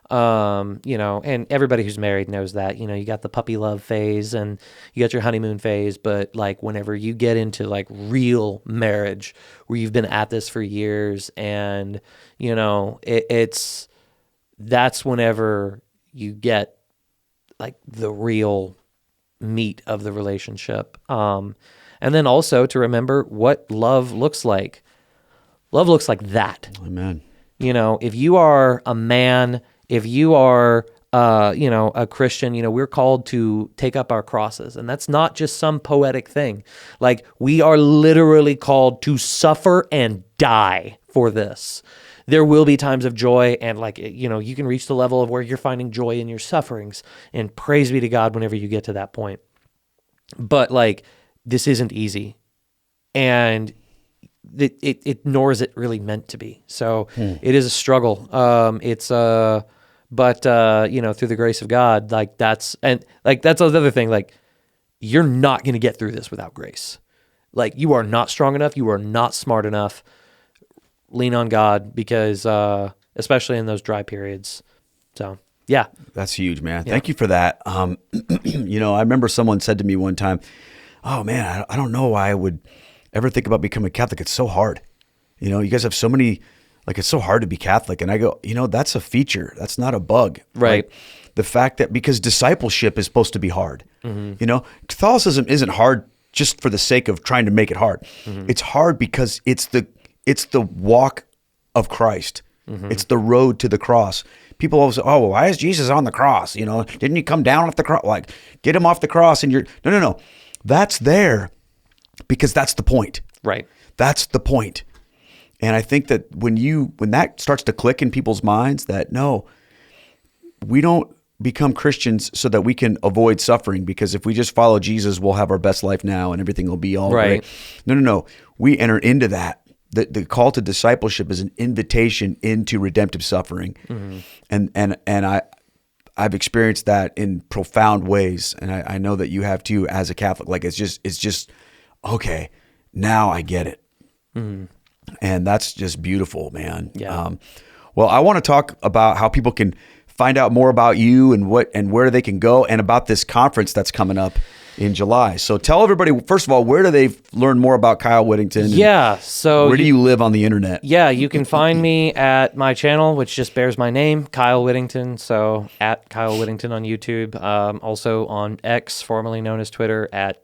And everybody who's married knows that, you got the puppy love phase and you got your honeymoon phase, but like whenever you get into like real marriage where you've been at this for years and, that's whenever you get like the real meat of the relationship. And then also to remember what love looks like. Love looks like that. Amen. If you are a man, if you are, a Christian, we're called to take up our crosses. And that's not just some poetic thing. Like, we are literally called to suffer and die for this. There will be times of joy, and you can reach the level of where you're finding joy in your sufferings. And praise be to God whenever you get to that point. But this isn't easy. And it nor is it really meant to be. So it is a struggle. But through the grace of God, that's the other thing. You're not going to get through this without grace. You are not strong enough. You are not smart enough. Lean on God, because especially in those dry periods. So yeah, that's huge, man. Yeah. Thank you for that. I remember someone said to me one time, "Oh man, I don't know why I would ever think about becoming Catholic. It's so hard. You guys have so many, it's so hard to be Catholic." And I go, that's a feature. That's not a bug. Right. The fact that, because discipleship is supposed to be hard. Mm-hmm. Catholicism isn't hard just for the sake of trying to make it hard. Mm-hmm. It's hard because it's the walk of Christ. Mm-hmm. It's the road to the cross. People always say, "Oh, well, why is Jesus on the cross? Didn't he come down off the cross? Get him off the cross." And no. That's there because that's the point. Right. That's the point. And I think that when that starts to click in people's minds, that no, we don't become Christians so that we can avoid suffering, because if we just follow Jesus, we'll have our best life now and everything will be all right. No. We enter into that. The call to discipleship is an invitation into redemptive suffering. Mm-hmm. And I've experienced that in profound ways. And I know that you have too, as a Catholic. It's just okay, now I get it. Mm-hmm. And that's just beautiful, man. Yeah. Well, I want to talk about how people can find out more about you and where they can go, and about this conference that's coming up in July. So tell everybody, first of all, where do they learn more about Kyle Whittington? Yeah. So where do you live on the internet? Yeah, you can find me at my channel, which just bears my name, Kyle Whittington. So at Kyle Whittington on YouTube. Also on X, formerly known as Twitter, at,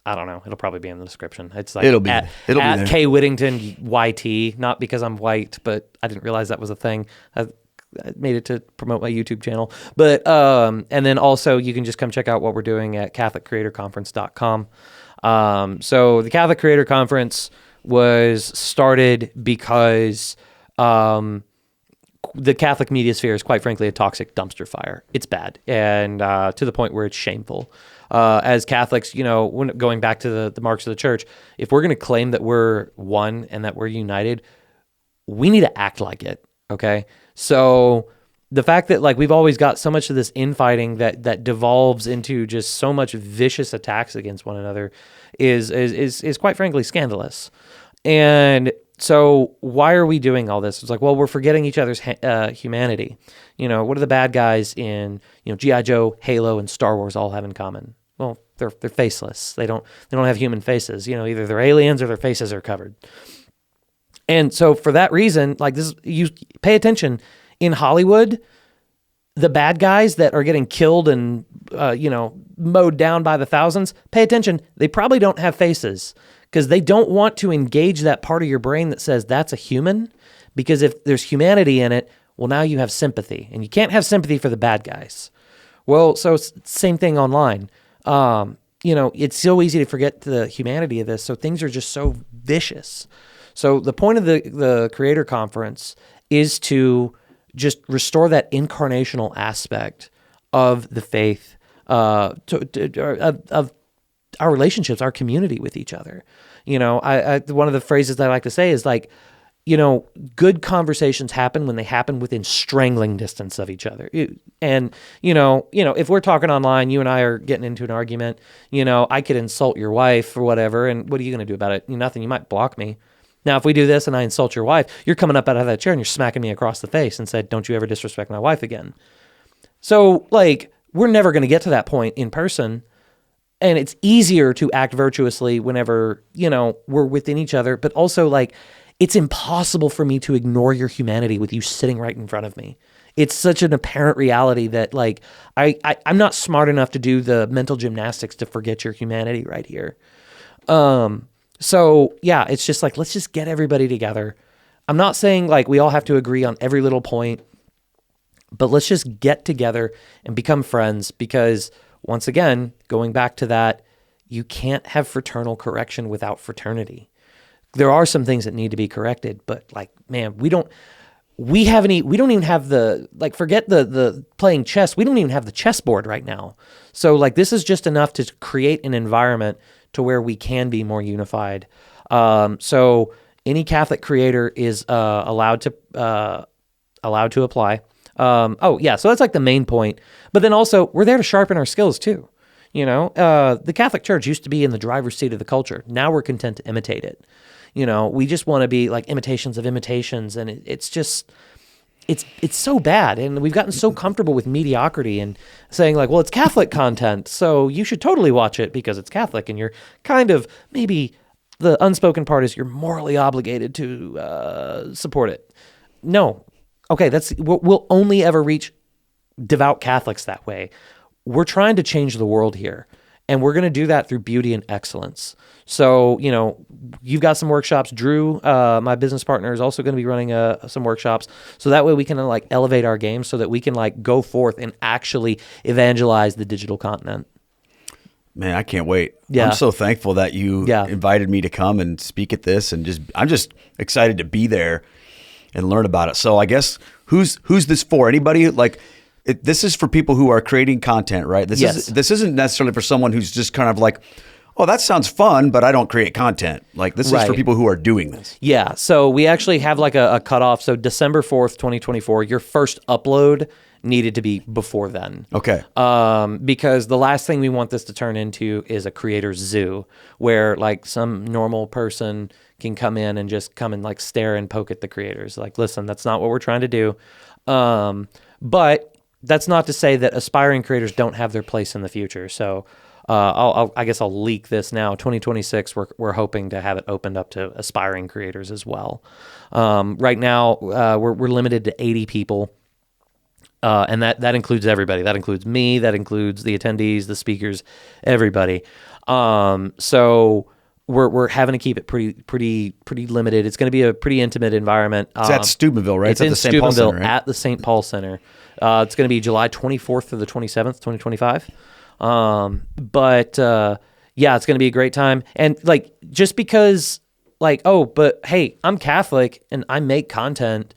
I don't know, it'll probably be in the description. It's it'll be at there. K Whittington YT, not because I'm white, but I didn't realize that was a thing. I made it to promote my YouTube channel. But and then also you can just come check out what we're doing at CatholicCreatorConference.com. So the Catholic Creator Conference was started because the Catholic media sphere is, quite frankly, a toxic dumpster fire. It's bad, and to the point where it's shameful. As Catholics, when going back to the marks of the church, if we're going to claim that we're one and that we're united, we need to act like it. Okay. So the fact that we've always got so much of this infighting that devolves into just so much vicious attacks against one another is quite frankly scandalous. And so why are we doing all this? It's we're forgetting each other's humanity. What do the bad guys in G.I. Joe, Halo, and Star Wars all have in common? Well, they're faceless. They don't have human faces. Either they're aliens or their faces are covered. And so for that reason, you pay attention in Hollywood, the bad guys that are getting killed and mowed down by the thousands, pay attention. They probably don't have faces, because they don't want to engage that part of your brain that says that's a human, because if there's humanity in it, well, now you have sympathy, and you can't have sympathy for the bad guys. Well, so it's the same thing online. It's so easy to forget the humanity of this. So things are just so vicious. So the point of the Creator Conference is to just restore that incarnational aspect of the faith, of our relationships, our community with each other. One of the phrases that I like to say is good conversations happen when they happen within strangling distance of each other. And, if we're talking online, you and I are getting into an argument, I could insult your wife or whatever. And what are you going to do about it? Nothing. You might block me. Now, if we do this and I insult your wife, you're coming up out of that chair and you're smacking me across the face and said, don't you ever disrespect my wife again. So we're never going to get to that point in person. And it's easier to act virtuously whenever, we're within each other, but also it's impossible for me to ignore your humanity with you sitting right in front of me. It's such an apparent reality that I'm not smart enough to do the mental gymnastics to forget your humanity right here. So yeah, it's just let's just get everybody together. I'm not saying we all have to agree on every little point, but let's just get together and become friends because once again, going back to that, you can't have fraternal correction without fraternity. There are some things that need to be corrected, but man, we don't even have forget the playing chess. We don't even have the chessboard right now. So this is just enough to create an environment to where we can be more unified. So any Catholic creator is allowed to apply. So that's the main point. But then also we're there to sharpen our skills too. The Catholic Church used to be in the driver's seat of the culture. Now we're content to imitate it. We just want to be imitations of imitations, and it's just, it's so bad. And we've gotten so comfortable with mediocrity and saying well, it's Catholic content, so you should totally watch it because it's Catholic, and you're kind of, maybe the unspoken part is you're morally obligated to support it. No. Okay, we'll only ever reach devout Catholics that way. We're trying to change the world here, and we're going to do that through beauty and excellence. So, you've got some workshops. Drew, my business partner, is also going to be running some workshops. So that way we can elevate our game so that we can I'm forth and actually evangelize the digital continent. Man, I can't wait. Yeah. I'm so thankful that you invited me to come and speak at this, and I'm just excited to be there and learn about it. So I guess who's this for? Anybody this is for people who are creating content, right? This isn't necessarily for someone who's just kind of oh, that sounds fun, but I don't create content. This is for people who are doing this. Yeah. So we actually have a cutoff. So December 4th, 2024, your first upload needed to be before then. Okay. Because the last thing we want this to turn into is a creator's zoo where some normal person can come in and just come and stare and poke at the creators. Listen, that's not what we're trying to do. But that's not to say that aspiring creators don't have their place in the future. So I guess I'll leak this now. 2026, we're hoping to have it opened up to aspiring creators as well. Right now, we're limited to 80 people. And that includes everybody. That includes me. That includes the attendees, the speakers, everybody. So we're having to keep it pretty limited. It's going to be a pretty intimate environment. It's at Steubenville, right? It's at the St. Paul Center, right? At the St. Paul Center. It's going to be July 24th through the 27th, 2025. But it's going to be a great time. And just because but hey, I'm Catholic and I make content,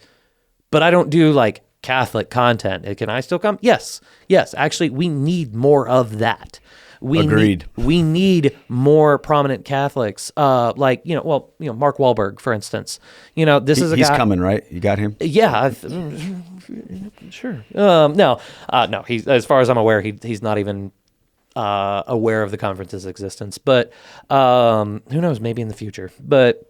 but I don't do Catholic content. Can I still come? Yes. Actually, we need more of that. Agreed. We need more prominent Catholics. Mark Wahlberg, for instance. This is a guy. He's coming, right? You got him? Yeah. Sure. No. He's, as far as I'm aware, he's not even aware of the conference's existence. But who knows? Maybe in the future. But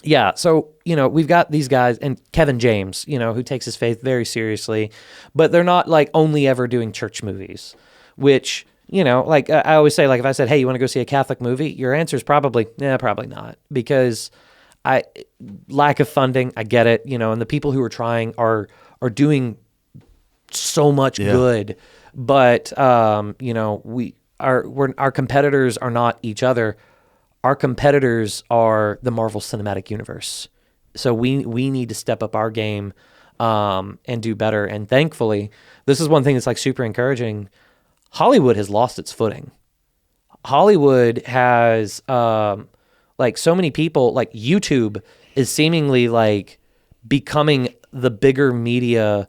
yeah, so, we've got these guys, and Kevin James, who takes his faith very seriously, but they're not only ever doing church movies, which, I always say, if I said, hey, you want to go see a Catholic movie? Your answer is probably not, because lack of funding, I get it, and the people who are trying are doing so much good, but, our competitors are not each other. Our competitors are the Marvel Cinematic Universe. So we need to step up our game and do better. And thankfully, this is one thing that's super encouraging. Hollywood has lost its footing. Hollywood has so many people, YouTube is seemingly becoming the bigger media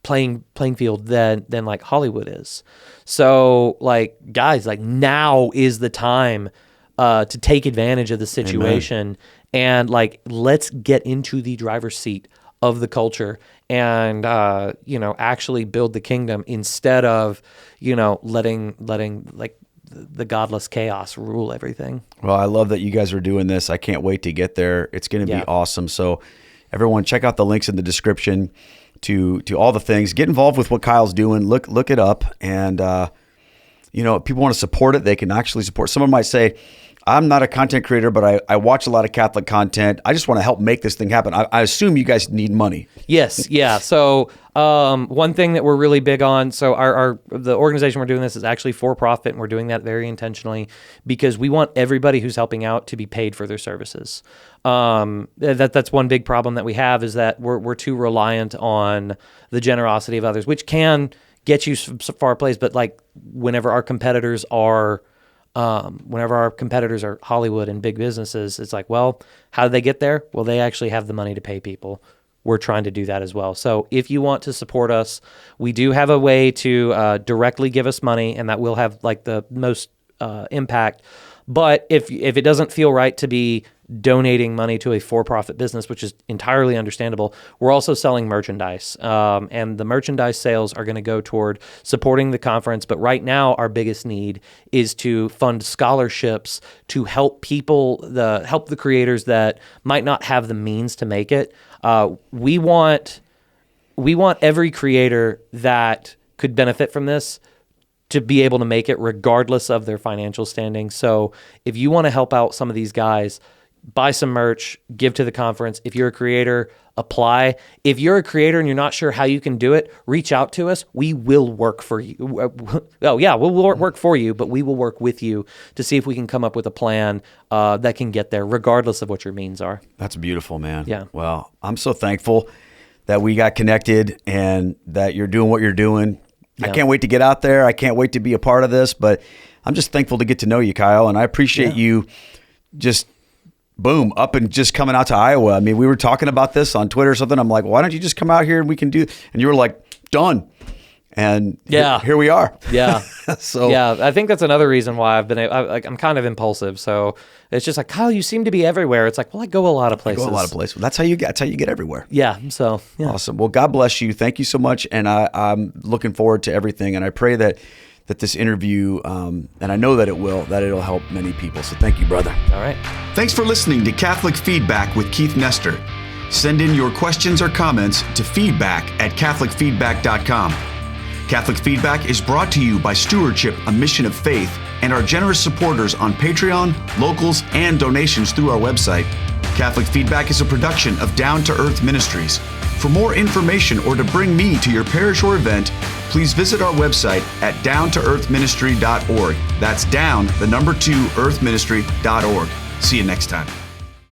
playing field than Hollywood is. So guys, now is the time to take advantage of the situation. and like, let's get into the driver's seat of the culture and, actually build the kingdom instead of, letting like the godless chaos rule everything. Well, I love that you guys are doing this. I can't wait to get there. It's going to be awesome. So everyone, check out the links in the description to all the things. Get involved with what Kyle's doing. Look it up. And, if people want to support it, they can actually support. Someone might say, I'm not a content creator, but I watch a lot of Catholic content. I just want to help make this thing happen. I assume you guys need money. Yes. Yeah. So one thing that we're really big on, so the organization we're doing this is actually for profit, and we're doing that very intentionally because we want everybody who's helping out to be paid for their services. That's one big problem that we have, is that we're too reliant on the generosity of others, which can get you so far a place. But like whenever our competitors are Hollywood and big businesses, it's like, well, how did they get there? Well, they actually have the money to pay people. We're trying to do that as well. So if you want to support us, we do have a way to directly give us money, and that will have like the most impact. But if it doesn't feel right to be donating money to a for-profit business, which is entirely understandable, we're also selling merchandise. And the merchandise sales are going to go toward supporting the conference. But right now, our biggest need is to fund scholarships to help people, help the creators that might not have the means to make it. We want every creator that could benefit from this to be able to make it regardless of their financial standing. So if you want to help out some of these guys, buy some merch, give to the conference. If you're a creator, apply. If you're a creator and you're not sure how you can do it, reach out to us. We will work for you. We'll work for you, but we will work with you to see if we can come up with a plan that can get there regardless of what your means are. That's beautiful, man. Yeah. Well, I'm so thankful that we got connected and that you're doing what you're doing. I can't wait to get out there. I can't wait to be a part of this, but I'm just thankful to get to know you, Kyle. And I appreciate you just boom, up and just coming out to Iowa. I mean, we were talking about this on Twitter or something. I'm like, why don't you just come out here and we can do, and you were like, done. And here we are. Yeah. So yeah, I think that's another reason why I'm kind of impulsive. So it's just like, Kyle, you seem to be everywhere. It's like, well, I go a lot of places. That's how you get everywhere. Yeah. So yeah. Awesome. Well, God bless you. Thank you so much. And I'm looking forward to everything. And I pray that this interview, and I know that it'll help many people. So thank you, brother. All right. Thanks for listening to Catholic Feedback with Keith Nestor. Send in your questions or comments to feedback@catholicfeedback.com. Catholic Feedback is brought to you by Stewardship, a mission of faith, and our generous supporters on Patreon, locals, and donations through our website. Catholic Feedback is a production of Down to Earth Ministries. For more information or to bring me to your parish or event, please visit our website at downtoearthministry.org. That's down, the number 2, earthministry.org. See you next time.